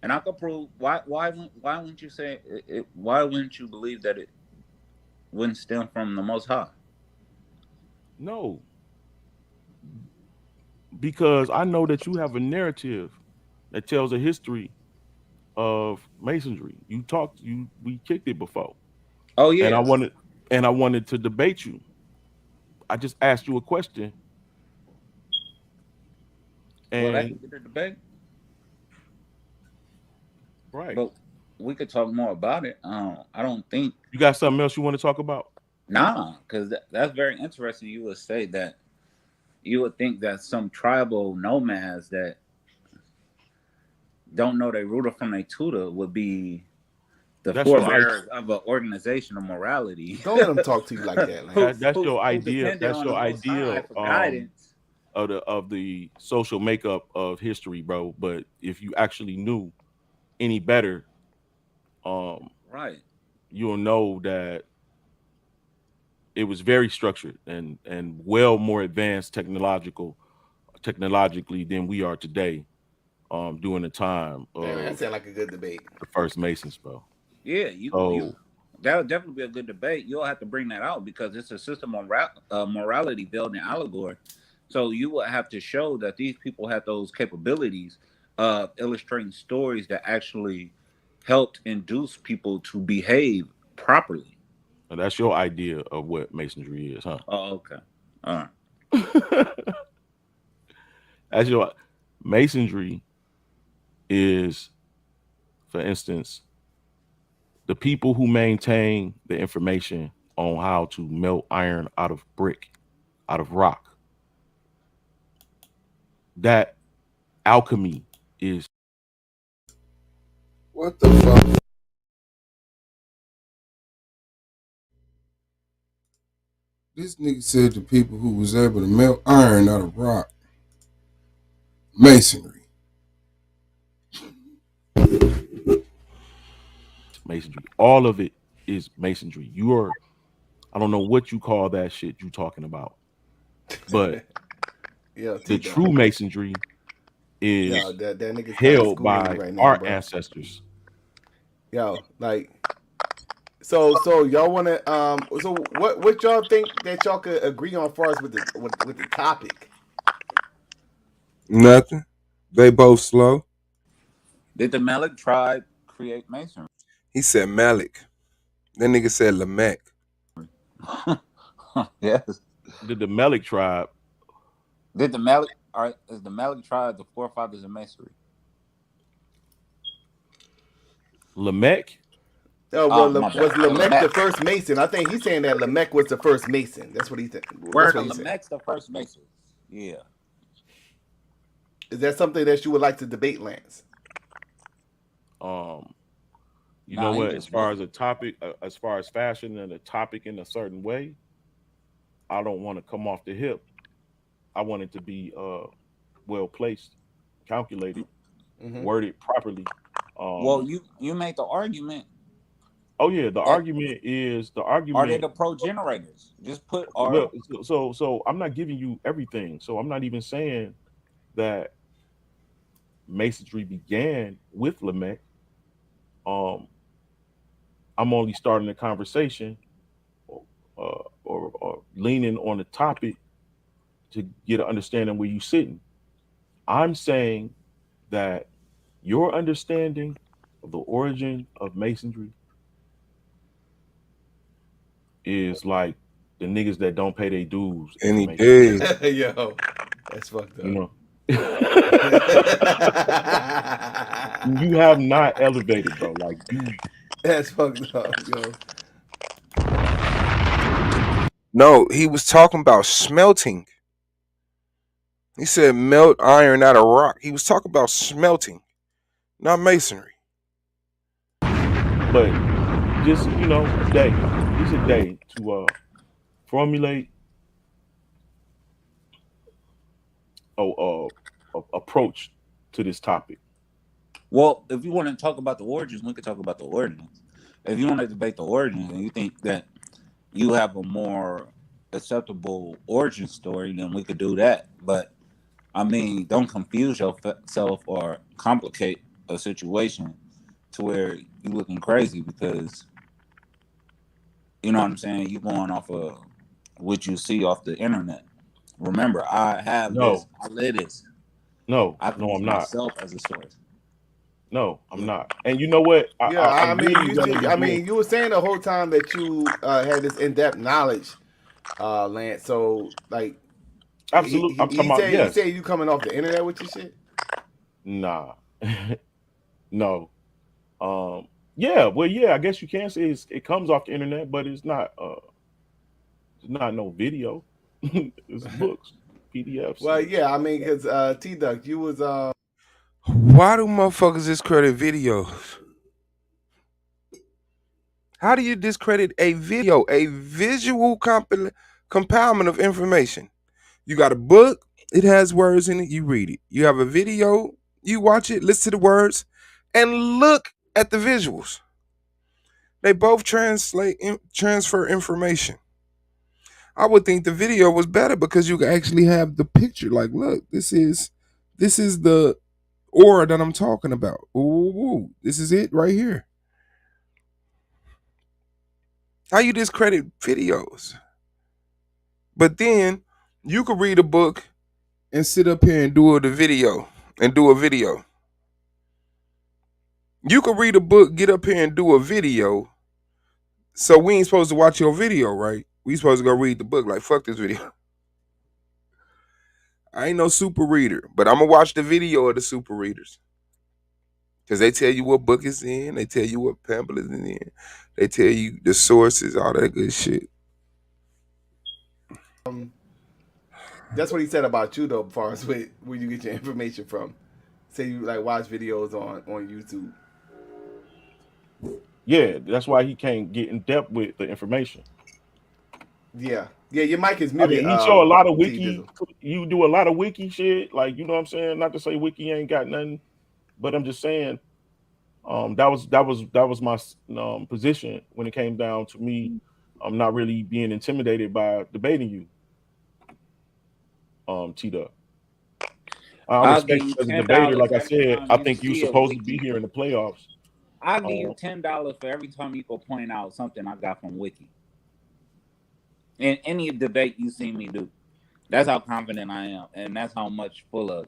Speaker 7: And I could prove why wouldn't you say it? Why wouldn't you believe that it wouldn't stem from the Most High?
Speaker 5: No, because I know that you have a narrative that tells a history of masonry. We kicked it before.
Speaker 7: Oh yeah,
Speaker 5: and I wanted to debate you. I just asked you a question. And
Speaker 7: that could be the debate.
Speaker 5: Right.
Speaker 7: But we could talk more about it. I don't think
Speaker 5: You got something else you want to talk about?
Speaker 7: because that's very interesting. You would say that you would think that some tribal nomads that don't know their rooter from their tutor would be the
Speaker 5: That's your
Speaker 7: forebearers of an organization of morality.
Speaker 4: Don't let them talk to you like that, Lance.
Speaker 5: That's your
Speaker 7: Who
Speaker 5: idea.
Speaker 7: depended
Speaker 5: That's
Speaker 7: on
Speaker 5: your
Speaker 7: the Most High
Speaker 5: idea
Speaker 7: for guidance.
Speaker 5: of the social makeup of history, bro. But if you actually knew any better,
Speaker 7: Right.
Speaker 5: you'll know that it was very structured and well more advanced technologically than we are today. During the time
Speaker 4: Man, that
Speaker 5: of
Speaker 4: sounds like a good debate.
Speaker 5: the first Masons, bro.
Speaker 7: Yeah,
Speaker 5: So
Speaker 7: that would definitely be a good debate. You'll have to bring that out because it's a system of morality veiled in allegory. So you will have to show that these people have those capabilities of illustrating stories that actually helped induce people to behave properly.
Speaker 5: that's your idea of what Masonry is, huh?
Speaker 7: Oh, okay. All right.
Speaker 5: As your Masonry is, for instance, the people who maintain the information on how to melt iron out of brick, out of rock. That alchemy is
Speaker 2: What the fuck? This nigga said the people who was able to melt iron out of rock. Masonry.
Speaker 5: Masonry. All of it is Masonry. I don't know what you call that shit you talking about, but
Speaker 4: Yeah,
Speaker 5: the true Masonry is
Speaker 4: that nigga's
Speaker 5: held by
Speaker 4: right now,
Speaker 5: our
Speaker 4: bro.
Speaker 5: ancestors.
Speaker 4: Yo, like, so y'all want to so what y'all think that y'all could agree on far as with the topic?
Speaker 2: Nothing. They both slow.
Speaker 7: Did the Malik tribe create masonry?
Speaker 2: He said Malik. That nigga said Lamech.
Speaker 7: Yes.
Speaker 5: Did the Malik tribe?
Speaker 7: Did the Malik? All right, is the Malik tribe the forefathers of masonry?
Speaker 5: Lamech?
Speaker 4: Oh, well,
Speaker 7: my
Speaker 4: was
Speaker 7: bad.
Speaker 4: Lamech the first Mason? I think he's saying that Lamech was the first Mason. That's what he said.
Speaker 7: Word of Lamech's the first Mason. Yeah.
Speaker 4: Is that something that you would like to debate, Lance?
Speaker 5: You know what? As far as a topic, as far as fashion and a topic in a certain way, I don't want to come off the hip. I want it to be well placed, calculated, worded properly.
Speaker 7: Well, you made the argument.
Speaker 5: Oh yeah, the argument is the argument.
Speaker 7: Are they the progenitors? Just put.
Speaker 5: Well, so I'm not giving you everything. So I'm not even saying that Masonry began with Lamech. I'm only starting the conversation or leaning on the topic to get an understanding where you're sitting. I'm saying that your understanding of the origin of Masonry is like the niggas that don't pay their dues.
Speaker 2: Any day.
Speaker 4: Yo, that's fucked up.
Speaker 5: You know. You have not elevated, bro. Like
Speaker 4: that's fucked up, yo.
Speaker 2: No, he was talking about smelting. He said melt iron out of rock. He was talking about smelting, not masonry.
Speaker 5: But just, you know, a day. Just a day to formulate approach to this topic.
Speaker 7: Well, if you want to talk about the origins, we could talk about the origins. If you want to debate the origins and you think that you have a more acceptable origin story, then we could do that. But I mean, don't confuse yourself or complicate a situation to where you looking crazy because you know what I'm saying. You going off of what you see off the internet. Remember, I have this. I live this.
Speaker 5: No, I'm not.
Speaker 7: Myself as a source.
Speaker 5: No, I'm not. And you know what?
Speaker 4: I mean, you were saying the whole time that you had this in-depth knowledge, Lance. So, like,
Speaker 5: absolutely, I'm talking about. Yes.
Speaker 4: He said you coming off the internet with your shit.
Speaker 5: Nah, no. Yeah, well, yeah, I guess you can say it comes off the internet, but it's not no video. It's books, PDFs.
Speaker 4: Well, yeah, I mean, because T Duck, you was
Speaker 2: Why do motherfuckers discredit videos? How do you discredit a video, a visual compoundment of information? You got a book, it has words in it, you read it. You have a video, you watch it, listen to the words, and look at the visuals. They both transfer information. I would think the video was better because you can actually have the picture. Like, look, this is the aura that I'm talking about. Ooh, this is it right here. How you discredit videos? But then you could read a book and sit up here and do a video. You could read a book, get up here and do a video. So we ain't supposed to watch your video, right? We supposed to go read the book. Like, fuck this video. I ain't no super reader, but I'm gonna watch the video of the super readers. Because they tell you what book is in, they tell you what pamphlet is in, they tell you the sources, all that good shit.
Speaker 4: that's what he said about you though, as far as where you get your information from. Say you like watch videos on YouTube.
Speaker 5: Yeah, that's why he can't get in depth with the information.
Speaker 4: Yeah, your mic is
Speaker 5: I
Speaker 4: muted.
Speaker 5: mean, he show a lot of
Speaker 4: T
Speaker 5: wiki.
Speaker 4: Dizzle.
Speaker 5: You do a lot of wiki shit, like, you know what I'm saying. Not to say wiki ain't got nothing, but I'm just saying, that was my position when it came down to me. I'm not really being intimidated by debating you, T-Duck. I'm
Speaker 7: I'll give
Speaker 5: expecting
Speaker 7: you
Speaker 5: as a debater,
Speaker 7: $10
Speaker 5: like I
Speaker 7: every
Speaker 5: said.
Speaker 7: time
Speaker 5: I
Speaker 7: you
Speaker 5: think you're
Speaker 7: see a
Speaker 5: supposed to
Speaker 7: wiki.
Speaker 5: be here in the playoffs.
Speaker 7: I'll give you $10 for every time you go point out something I got from Wiki. In any debate you see me do. That's how confident I am. And that's how much full of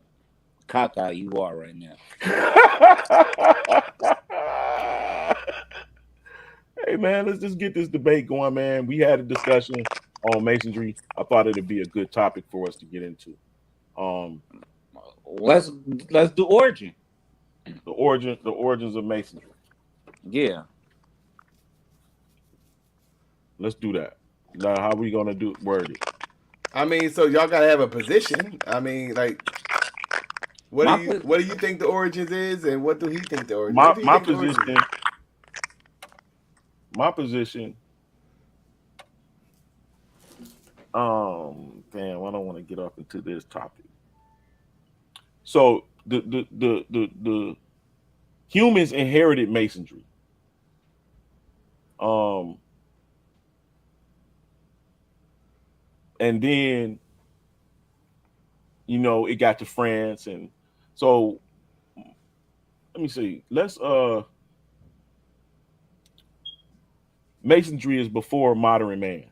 Speaker 7: caca you are right now.
Speaker 5: Hey man, let's just get this debate going, man. We had a discussion on masonry. I thought it'd be a good topic for us to get into.
Speaker 7: Let's do origin.
Speaker 5: The origins of masonry.
Speaker 7: Yeah.
Speaker 5: Let's do that. Now, how we gonna word it?
Speaker 4: I mean, so y'all gotta have a position. I mean, like, what do you think the origins is, and what do he think the origins?
Speaker 5: My position. Damn, I don't want to get up into this topic. So the humans inherited masonry. And then, you know, it got to France, and so let me see. Masonry is before modern man.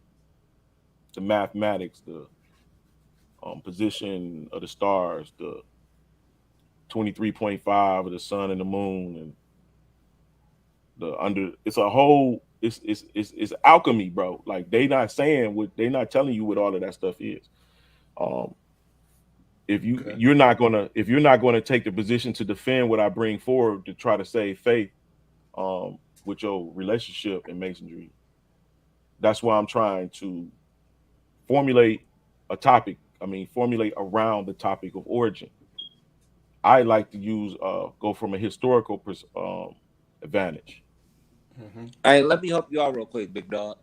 Speaker 5: The mathematics, the position of the stars, the 23.5 of the sun and the moon, and it's a whole. It's alchemy, bro. Like, they not telling you what all of that stuff is. If you're not gonna take the position to defend what I bring forward to try to save faith, with your relationship in masonry, that's why I'm trying to formulate a topic. Formulate around the topic of origin. I like to go from a historical advantage.
Speaker 7: Mm-hmm. Hey, let me help you out real quick, big dog.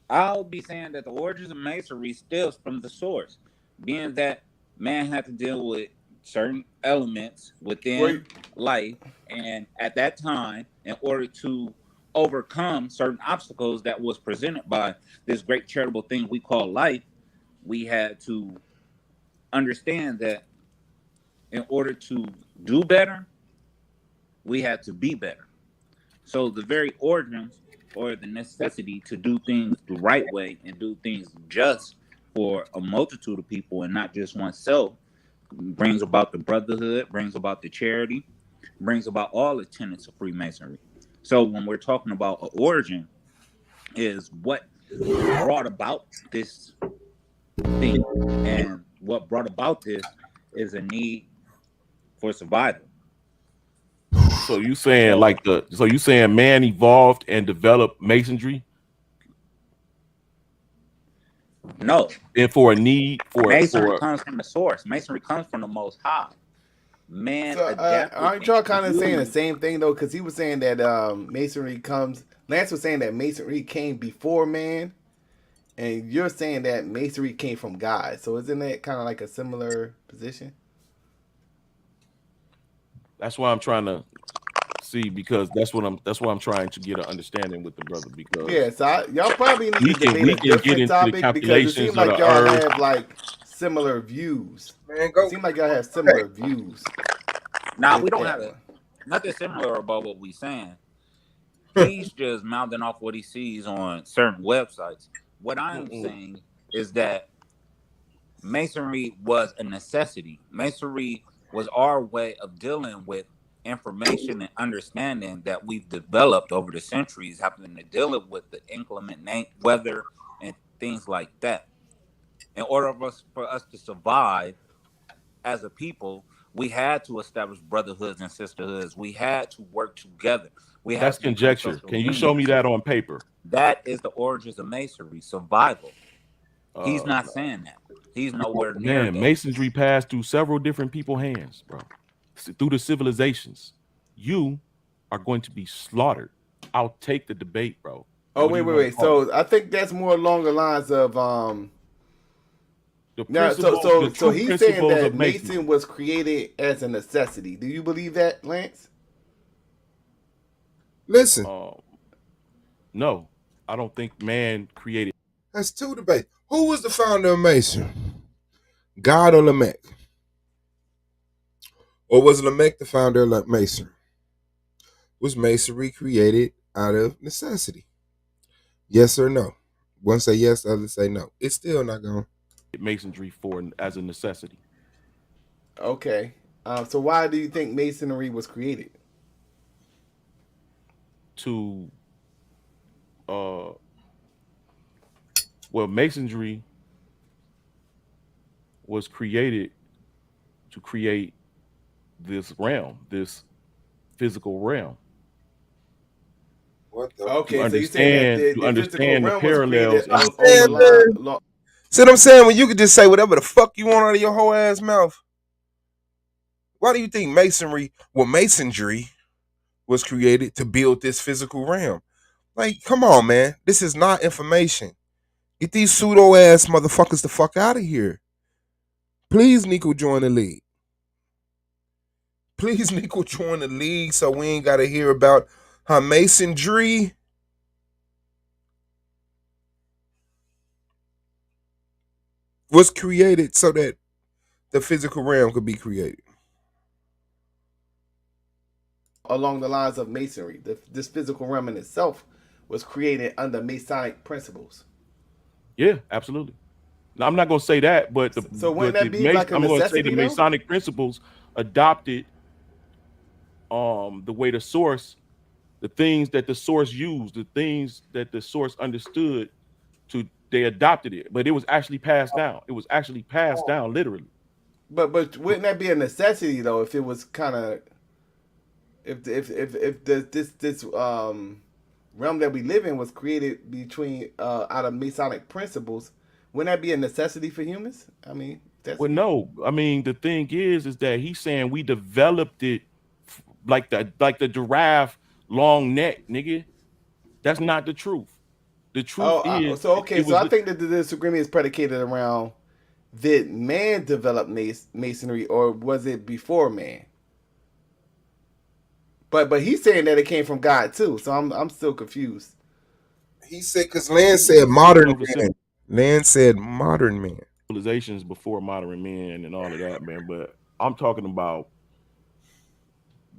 Speaker 7: I'll be saying that the origins of masonry stems from the source, being that man had to deal with certain elements within life, and at that time, in order to overcome certain obstacles that was presented by this great charitable thing we call life, we had to understand that in order to do better, we had to be better. So the very origins or the necessity to do things the right way and do things just for a multitude of people and not just oneself brings about the brotherhood, brings about the charity, brings about all the tenets of Freemasonry. So when we're talking about an origin, is what brought about this thing. And what brought about this is a need for survival.
Speaker 5: So you saying you saying man evolved and developed masonry
Speaker 7: No,
Speaker 5: and for a need
Speaker 7: masonry
Speaker 5: for
Speaker 7: comes from the source. Masonry comes from the Most High. Man
Speaker 4: So
Speaker 7: adapted
Speaker 4: aren't
Speaker 7: it
Speaker 4: y'all
Speaker 7: to
Speaker 4: kind of saying the
Speaker 7: use.
Speaker 4: same thing though? Because he was saying that masonry comes. Lance was saying that masonry came before man, and you're saying that masonry came from God. So isn't that kind of like a similar position?
Speaker 5: that's why I'm trying to see because that's why I'm trying to get an understanding with the brother because
Speaker 4: Yeah. So y'all probably need to debate
Speaker 5: we
Speaker 4: a
Speaker 5: can get
Speaker 4: different
Speaker 5: into the
Speaker 4: topic because it
Speaker 5: calculations
Speaker 4: seems
Speaker 5: of
Speaker 4: like
Speaker 5: the
Speaker 4: y'all
Speaker 5: earth.
Speaker 4: have like similar views.
Speaker 2: Man,
Speaker 4: It
Speaker 2: go.
Speaker 4: seems like y'all have similar views.
Speaker 7: Now
Speaker 4: with
Speaker 7: we don't
Speaker 4: that
Speaker 7: have
Speaker 4: one.
Speaker 7: nothing similar about what we saying. He's just mounting off what he sees on certain websites. What I'm saying is that masonry was a necessity. Masonry was our way of dealing with information and understanding that we've developed over the centuries, having to deal with the inclement weather and things like that. In order for us to survive as a people, we had to establish brotherhoods and sisterhoods. We had to work together. We had
Speaker 5: That's
Speaker 7: to become
Speaker 5: conjecture.
Speaker 7: social
Speaker 5: Can you show me
Speaker 7: unions.
Speaker 5: that on paper?
Speaker 7: That is the origins of masonry, survival. He's
Speaker 5: Uh,
Speaker 7: not saying that. He's nowhere near
Speaker 5: man,
Speaker 7: that.
Speaker 5: masonry passed through several different people's hands, bro. Through the civilizations. You are going to be slaughtered. I'll take the debate, bro.
Speaker 4: Oh
Speaker 5: What do
Speaker 4: wait,
Speaker 5: you
Speaker 4: wait,
Speaker 5: want to
Speaker 4: wait.
Speaker 5: call it?
Speaker 4: So I think that's more along the lines of
Speaker 5: The
Speaker 4: Now,
Speaker 5: principles, the
Speaker 4: so
Speaker 5: true
Speaker 4: he's saying
Speaker 5: principles
Speaker 4: that
Speaker 5: of masonry.
Speaker 4: Mason was created as a necessity. Do you believe that, Lance?
Speaker 2: Listen,
Speaker 5: No, I don't think man created.
Speaker 2: that's two debates. Who was the founder of Mason? God or Lamech? Or was Lamech the founder of Mason? Was masonry created out of necessity? Yes or no? One say yes, the other say no. It's still not going.
Speaker 5: masonry for as a necessity.
Speaker 4: Okay. So why do you think Masonry was created?
Speaker 5: To well, masonry was created to create this realm, this physical realm.
Speaker 2: What the?
Speaker 4: Okay, so you're saying that
Speaker 5: To
Speaker 4: the physical
Speaker 5: understand the
Speaker 4: realm was created
Speaker 5: parallels and the
Speaker 4: on the
Speaker 5: similarities.
Speaker 4: line.
Speaker 2: See what I'm saying? When you could just say whatever the fuck you want out of your whole ass mouth. Why do you think masonry was created to build this physical realm? Like, come on, man. This is not information. Get these pseudo ass motherfuckers the fuck out of here. Please, Nico, join the league. Please, Nico, join the league so we ain't got to hear about how masonry was created so that the physical realm could be created.
Speaker 4: Along the lines of Masonry, this physical realm in itself was created under Masonic principles.
Speaker 5: Yeah, absolutely. Now, I'm not going to say that, but
Speaker 4: So wouldn't that be like a
Speaker 5: I'm going to say the
Speaker 4: necessity, though?
Speaker 5: Masonic principles adopted the way the source, the things that the source used, the things that the source understood they adopted it, but it was actually passed down. It was actually passed down literally.
Speaker 4: But wouldn't that be a necessity though? If it was kind of if this realm that we live in was created between out of Masonic principles, wouldn't that be a necessity for humans? I mean, that's
Speaker 5: Well, no. I mean, the thing is that he's saying we developed it like the giraffe long neck, nigga. That's not the truth. The truth is,
Speaker 4: so okay.
Speaker 5: it
Speaker 4: So
Speaker 5: was
Speaker 4: I think that the disagreement is predicated around did man develop masonry or was it before man? But he's saying that it came from God too. So I'm still confused.
Speaker 2: He said, because Land said modern man. Land said modern man.
Speaker 5: civilizations before modern men and all of that, man. But I'm talking about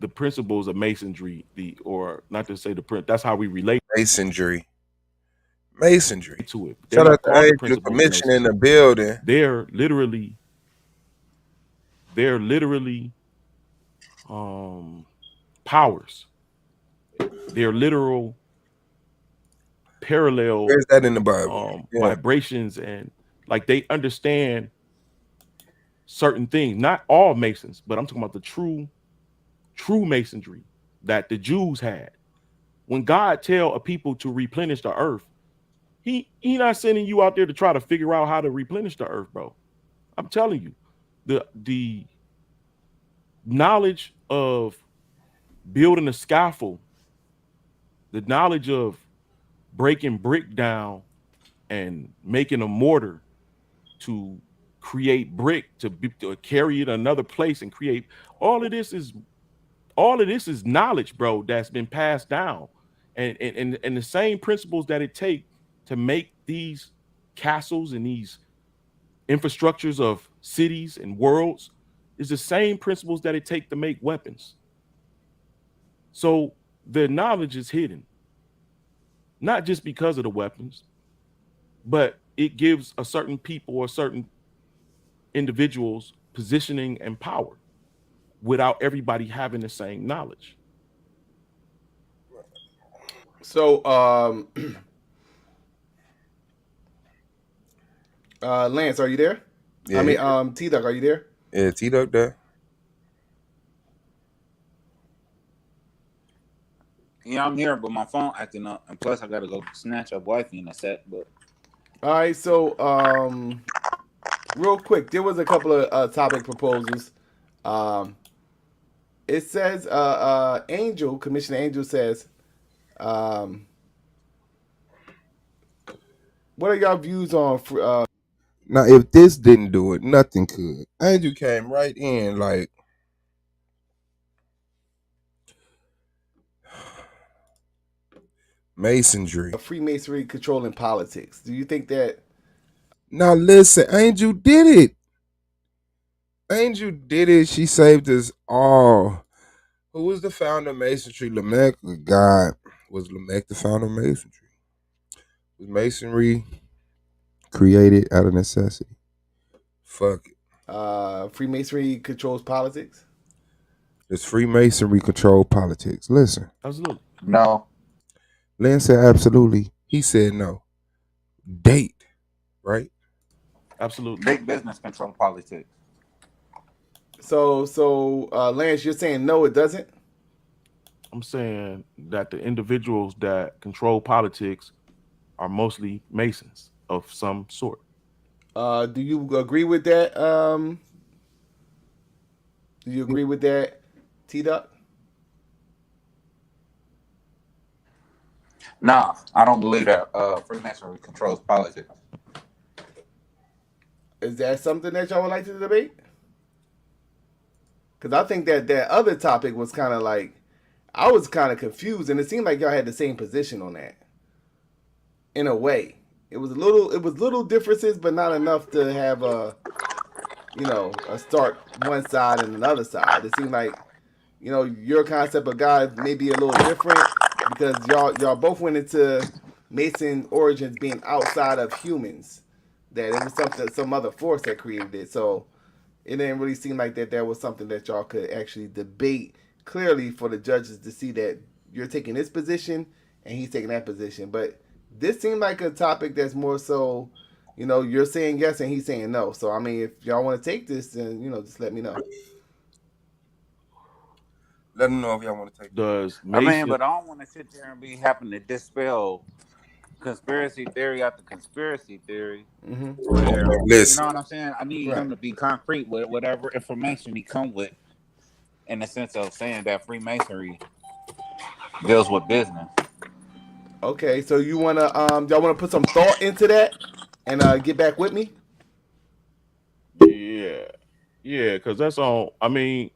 Speaker 5: the principles of masonry, or not to say that's how we relate
Speaker 2: Masonry.
Speaker 5: to it. They're
Speaker 2: Shout
Speaker 5: not
Speaker 2: out to
Speaker 5: called the
Speaker 2: Angel
Speaker 5: principles of
Speaker 2: Commission in
Speaker 5: masonry.
Speaker 2: the building.
Speaker 5: They're literally powers. They're literal parallel
Speaker 2: Where's that in the Bible?
Speaker 5: vibrations, and like they understand certain things. Not all masons, but I'm talking about the true masonry. that the Jews had. When God tell a people to replenish the earth, he not sending you out there to try to figure out how to replenish the earth, bro. I'm telling you, the knowledge of building a scaffold, the knowledge of breaking brick down and making a mortar to create brick to carry it another place and create all of this is knowledge, bro, that's been passed down. And the same principles that it take to make these castles and these infrastructures of cities and worlds is the same principles that it take to make weapons. So the knowledge is hidden, not just because of the weapons, but it gives a certain people or certain individuals positioning and power without everybody having the same knowledge.
Speaker 4: So, Lance, are you there?
Speaker 2: Yeah,
Speaker 4: I mean, T-Duck, are you there?
Speaker 2: yeah, T-Duck there.
Speaker 7: Yeah, I'm here, but my phone acting up, and plus I gotta go snatch up wifey in a sec. But
Speaker 4: All right, so real quick, there was a couple of topic proposals. It says Angel, Commissioner Angel says, what are y'all views on
Speaker 2: Now, if this didn't do it, nothing could. Andrew came right in like, masonry.
Speaker 4: Freemasonry controlling politics? Do you think that?
Speaker 2: Now listen, Angel did it. Angel did it. She saved us all. Who was the founder of Masonry? Lamech. God. Was Lamech the founder of Masonry? Was Masonry created out of necessity? Fuck it.
Speaker 4: Freemasonry controls politics?
Speaker 2: Does Freemasonry control politics? Listen.
Speaker 5: Absolutely.
Speaker 7: no,
Speaker 2: Lynn said absolutely. He said no. Date. Right?
Speaker 5: Absolutely.
Speaker 7: big business control politics.
Speaker 4: So Lance, you're saying no, it doesn't?
Speaker 5: I'm saying that the individuals that control politics are mostly Masons of some sort.
Speaker 4: Do you agree with that? Do you agree with that, T-Duck?
Speaker 7: Nah, I don't believe that Freemasonry controls politics.
Speaker 4: Is that something that y'all would like to debate? Because I think that other topic was kind of like, I was kind of confused, and it seemed like y'all had the same position on that. In a way, it was little differences, but not enough to have a start one side and another side. It seemed like, your concept of God may be a little different because y'all both went into Mason origins being outside of humans. That it was some other force that created it. So it didn't really seem like that was something that y'all could actually debate clearly for the judges to see that you're taking this position and he's taking that position. But this seemed like a topic that's more so, you're saying yes and he's saying no. So I mean, if y'all want to take this, then just let me know.
Speaker 2: Let them know if y'all want to take
Speaker 5: Does
Speaker 7: I
Speaker 5: Mason,
Speaker 7: mean, but I don't want to sit there and be having to dispel conspiracy theory after conspiracy theory.
Speaker 4: Mm-hmm.
Speaker 7: Where, you
Speaker 2: Listen.
Speaker 7: know what I'm saying? I need him to be concrete with whatever information he come with, in the sense of saying that Freemasonry deals with business.
Speaker 4: Okay, so y'all wanna put some thought into that and get back with me?
Speaker 5: yeah, because that's all. I mean,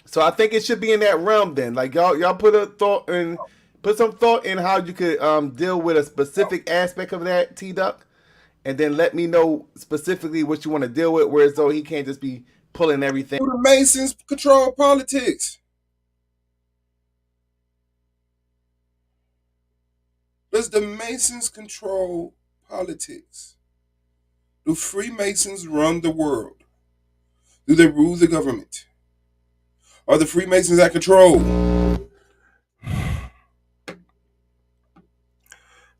Speaker 4: So I think it should be in that realm then. Like y'all put some thought in how you could deal with a specific aspect of that, T-Duck, and then let me know specifically what you want to deal with, whereas though he can't just be pulling everything.
Speaker 2: Do the Masons control politics? Does the Masons control politics? Do Freemasons run the world? Do they rule the government? Are the Freemasons at control?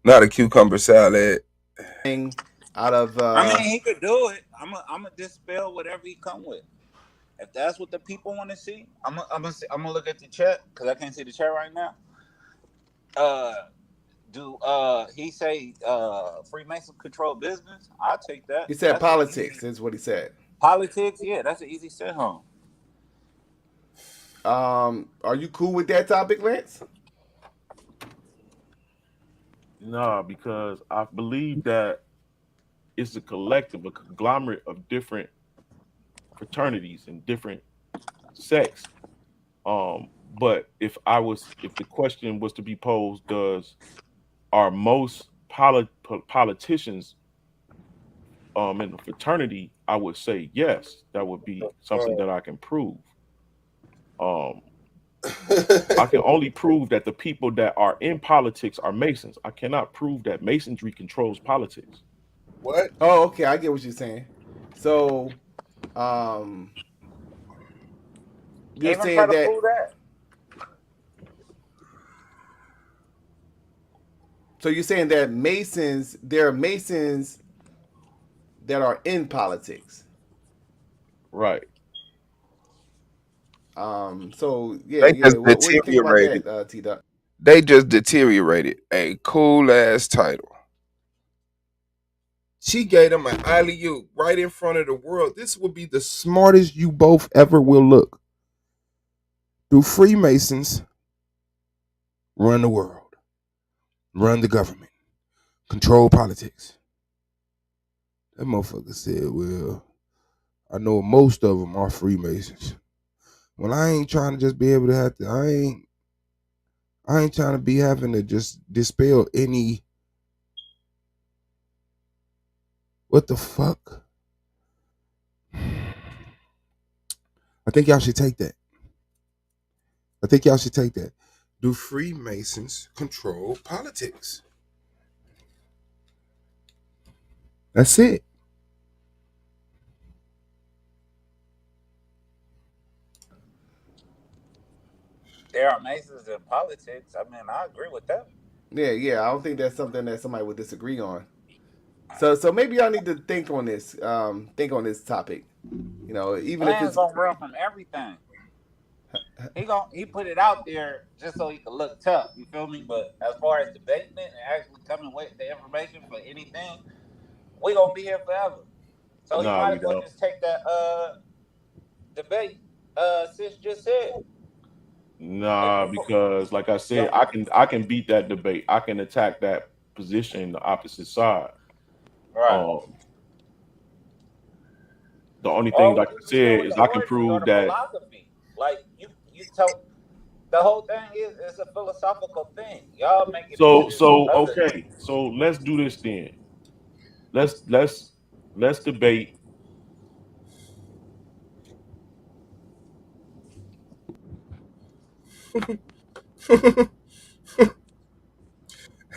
Speaker 2: Not a cucumber salad.
Speaker 4: Out of
Speaker 7: I mean, he could do it. I'm a dispel whatever he come with. if that's what the people want to see, I'm gonna look at the chat because I can't see the chat right now. He say Freemason control business? I'll take that.
Speaker 4: He said
Speaker 7: That's an
Speaker 4: politics
Speaker 7: easy-
Speaker 4: is what he said.
Speaker 7: Politics, yeah, that's an easy set home.
Speaker 4: Are you cool with that topic, Lance?
Speaker 5: No, because I believe that it's a collective, a conglomerate of different fraternities and different sects. But if the question was to be posed, are most politicians in the fraternity? I would say yes. That would be something that I can prove. I can only prove that the people that are in politics are Masons. I cannot prove that Masonry controls politics.
Speaker 3: What?
Speaker 4: Oh, okay, I get what you're saying. So, you're
Speaker 7: Even
Speaker 4: saying
Speaker 7: try to
Speaker 4: that.
Speaker 7: prove that.
Speaker 4: So you're saying that there are Masons that are in politics.
Speaker 5: Right.
Speaker 4: So yeah,
Speaker 2: They
Speaker 4: yeah.
Speaker 2: just
Speaker 4: What do you think about
Speaker 2: deteriorated.
Speaker 4: that, T-Dot?
Speaker 2: They just deteriorated. A cool ass title. She gave them an alley-oop right in front of the world. This will be the smartest you both ever will look. Do Freemasons run the world, run the government, control politics? That motherfucker said, well, I know most of them are Freemasons. Well, I ain't trying to just be able to have to, I ain't trying to be having to just dispel any, what the fuck? I think y'all should take that. Do Freemasons control politics? That's it.
Speaker 7: There are Masons in politics. I mean, I agree with that.
Speaker 4: Yeah. I don't think that's something that somebody would disagree on. So maybe y'all need to think on this. Think on this topic. You know, even if
Speaker 7: Lance
Speaker 4: it's
Speaker 7: gonna run from everything. He put it out there just so he could look tough. You feel me? But as far as debating it and actually coming with the information for anything, we gonna be here forever. So he
Speaker 5: No,
Speaker 7: might
Speaker 5: we
Speaker 7: as well
Speaker 5: don't.
Speaker 7: just take that debate sis just said.
Speaker 5: Nah, because like I said, I can beat that debate. I can attack that position, the opposite side.
Speaker 7: Right.
Speaker 5: The only thing,
Speaker 7: Or we
Speaker 5: like
Speaker 7: can
Speaker 5: I
Speaker 7: just deal
Speaker 5: said,
Speaker 7: with
Speaker 5: is
Speaker 7: the
Speaker 5: I can
Speaker 7: origins or
Speaker 5: prove
Speaker 7: the
Speaker 5: that.
Speaker 7: philosophy. Like you tell the whole thing is a philosophical thing. Y'all make it into this other.
Speaker 5: Okay. So let's do this then. Let's debate.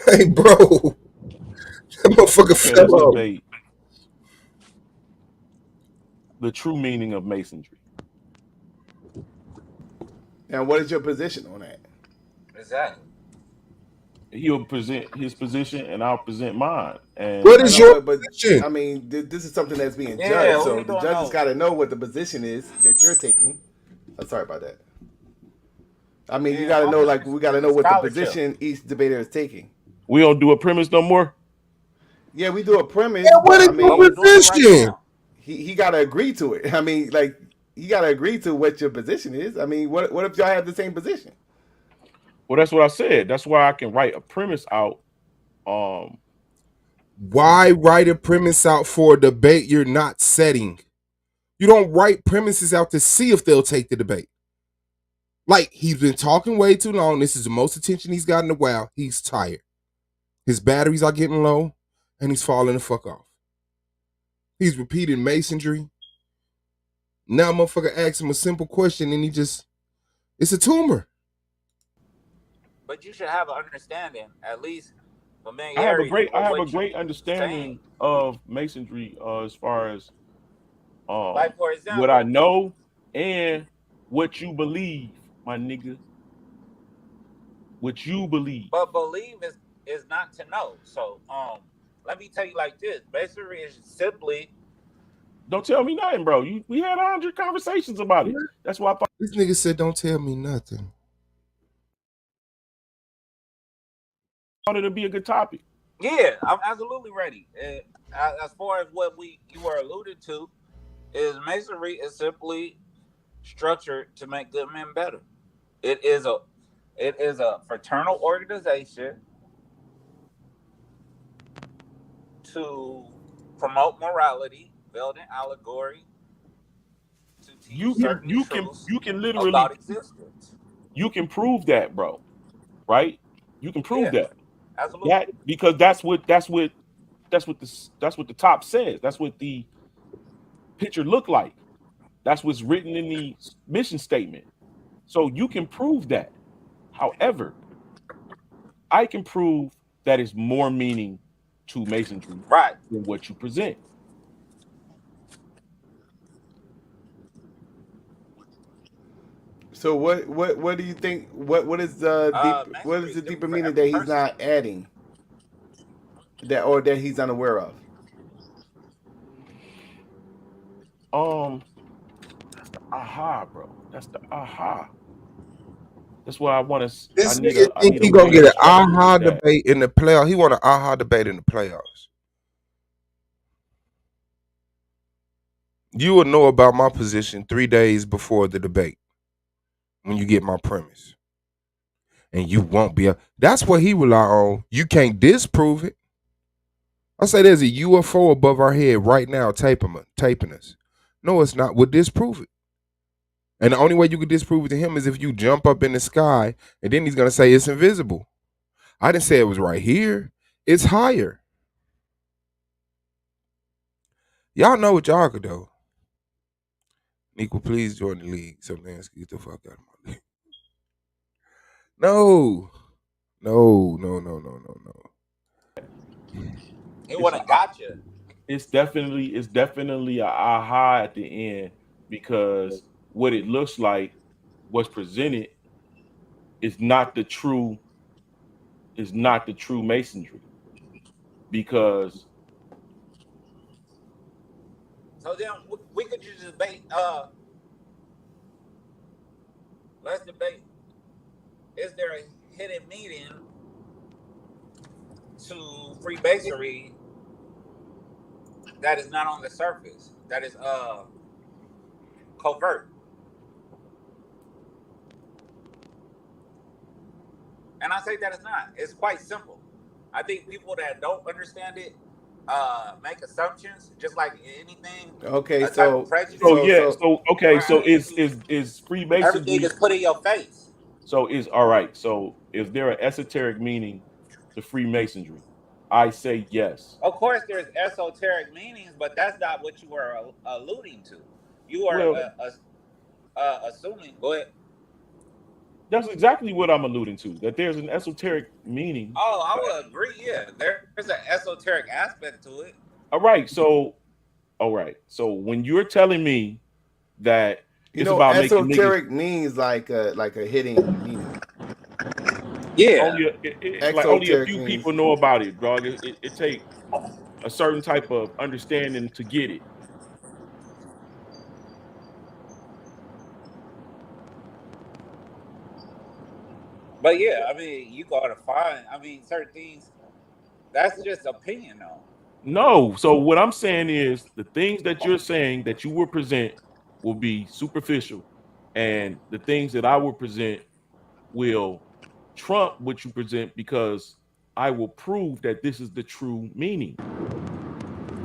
Speaker 2: Hey, bro. That motherfucker
Speaker 5: Okay, let's
Speaker 2: fell off.
Speaker 5: debate the true meaning of Masonry.
Speaker 4: and what is your position on that?
Speaker 7: Exactly.
Speaker 5: He'll present his position, and I'll present mine. And
Speaker 2: What
Speaker 4: I
Speaker 2: is
Speaker 4: know,
Speaker 2: your
Speaker 4: but
Speaker 2: position?
Speaker 4: I mean, this is something that's being
Speaker 7: Yeah,
Speaker 4: judged.
Speaker 7: we
Speaker 4: So
Speaker 7: ain't
Speaker 4: the
Speaker 7: doing
Speaker 4: judges
Speaker 7: no.
Speaker 4: got to know what the position is that you're taking. I'm sorry about that. I mean, you
Speaker 7: Yeah,
Speaker 4: got to
Speaker 7: my
Speaker 4: know, like, we got to
Speaker 7: position
Speaker 4: know
Speaker 7: is
Speaker 4: what the
Speaker 7: scholarship.
Speaker 4: position each debater is taking.
Speaker 5: we don't do a premise no more.
Speaker 4: Yeah, we do a premise,
Speaker 2: Yeah, what
Speaker 4: but
Speaker 2: is
Speaker 4: I
Speaker 7: Oh,
Speaker 2: your
Speaker 7: we
Speaker 4: mean,
Speaker 7: doing it right
Speaker 2: position?
Speaker 7: now.
Speaker 4: he got to agree to it. I mean, like, he got to agree to what your position is. I mean, what if y'all have the same position?
Speaker 5: Well, that's what I said. That's why I can write a premise out.
Speaker 2: Why write a premise out for a debate you're not setting? You don't write premises out to see if they'll take the debate. Like, he's been talking way too long. This is the most attention he's gotten in a while. He's tired. His batteries are getting low, and he's falling the fuck off. He's repeating masonry. Now, motherfucker asks him a simple question, and it's a tumor.
Speaker 7: But you should have an understanding, at least
Speaker 5: I
Speaker 7: familiarity with
Speaker 5: have a
Speaker 7: what
Speaker 5: great
Speaker 7: you're
Speaker 5: understanding
Speaker 7: saying.
Speaker 5: of Masonry as far as
Speaker 7: Like for
Speaker 5: what I
Speaker 7: example,
Speaker 5: know and what you believe, my nigga. What you believe.
Speaker 7: but believe is not to know. So let me tell you like this: masonry is simply
Speaker 5: Don't tell me nothing, bro. We had 100 conversations about it. That's why I thought
Speaker 2: This nigga said, "Don't tell me nothing."
Speaker 5: it'd be a good topic.
Speaker 7: Yeah, I'm absolutely ready. As far as what you were alluding to, is masonry is simply structured to make good men better. It is a fraternal organization to promote morality, build an allegory, to teach certain truths
Speaker 5: You can literally
Speaker 7: about existence.
Speaker 5: you can prove that, bro. Right? You can prove
Speaker 7: Yeah,
Speaker 5: that.
Speaker 7: absolutely.
Speaker 5: That because that's what the top says. That's what the picture looked like. That's what's written in the mission statement. So you can prove that. However, I can prove that it's more meaning to masonry
Speaker 7: Right.
Speaker 5: than what you present.
Speaker 4: So what do you think? What is the what is the deeper meaning that he's not adding? That he's unaware of?
Speaker 5: That's the aha, bro. That's the aha. That's what I want to.
Speaker 2: This nigga think he gonna get an aha
Speaker 5: that.
Speaker 2: debate in the playoffs. He want an aha debate in the playoffs. You will know about my position 3 days before the debate when you get my premise, and you won't be. That's what he rely on. You can't disprove it. I say there's a UFO above our head right now, taping us. No, it's not. We'll disprove it. And the only way you can disprove it to him is if you jump up in the sky, and then he's gonna say it's invisible. I didn't say it was right here. It's higher. Y'all know what y'all could do. Nico, please join the league. So Lansky, get the fuck out of my league. No.
Speaker 7: He would have got you.
Speaker 5: It's definitely a aha at the end, because what it looks like, what's presented, is not the true masonry. Because
Speaker 7: So then we could just debate. Let's debate. Is there a hidden meaning to Freemasonry that is not on the surface? That is covert. And I say that it's not. It's quite simple. I think people that don't understand it make assumptions, just like anything.
Speaker 4: Okay,
Speaker 7: so
Speaker 5: is Freemasonry,
Speaker 7: everything is put in your face.
Speaker 5: So is all right. So is there an esoteric meaning to Freemasonry? I say yes.
Speaker 7: Of course, there's esoteric meanings, but that's not what you were alluding to. You are assuming. Go ahead.
Speaker 5: That's exactly what I'm alluding to. That there's an esoteric meaning.
Speaker 7: Oh, I would agree. Yeah, there's an esoteric aspect to it.
Speaker 5: All right. So when you're telling me that it's about
Speaker 4: esoteric means like a hidden meaning.
Speaker 7: Yeah,
Speaker 5: only a few people know about it, dog. It takes a certain type of understanding to get it.
Speaker 7: But yeah, I mean, you gotta find. I mean, certain things. That's just opinion, though.
Speaker 5: No. So what I'm saying is the things that you're saying that you will present will be superficial, and the things that I will present will trump what you present, because I will prove that this is the true meaning.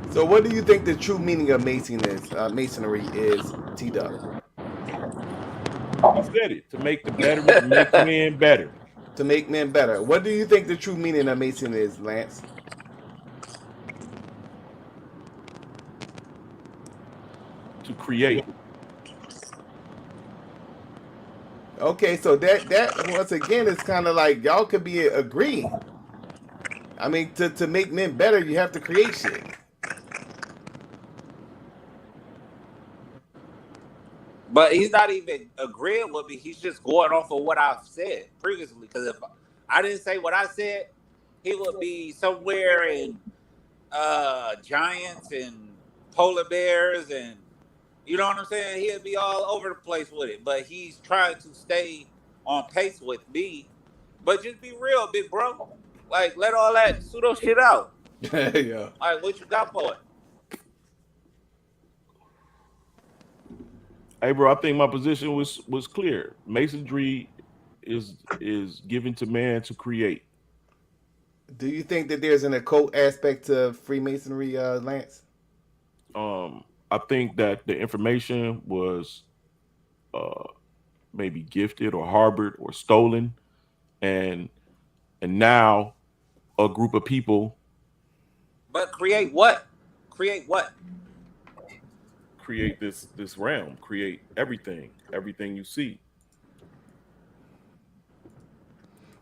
Speaker 4: So what do you think the true meaning of masonry is, T-Dub?
Speaker 5: You said it. To make the betterment, make men better.
Speaker 4: To make men better. What do you think the true meaning of masonry is, Lance?
Speaker 5: To create.
Speaker 4: Okay, so that once again is kind of like y'all could be agreeing. I mean, to make men better, you have to create shit.
Speaker 7: But he's not even agreeing with me. He's just going off of what I've said previously. Because if I didn't say what I said, he would be somewhere in Giants and polar bears and you know what I'm saying? He'll be all over the place with it, but he's trying to stay on pace with me. But just be real, big bro. Like, let all that pseudo shit out.
Speaker 4: Yeah.
Speaker 7: Like, what you got for it?
Speaker 5: Hey, bro, I think my position was clear. Masonry is given to man to create.
Speaker 4: Do you think that there's an occult aspect to Freemasonry, Lance?
Speaker 5: I think that the information was maybe gifted or harbored or stolen, and now a group of people.
Speaker 7: But create what? Create what?
Speaker 5: Create this realm. Create everything you see.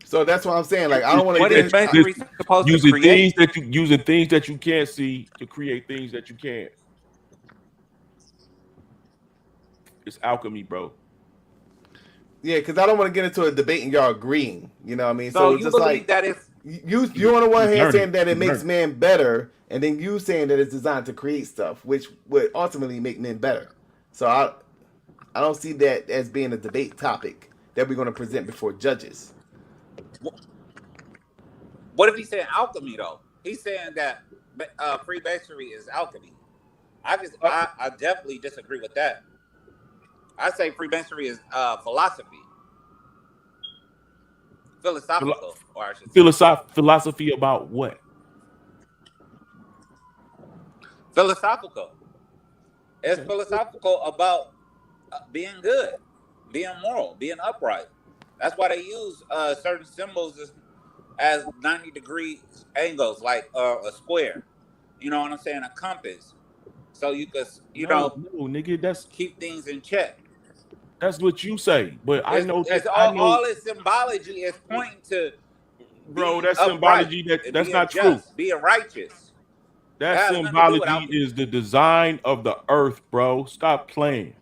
Speaker 4: So that's what I'm saying. Like, I don't want to
Speaker 7: What
Speaker 4: get
Speaker 7: is Masonry supposed to
Speaker 5: Using
Speaker 7: create?
Speaker 5: things that you can't see to create things that you can't. It's alchemy, bro.
Speaker 4: Yeah, because I don't want to get into a debate and y'all agreeing. You know what I mean?
Speaker 7: So
Speaker 4: it's
Speaker 7: you
Speaker 4: just
Speaker 7: believe
Speaker 4: like
Speaker 7: that if
Speaker 4: you on the one hand
Speaker 5: Learning.
Speaker 4: saying that it makes
Speaker 5: Learning.
Speaker 4: man better, and then you saying that it's designed to create stuff, which would ultimately make men better. So I don't see that as being a debate topic that we're going to present before judges.
Speaker 7: what if he's saying alchemy though? He's saying that Freemasonry is alchemy. I definitely disagree with that. I say Freemasonry is philosophy. Philosophical, or I should say.
Speaker 5: Philosophy about what?
Speaker 7: Philosophical. It's philosophical about being good, being moral, being upright. That's why they use certain symbols as 90-degree angles, like a square. You know what I'm saying? A compass. So you could,
Speaker 5: No, nigga,
Speaker 7: keep things in check.
Speaker 5: that's what you say. But I know
Speaker 7: all its symbology is pointing to,
Speaker 5: bro,
Speaker 7: being
Speaker 5: that's
Speaker 7: upright
Speaker 5: symbology
Speaker 7: and
Speaker 5: that's
Speaker 7: being
Speaker 5: not
Speaker 7: just,
Speaker 5: true.
Speaker 7: being righteous.
Speaker 5: That
Speaker 7: has nothing to do with
Speaker 5: symbology
Speaker 7: alchemy.
Speaker 5: is the design of the earth, bro. Stop playing.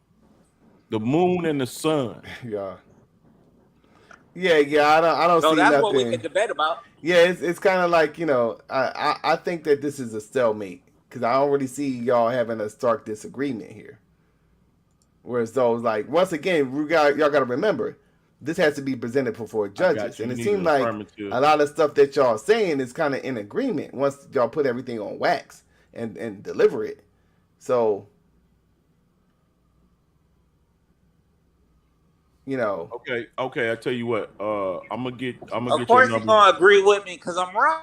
Speaker 5: The moon and the sun.
Speaker 4: Yeah. I don't
Speaker 7: So
Speaker 4: see
Speaker 7: that's
Speaker 4: nothing.
Speaker 7: what we could debate about.
Speaker 4: Yeah, it's kind of like, I think that this is a stalemate because I don't really see y'all having a stark disagreement here. Whereas those, like, once again, y'all got to remember, this has to be presented before judges, and it seems like a lot of stuff that y'all saying is kind of in agreement once y'all put everything on wax and deliver it. So,
Speaker 5: Okay. I tell you what. I'm gonna get.
Speaker 7: Of course, you're gonna agree with me because I'm wrong.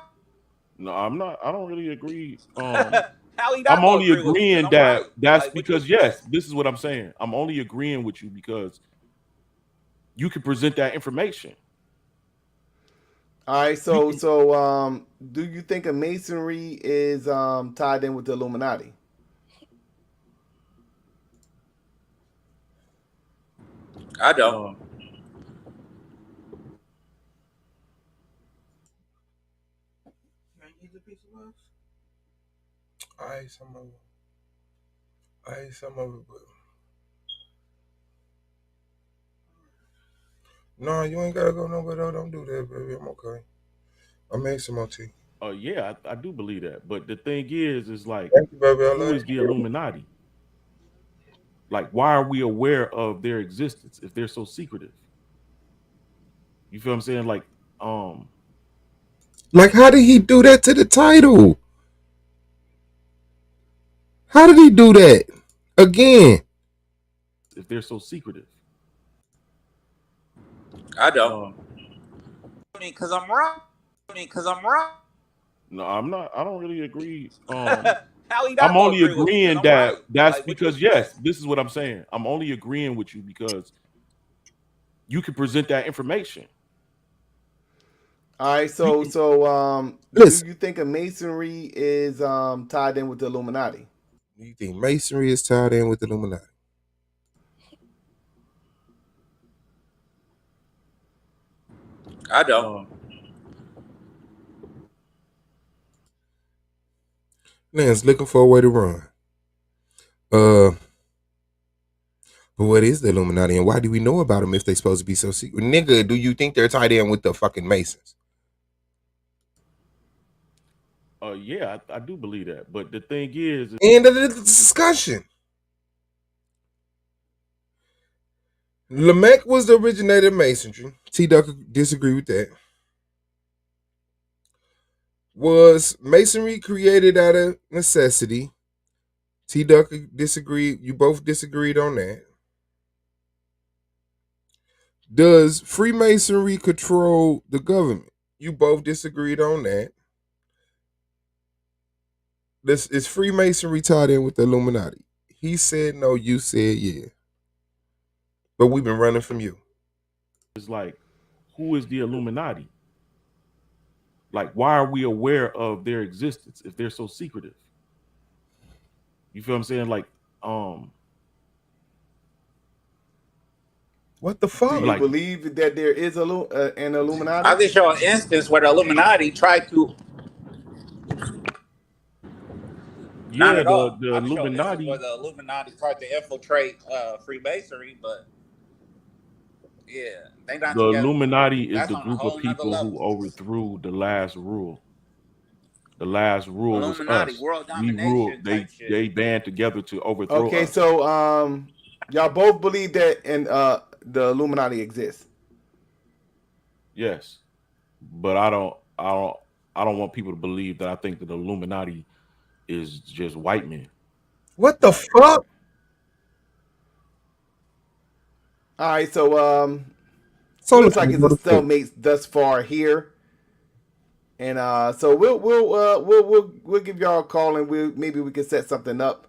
Speaker 5: No, I'm not. I don't really agree.
Speaker 7: How he not
Speaker 5: I'm
Speaker 7: gonna
Speaker 5: only
Speaker 7: agree with me 'cause
Speaker 5: agreeing
Speaker 7: I'm
Speaker 5: that
Speaker 7: right?
Speaker 5: that's
Speaker 7: Like,
Speaker 5: because yes, this is what I'm saying. I'm only agreeing with you because you can present that information.
Speaker 4: all right, so do you think a masonry is tied in with the Illuminati?
Speaker 7: I don't.
Speaker 2: I ate some of it, but no, you ain't gotta go nowhere though. Don't do that, baby. I'm okay. I made some more tea.
Speaker 5: Oh yeah, I do believe that. But the thing is like,
Speaker 2: Thank you, baby. I
Speaker 5: who
Speaker 2: love
Speaker 5: is the
Speaker 2: you.
Speaker 5: Illuminati? Like, why are we aware of their existence if they're so secretive? You feel what I'm saying? Like,
Speaker 2: Like, how did he do that to the title? How did he do that? Again.
Speaker 5: if they're so secretive.
Speaker 7: I don't. Because I'm wrong.
Speaker 5: No, I'm not. I don't really agree.
Speaker 7: How he not
Speaker 5: I'm
Speaker 7: gonna
Speaker 5: only
Speaker 7: agree with me 'cause
Speaker 5: agreeing
Speaker 7: I'm
Speaker 5: that
Speaker 7: right?
Speaker 5: that's
Speaker 7: Like,
Speaker 5: because yes, this is what I'm saying. I'm only agreeing with you because you can present that information.
Speaker 4: All right, so do
Speaker 2: Listen.
Speaker 4: you think a masonry is tied in with the Illuminati?
Speaker 2: Do you think masonry is tied in with the Illuminati?
Speaker 7: I don't.
Speaker 2: Man's looking for a way to run. But what is the Illuminati and why do we know about them if they're supposed to be so secret? Nigga, do you think they're tied in with the fucking Masons?
Speaker 5: Yeah, I do believe that. But the thing is,
Speaker 2: End of the discussion. Lamech was the originator of masonry. T. Duck disagree with that. Was masonry created out of necessity? T. Duck disagreed. You both disagreed on that. Does Freemasonry control the government? You both disagreed on that. This is Freemasonry tied in with the Illuminati? He said no. You said yeah. But we've been running from you.
Speaker 5: it's like, who is the Illuminati? Like, why are we aware of their existence if they're so secretive? You feel what I'm saying? Like,
Speaker 2: What the
Speaker 4: Do
Speaker 2: fuck?
Speaker 4: you
Speaker 5: like,
Speaker 4: believe that there is an Illuminati?
Speaker 7: I can show an instance where the Illuminati tried to. Not
Speaker 5: yeah,
Speaker 7: at all.
Speaker 5: the
Speaker 7: I can show an instance where
Speaker 5: Illuminati,
Speaker 7: the Illuminati tried to infiltrate Freemasonry, but yeah, they not
Speaker 5: the
Speaker 7: together.
Speaker 5: Illuminati is
Speaker 7: That's
Speaker 5: the
Speaker 7: on a
Speaker 5: group of
Speaker 7: whole nother
Speaker 5: people who
Speaker 7: level.
Speaker 5: overthrew the last rule. The last rule was
Speaker 7: Illuminati,
Speaker 5: us.
Speaker 7: world
Speaker 5: We ruled.
Speaker 7: domination type shit.
Speaker 5: They band together to overthrow
Speaker 4: Okay,
Speaker 5: us.
Speaker 4: so y'all both believe that the Illuminati exists.
Speaker 5: Yes, but I don't want people to believe that I think that the Illuminati is just white men.
Speaker 2: What the fuck?
Speaker 4: All right, so
Speaker 2: So
Speaker 4: looks like it's a stalemate thus far here, and so we'll give y'all a call and maybe we can set something up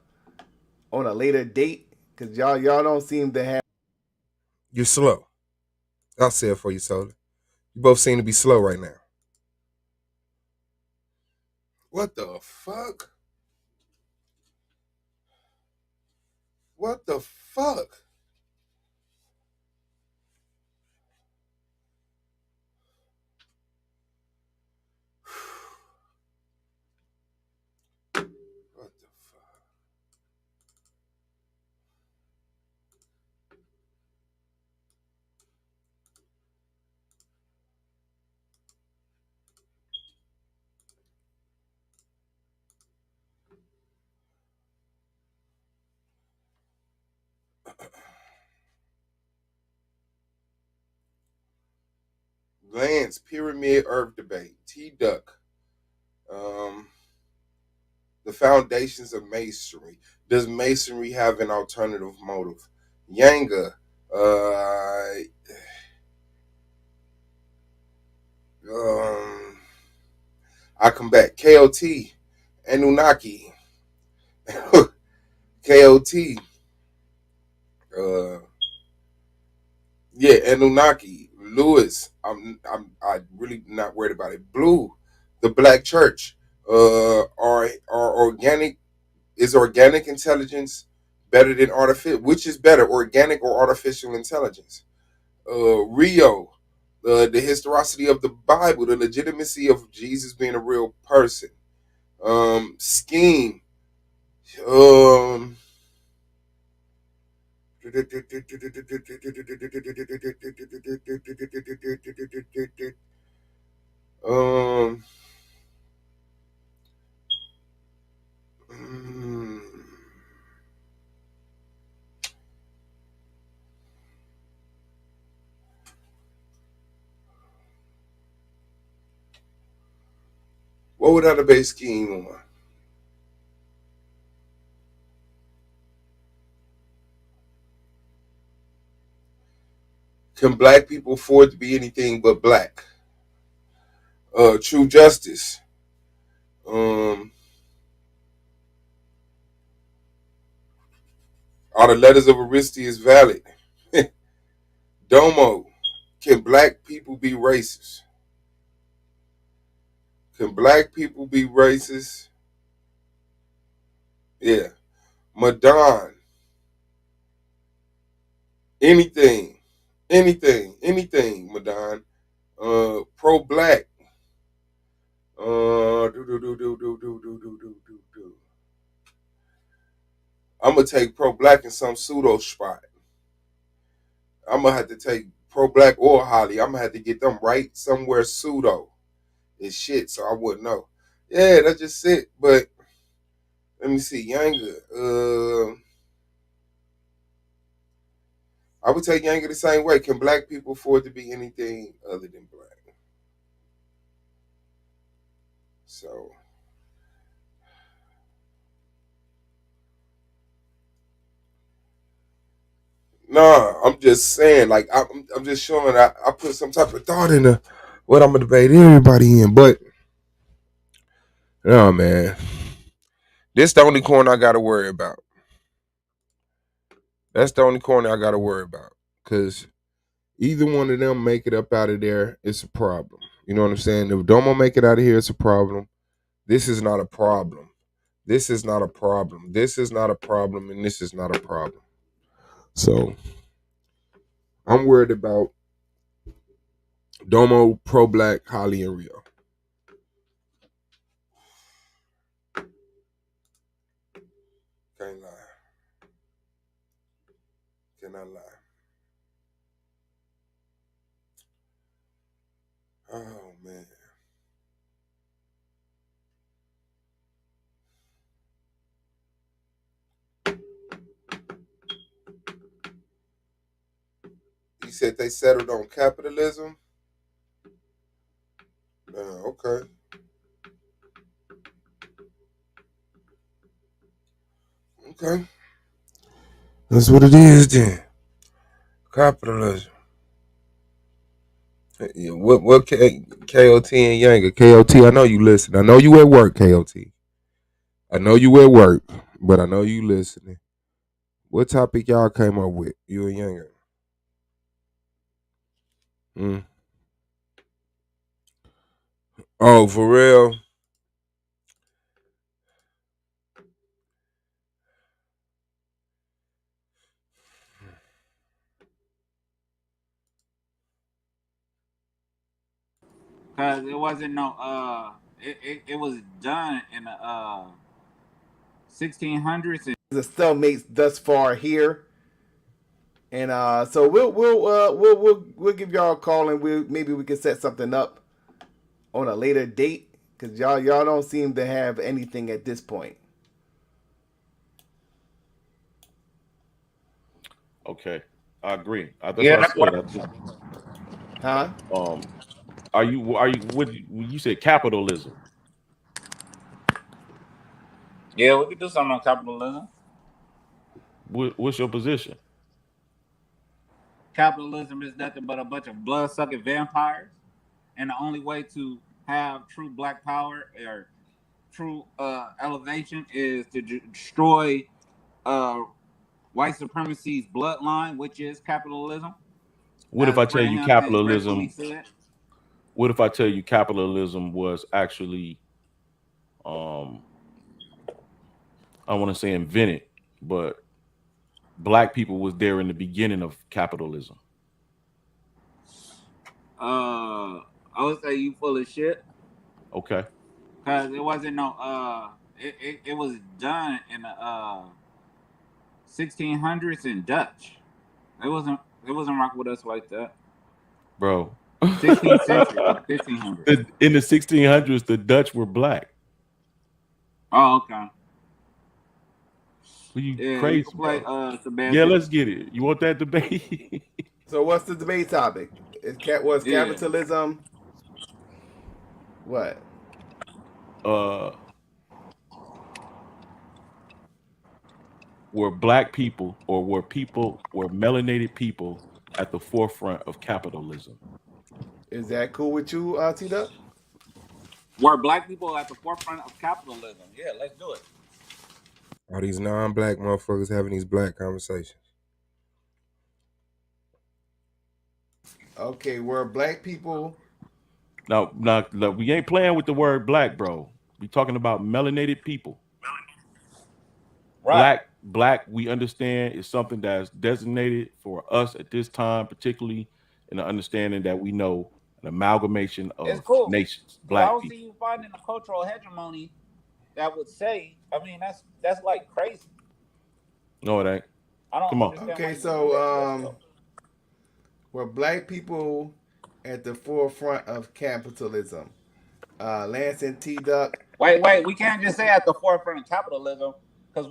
Speaker 4: on a later date because y'all don't seem to have.
Speaker 2: You're slow. I'll say it for you, Soda. You both seem to be slow right now. What the fuck? What the fuck? What the fuck? Lance, Pyramid Earth Debate, T Duck, the foundations of Masonry. Does Masonry have an alternative motive? Yanga, I come back. KOT, Anunnaki, KOT, yeah, Anunnaki, Lewis. I really not worried about it. Blue, the Black Church. Are organic? Is organic intelligence better than artificial? Which is better, organic or artificial intelligence? Rio, the historicity of the Bible, the legitimacy of Jesus being a real person. Scheme. Um, um, mm, what would that base scheme on? Can black people afford to be anything but black? True justice. Are the letters of Aristides valid? Domo. Can black people be racist? Can black people be racist? Yeah. Madon. Anything. Anything, Madon. Pro black. I'm gonna take pro black in some pseudo spot. I'm gonna have to take pro black or Holly. I'm gonna have to get them right somewhere pseudo. It's shit, so I wouldn't know. Yeah, that's just it. But let me see, Younger. I would take Younger the same way. Can black people afford to be anything other than black? So, nah, I'm just saying, like, I'm just showing I put some type of thought into what I'm gonna debate everybody in. But, no, man, this the only corner I gotta worry about. That's the only corner I gotta worry about. Cause either one of them make it up out of there, it's a problem. You know what I'm saying? If Domo make it out of here, it's a problem. This is not a problem. This is not a problem. This is not a problem, and this is not a problem. So I'm worried about Domo, Pro Black, Holly, and Rio. Can't lie. Cannot lie. Oh man. You said they settled on capitalism? Okay. Okay. That's what it is then. Capitalism. Yeah, what KOT and Younger? KOT, I know you listen. I know you at work, KOT. I know you at work, but I know you listening. What topic y'all came up with, you and Younger? Oh, for real?
Speaker 7: Cause it wasn't no it was done in the 1600s.
Speaker 4: The stalemates thus far here. And so we'll give y'all a call, and maybe we can set something up on a later date, because y'all don't seem to have anything at this point.
Speaker 5: Okay, I agree. That's
Speaker 7: Yeah,
Speaker 5: what I
Speaker 7: that's
Speaker 5: said.
Speaker 7: what.
Speaker 5: I just,
Speaker 4: Huh?
Speaker 5: are you what you said capitalism?
Speaker 7: Yeah, we could do something on capitalism.
Speaker 5: What's your position?
Speaker 7: Capitalism is nothing but a bunch of blood sucking vampires, and the only way to have true black power or true elevation is to destroy uh, white supremacy's bloodline, which is capitalism,
Speaker 5: What if
Speaker 7: as
Speaker 5: I tell you
Speaker 7: Abraham has rightfully
Speaker 5: capitalism?
Speaker 7: said.
Speaker 5: What if I tell you capitalism was actually um I want to say invented, but black people was there in the beginning of capitalism.
Speaker 7: I would say you full of shit,
Speaker 5: Okay,
Speaker 7: because it wasn't no it was done in the 1600s in Dutch. It wasn't rock with us like that.
Speaker 5: bro.
Speaker 7: 16th century, 1500s.
Speaker 5: In the 1600s, the Dutch were black.
Speaker 7: Oh, okay.
Speaker 5: Were you
Speaker 7: Yeah, you
Speaker 5: crazy,
Speaker 7: can play
Speaker 5: bro? Yeah,
Speaker 7: semantics.
Speaker 5: let's get it. You want that debate?
Speaker 4: So what's the debate topic? Was
Speaker 7: Yeah.
Speaker 4: capitalism what?
Speaker 5: uh, were black people or were melanated people at the forefront of capitalism?
Speaker 4: Is that cool with you, T Duck?
Speaker 7: Were black people at the forefront of capitalism? Yeah, let's do it.
Speaker 2: All these non-black motherfuckers having these black conversations.
Speaker 4: Okay, were black people
Speaker 5: Now, we ain't playing with the word black, bro. We talking about melanated people.
Speaker 7: Right.
Speaker 5: Black, we understand is something that's designated for us at this time, particularly in the understanding that we know an amalgamation
Speaker 7: It's
Speaker 5: of
Speaker 7: cool.
Speaker 5: nations,
Speaker 7: Because I
Speaker 5: black
Speaker 7: don't see
Speaker 5: people.
Speaker 7: you finding a cultural hegemony that would say, I mean, that's like crazy.
Speaker 5: No, it ain't.
Speaker 7: I don't
Speaker 5: Come on.
Speaker 7: understand why
Speaker 4: Okay,
Speaker 7: you
Speaker 4: so
Speaker 7: debate this.
Speaker 4: were black people at the forefront of capitalism? Lance and T Duck,
Speaker 7: Wait. We can't just say at the forefront of capitalism because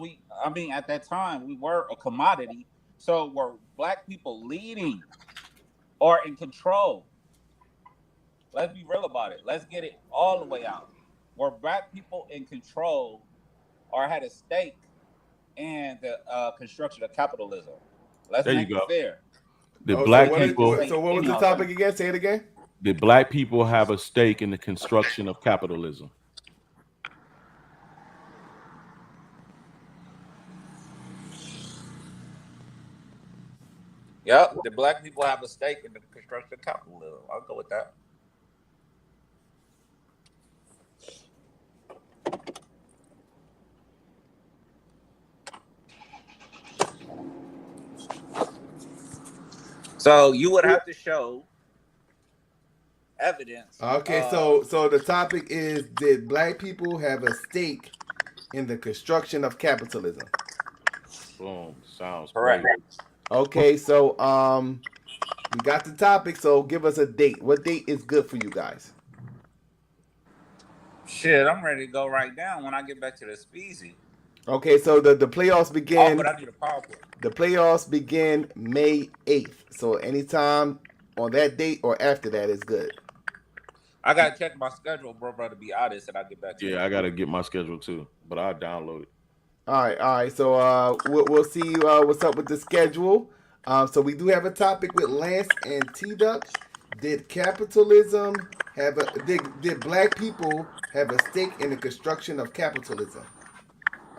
Speaker 7: at that time we were a commodity. So were black people leading or in control? Let's be real about it. Let's get it all the way out. Were black people in control or had a stake in the construction of capitalism? Let's
Speaker 5: There you
Speaker 7: make it
Speaker 5: go.
Speaker 7: fair.
Speaker 5: The
Speaker 4: Oh, so
Speaker 5: black
Speaker 7: We
Speaker 4: what
Speaker 7: can't
Speaker 5: people,
Speaker 7: just
Speaker 4: is
Speaker 7: say
Speaker 4: what was
Speaker 7: any
Speaker 4: the
Speaker 7: old thing.
Speaker 4: topic again? Say it again.
Speaker 5: the black people have a stake in the construction of capitalism.
Speaker 7: Yep, the black people have a stake in the construction of capitalism. I'll go with that. So you would have to show evidence
Speaker 4: Okay,
Speaker 7: of
Speaker 4: so the topic is, did black people have a stake in the construction of capitalism?
Speaker 5: Boom. Sounds
Speaker 7: correct.
Speaker 5: great.
Speaker 4: Okay, so we got the topic, so give us a date. What date is good for you guys?
Speaker 7: Shit, I'm ready to go right now when I get back to the speezy.
Speaker 4: Okay, so the playoffs
Speaker 7: Oh,
Speaker 4: begin.
Speaker 7: but I need a PowerPoint.
Speaker 4: The playoffs begin May 8th. So anytime on that date or after that is good.
Speaker 7: I gotta check my schedule, bro, to be honest, and I'll get back to you.
Speaker 5: Yeah, I gotta get my schedule too, but I'll download it.
Speaker 4: All right. So we'll see what's up with the schedule. So we do have a topic with Lance and T Duck. Did capitalism have a did black people have a stake in the construction of capitalism?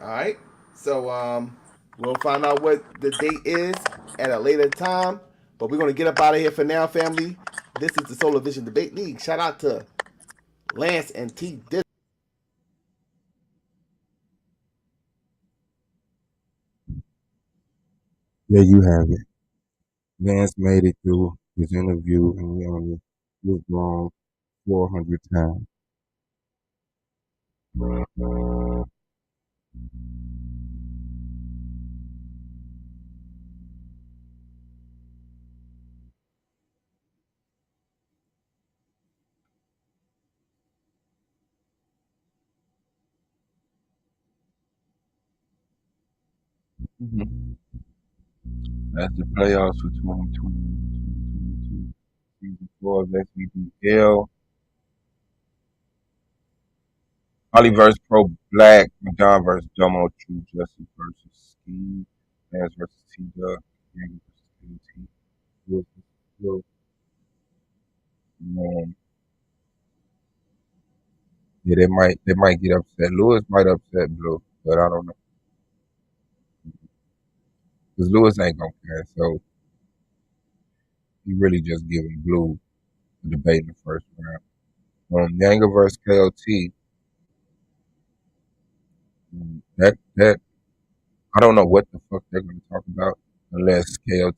Speaker 4: All right. So we'll find out what the date is at a later time. But we're gonna get up out of here for now, family. This is the Solar Vision Debate League. Shout out to Lance and T.
Speaker 2: There you have it. Vance made it through his interview and he only withdrawn 400 times.
Speaker 3: That's the playoffs for 2020-2022. Season 4 of SVDL. Holly versus Pro Black. Madon versus Domo. True Justice versus Ski. Lance versus T Duck. Yang versus KT. Lewis versus Will. Man, yeah, they might get upset. Lewis might upset Blue, but I don't know because Lewis ain't gonna care. So he really just giving Blue a debate in the first round. Yanga versus KOT. That I don't know what the fuck they're gonna talk about unless KOT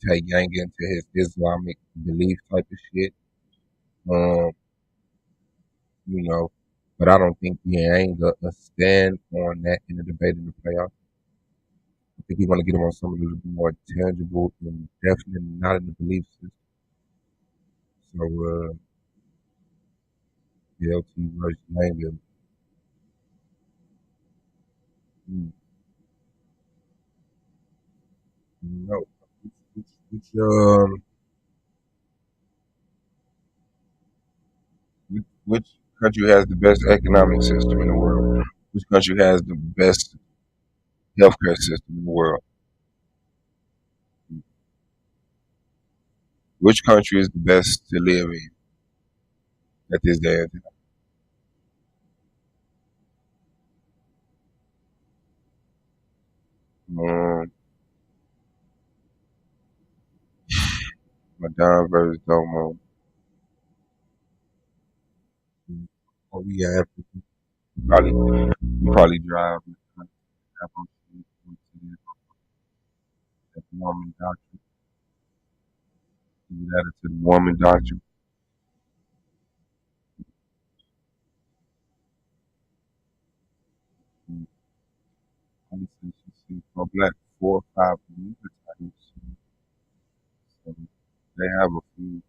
Speaker 3: take Yanga into his Islamic belief type of shit. Um, you know, but I don't think Yanga a stand on that in the debate in the playoffs. I think he's gonna get him on something a little bit more tangible and definitely not in the belief system. So KOT versus Yanga. Mm, no. Which which country has the best economic system in the world? Which country has the best healthcare system in the world? Which country is the best to live in at this day and time? Madonna versus Domo. Oh, we have probably drive Apple Street to the Mormon doctrine. We added to the Mormon doctrine. Probably since you see for black 4 or 5 believers types. So they have a few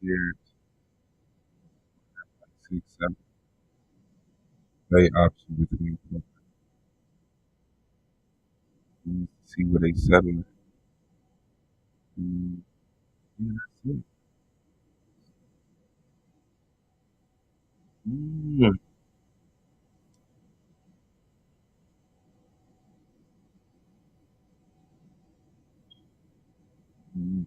Speaker 3: shared, like 6, 7.
Speaker 2: Play option between see where they settle. Yeah, that's it. Mm. Mm.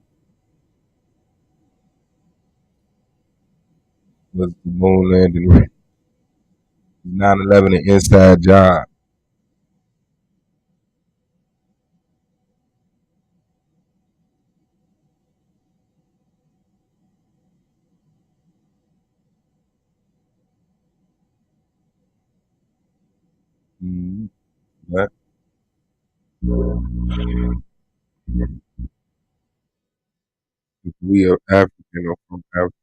Speaker 2: Was the moon landing right? 9/11 an inside job. Mm. But if we are African or from Africa,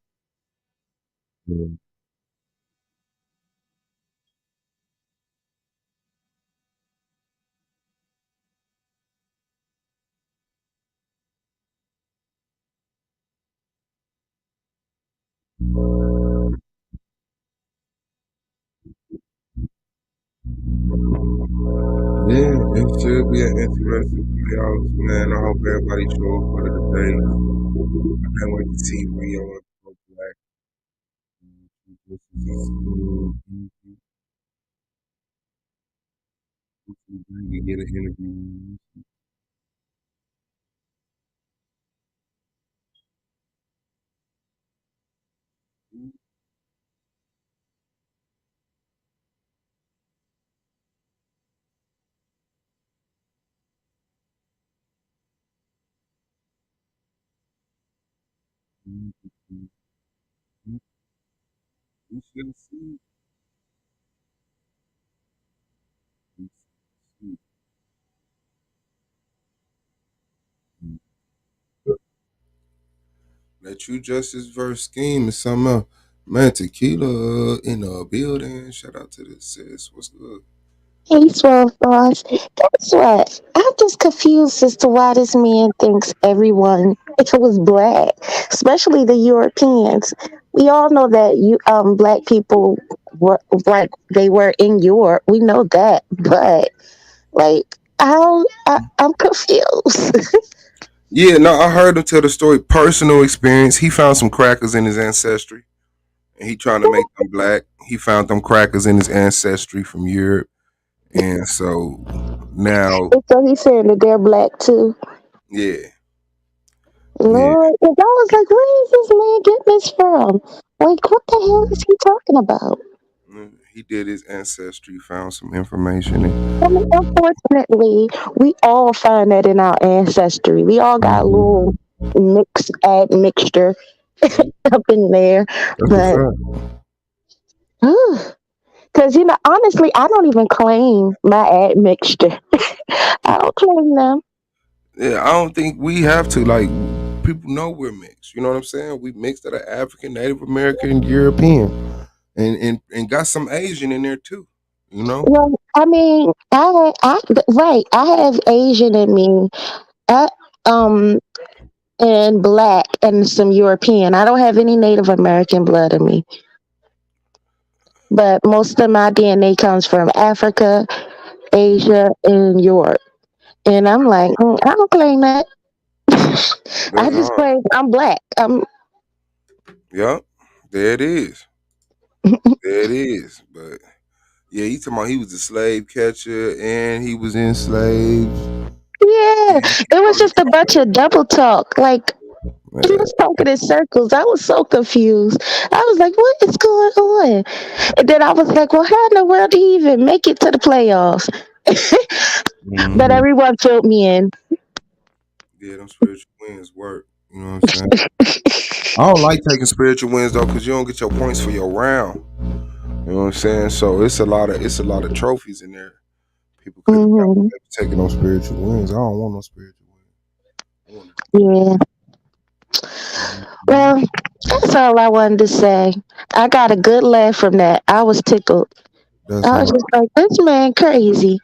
Speaker 2: yeah, it should be an interesting playoffs, man. I hope everybody show up for the debate. I can't wait to see Rio and Pro Black. This is a school. Hopefully we get an interview. We shall see. We shall see. That True Justice verse scheme is something else. Man, tequila in the building. Shout out to the sis. What's good?
Speaker 8: Hey, Swell Boss. Guess what? I'm just confused as to why this man thinks everyone was black, especially the Europeans. We all know that black people were like they were in Europe. We know that, but like I'm confused.
Speaker 2: Yeah, no, I heard him tell the story. Personal experience. He found some crackers in his ancestry, and he trying to make them black. He found them crackers in his ancestry from Europe, and so now,
Speaker 8: So he's saying that they're black too.
Speaker 2: yeah, yeah,
Speaker 8: Lord, and I was like, where is this man getting this from? Like, what the hell is he talking about?
Speaker 2: he did his ancestry, found some information.
Speaker 8: I mean, unfortunately, we all find that in our ancestry. We all got a little mixture up in there.
Speaker 2: That's what's
Speaker 8: But,
Speaker 2: up.
Speaker 8: because, honestly, I don't even claim my admixture. I don't claim them.
Speaker 2: Yeah, I don't think we have to. Like, people know we're mixed. You know what I'm saying? We mixed that are African, Native American, European, and got some Asian in there too. You know?
Speaker 8: Well, I mean, right, I have Asian in me. I, um, and black and some European. I don't have any Native American blood in me. But most of my DNA comes from Africa, Asia, and Europe. And I'm like, I don't claim that. I
Speaker 2: That's
Speaker 8: just
Speaker 2: hard.
Speaker 8: claim I'm black.
Speaker 2: Yeah, there it is. There it is. But yeah, he talking about he was a slave catcher and he was enslaved.
Speaker 8: Yeah,
Speaker 2: And
Speaker 8: it was just a bunch of double talk. Like, he
Speaker 2: man,
Speaker 8: was talking in circles. I was so confused. I was like, what is going on? And then I was like, well, how in the world did he even make it to the playoffs? But
Speaker 2: mhm.
Speaker 8: everyone filled me in.
Speaker 2: Yeah, them spiritual wins work. You know what I'm saying? I don't like taking spiritual wins though, because you don't get your points for your round. You know what I'm saying? So it's a lot of trophies in there. People could have got
Speaker 8: Hmm.
Speaker 2: taking those spiritual wins. I don't want no spiritual wins. I want
Speaker 8: Yeah.
Speaker 2: Mhm.
Speaker 8: Well, that's all I wanted to say. I got a good laugh from that. I was tickled.
Speaker 2: That's
Speaker 8: I was
Speaker 2: hard.
Speaker 8: just like, this man crazy.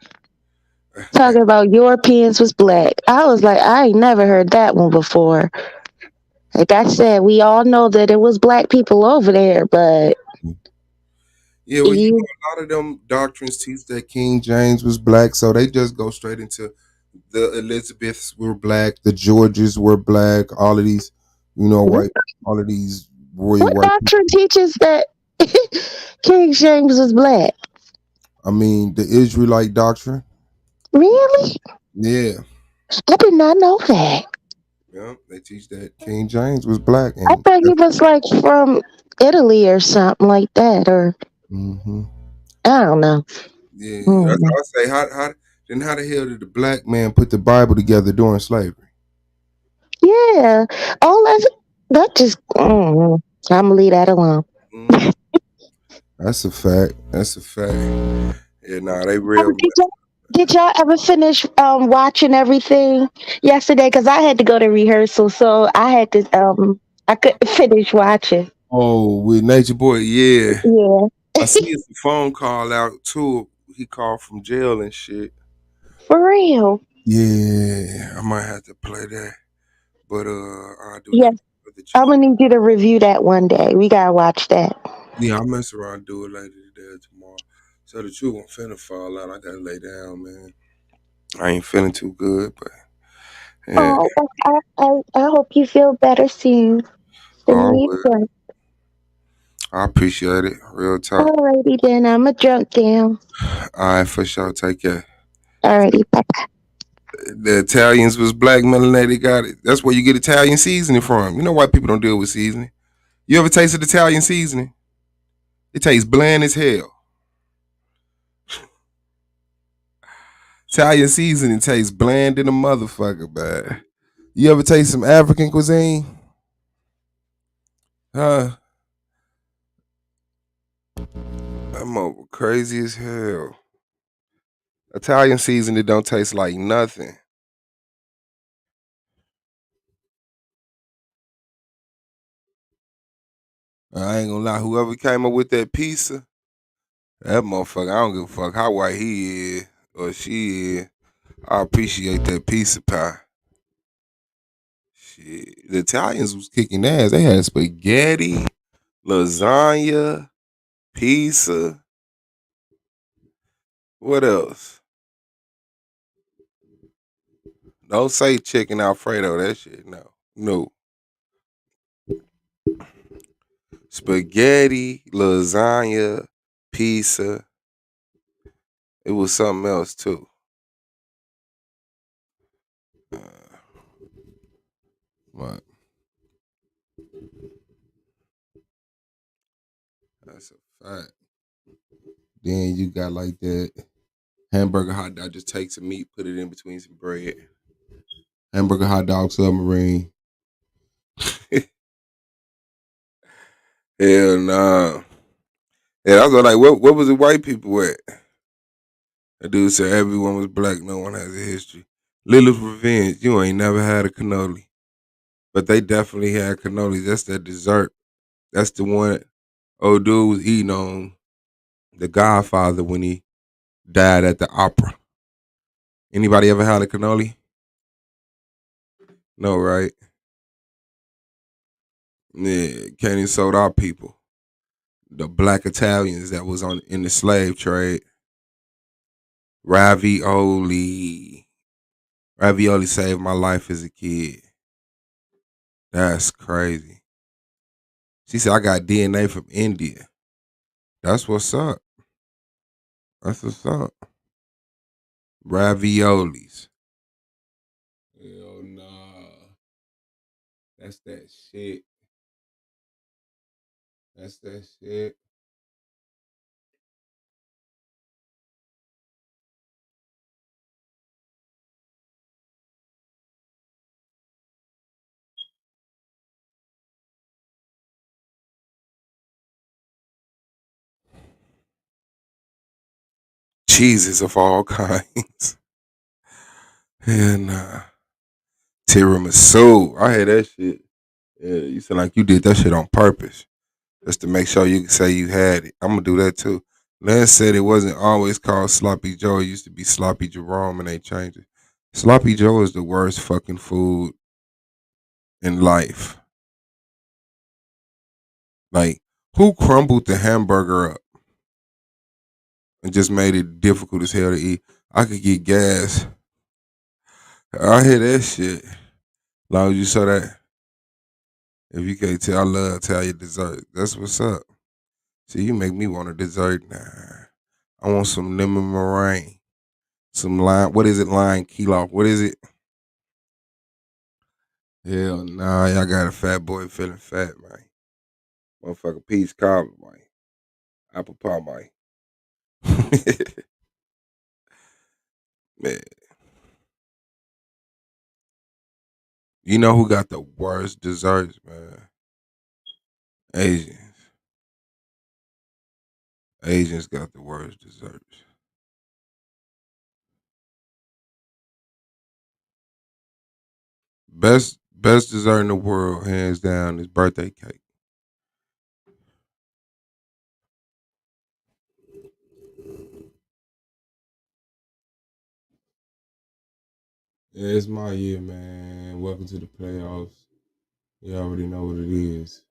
Speaker 8: Talking about Europeans was black. I was like, I ain't never heard that one before. Like I said, we all know that it was black people over there, but
Speaker 2: Yeah, well, you know,
Speaker 8: You,
Speaker 2: a lot of them doctrines teach that King James was black, so they just go straight into the Elizabeths were black, the Georges were black, all of these, you know,
Speaker 8: what,
Speaker 2: white, all of these royal
Speaker 8: what
Speaker 2: white people.
Speaker 8: doctrine teaches that King James was black?
Speaker 2: I mean, the Israelite doctrine.
Speaker 8: Really?
Speaker 2: Yeah,
Speaker 8: I did not know that.
Speaker 2: yeah, they teach that King James was black,
Speaker 8: I
Speaker 2: and
Speaker 8: thought he was like from Italy or something like that, or
Speaker 2: hmm
Speaker 8: I don't know.
Speaker 2: yeah, that's
Speaker 8: Mm.
Speaker 2: what I say. How the hell did the black man put the Bible together during slavery?
Speaker 8: Yeah. All that just I'm gonna leave that alone.
Speaker 2: Mm, that's a fact. That's a fact. Yeah, nah, they
Speaker 8: Oh,
Speaker 2: real.
Speaker 8: did y'all ever finish watching everything yesterday? Because I had to go to rehearsal, so I had to I couldn't finish watching.
Speaker 2: Oh, with Nature Boy, yeah.
Speaker 8: Yeah,
Speaker 2: I see his phone call out too. He called from jail and shit.
Speaker 8: for real.
Speaker 2: Yeah, I might have to play that, but I'll do that
Speaker 8: Yes,
Speaker 2: for the
Speaker 8: I'm
Speaker 2: chat.
Speaker 8: gonna need you to review that one day. We gotta watch that.
Speaker 2: Yeah, I'll mess around and do it later today or tomorrow. So the truth, I'm finna fall out. I gotta lay down, man. I ain't feeling too good, but yeah.
Speaker 8: Oh, I hope you feel better soon. Send
Speaker 2: Oh,
Speaker 8: me
Speaker 2: well,
Speaker 8: a drink.
Speaker 2: I appreciate it. Real talk.
Speaker 8: Alrighty then, I'm a drunk down.
Speaker 2: All right, for sure. Take care.
Speaker 8: Alrighty, bye.
Speaker 2: The Italians was black melanated. Got it. That's where you get Italian seasoning from. You know why people don't deal with seasoning. You ever tasted Italian seasoning? It tastes bland as hell. Italian seasoning tastes bland in a motherfucker, man. You ever taste some African cuisine? Huh? I'm over crazy as hell. Italian seasoning don't taste like nothing. I ain't gonna lie. Whoever came up with that pizza, that motherfucker, I don't give a fuck how white he is or she is. I appreciate that pizza pie. Shit. The Italians was kicking ass. They had spaghetti, lasagna, pizza. What else? Don't say chicken Alfredo. That shit, no. No. Spaghetti, lasagna, pizza. It was something else too. Uh, what? That's a fact. Then you got like that hamburger hot dog. Just take some meat, put it in between some bread. Hamburger hot dog submarine. Hell nah. Yeah, I was like, what was the white people at? That dude said everyone was black, no one has a history. Lilith Revenge, you ain't never had a cannoli. But they definitely had cannolis. That's that dessert. That's the one old dude was eating on The Godfather when he died at the opera. Anybody ever had a cannoli? No, right? Yeah, Kenny sold our people. The black Italians that was on in the slave trade. Ravioli. Ravioli saved my life as a kid. That's crazy. She said I got DNA from India. That's what's up. That's what's up. Raviolis. Hell nah. That's that shit. That's that shit. Cheeses of all kinds. Hell nah. Tiramisu. I had that shit. Yeah, you sound like you did that shit on purpose. Just to make sure you can say you had it. I'm gonna do that too. Lance said it wasn't always called Sloppy Joe. It used to be Sloppy Jerome and they changed it. Sloppy Joe is the worst fucking food in life. Like, who crumbled the hamburger up? and just made it difficult as hell to eat. I could get gas. I hear that shit. Long as you saw that. If you can't tell, I love Italian dessert. That's what's up. See, you make me want a dessert now. I want some lemon meringue, some lime. What is it? Lime kilo. What is it? Hell nah, y'all got a fat boy feeling fat, man. Motherfucker, peach cobbler, man. Apple pie, man. Man, you know who got the worst desserts, man? Asians. Asians got the worst desserts. Best dessert in the world, hands down, is birthday cake. Yeah, it's my year, man. Welcome to the playoffs. You already know what it is.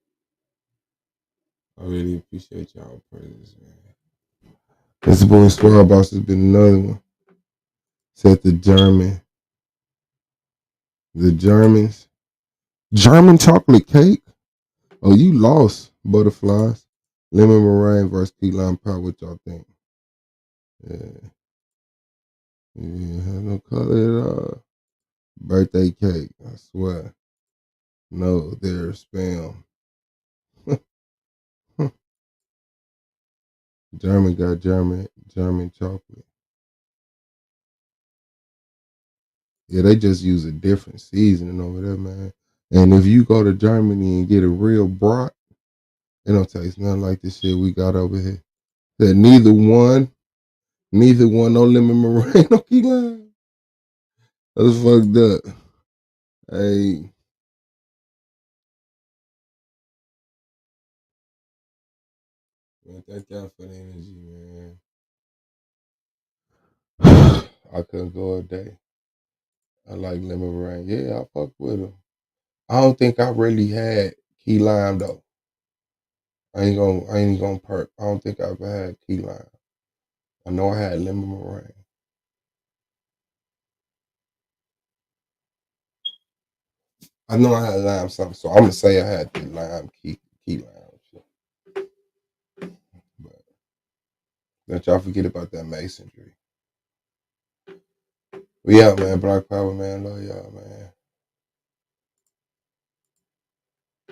Speaker 2: I really appreciate y'all presence, man. This boy Swag Boss has been another one. Said the Germans. German chocolate cake? Oh, you lost, butterflies. Lemon meringue versus key lime pie. What y'all think? Yeah. Yeah, have no color at all. Birthday cake, I swear. No, they're spam. German got German chocolate. Yeah, they just use a different seasoning over there, man. And if you go to Germany and get a real brat, it don't taste nothing like the shit we got over here. That neither one, no lemon meringue, no key lime. That's fucked up. Hey, man, thank y'all for the energy, man. I couldn't go a day. I like lemon meringue. Yeah, I fuck with them. I don't think I really had key lime though. I ain't gonna perk. I don't think I've ever had key lime. I know I had lemon meringue. I know I had lime something, so I'm gonna say I had the lime key lime. But don't y'all forget about that masonry. We out, man. Black Power, man. Love y'all, man.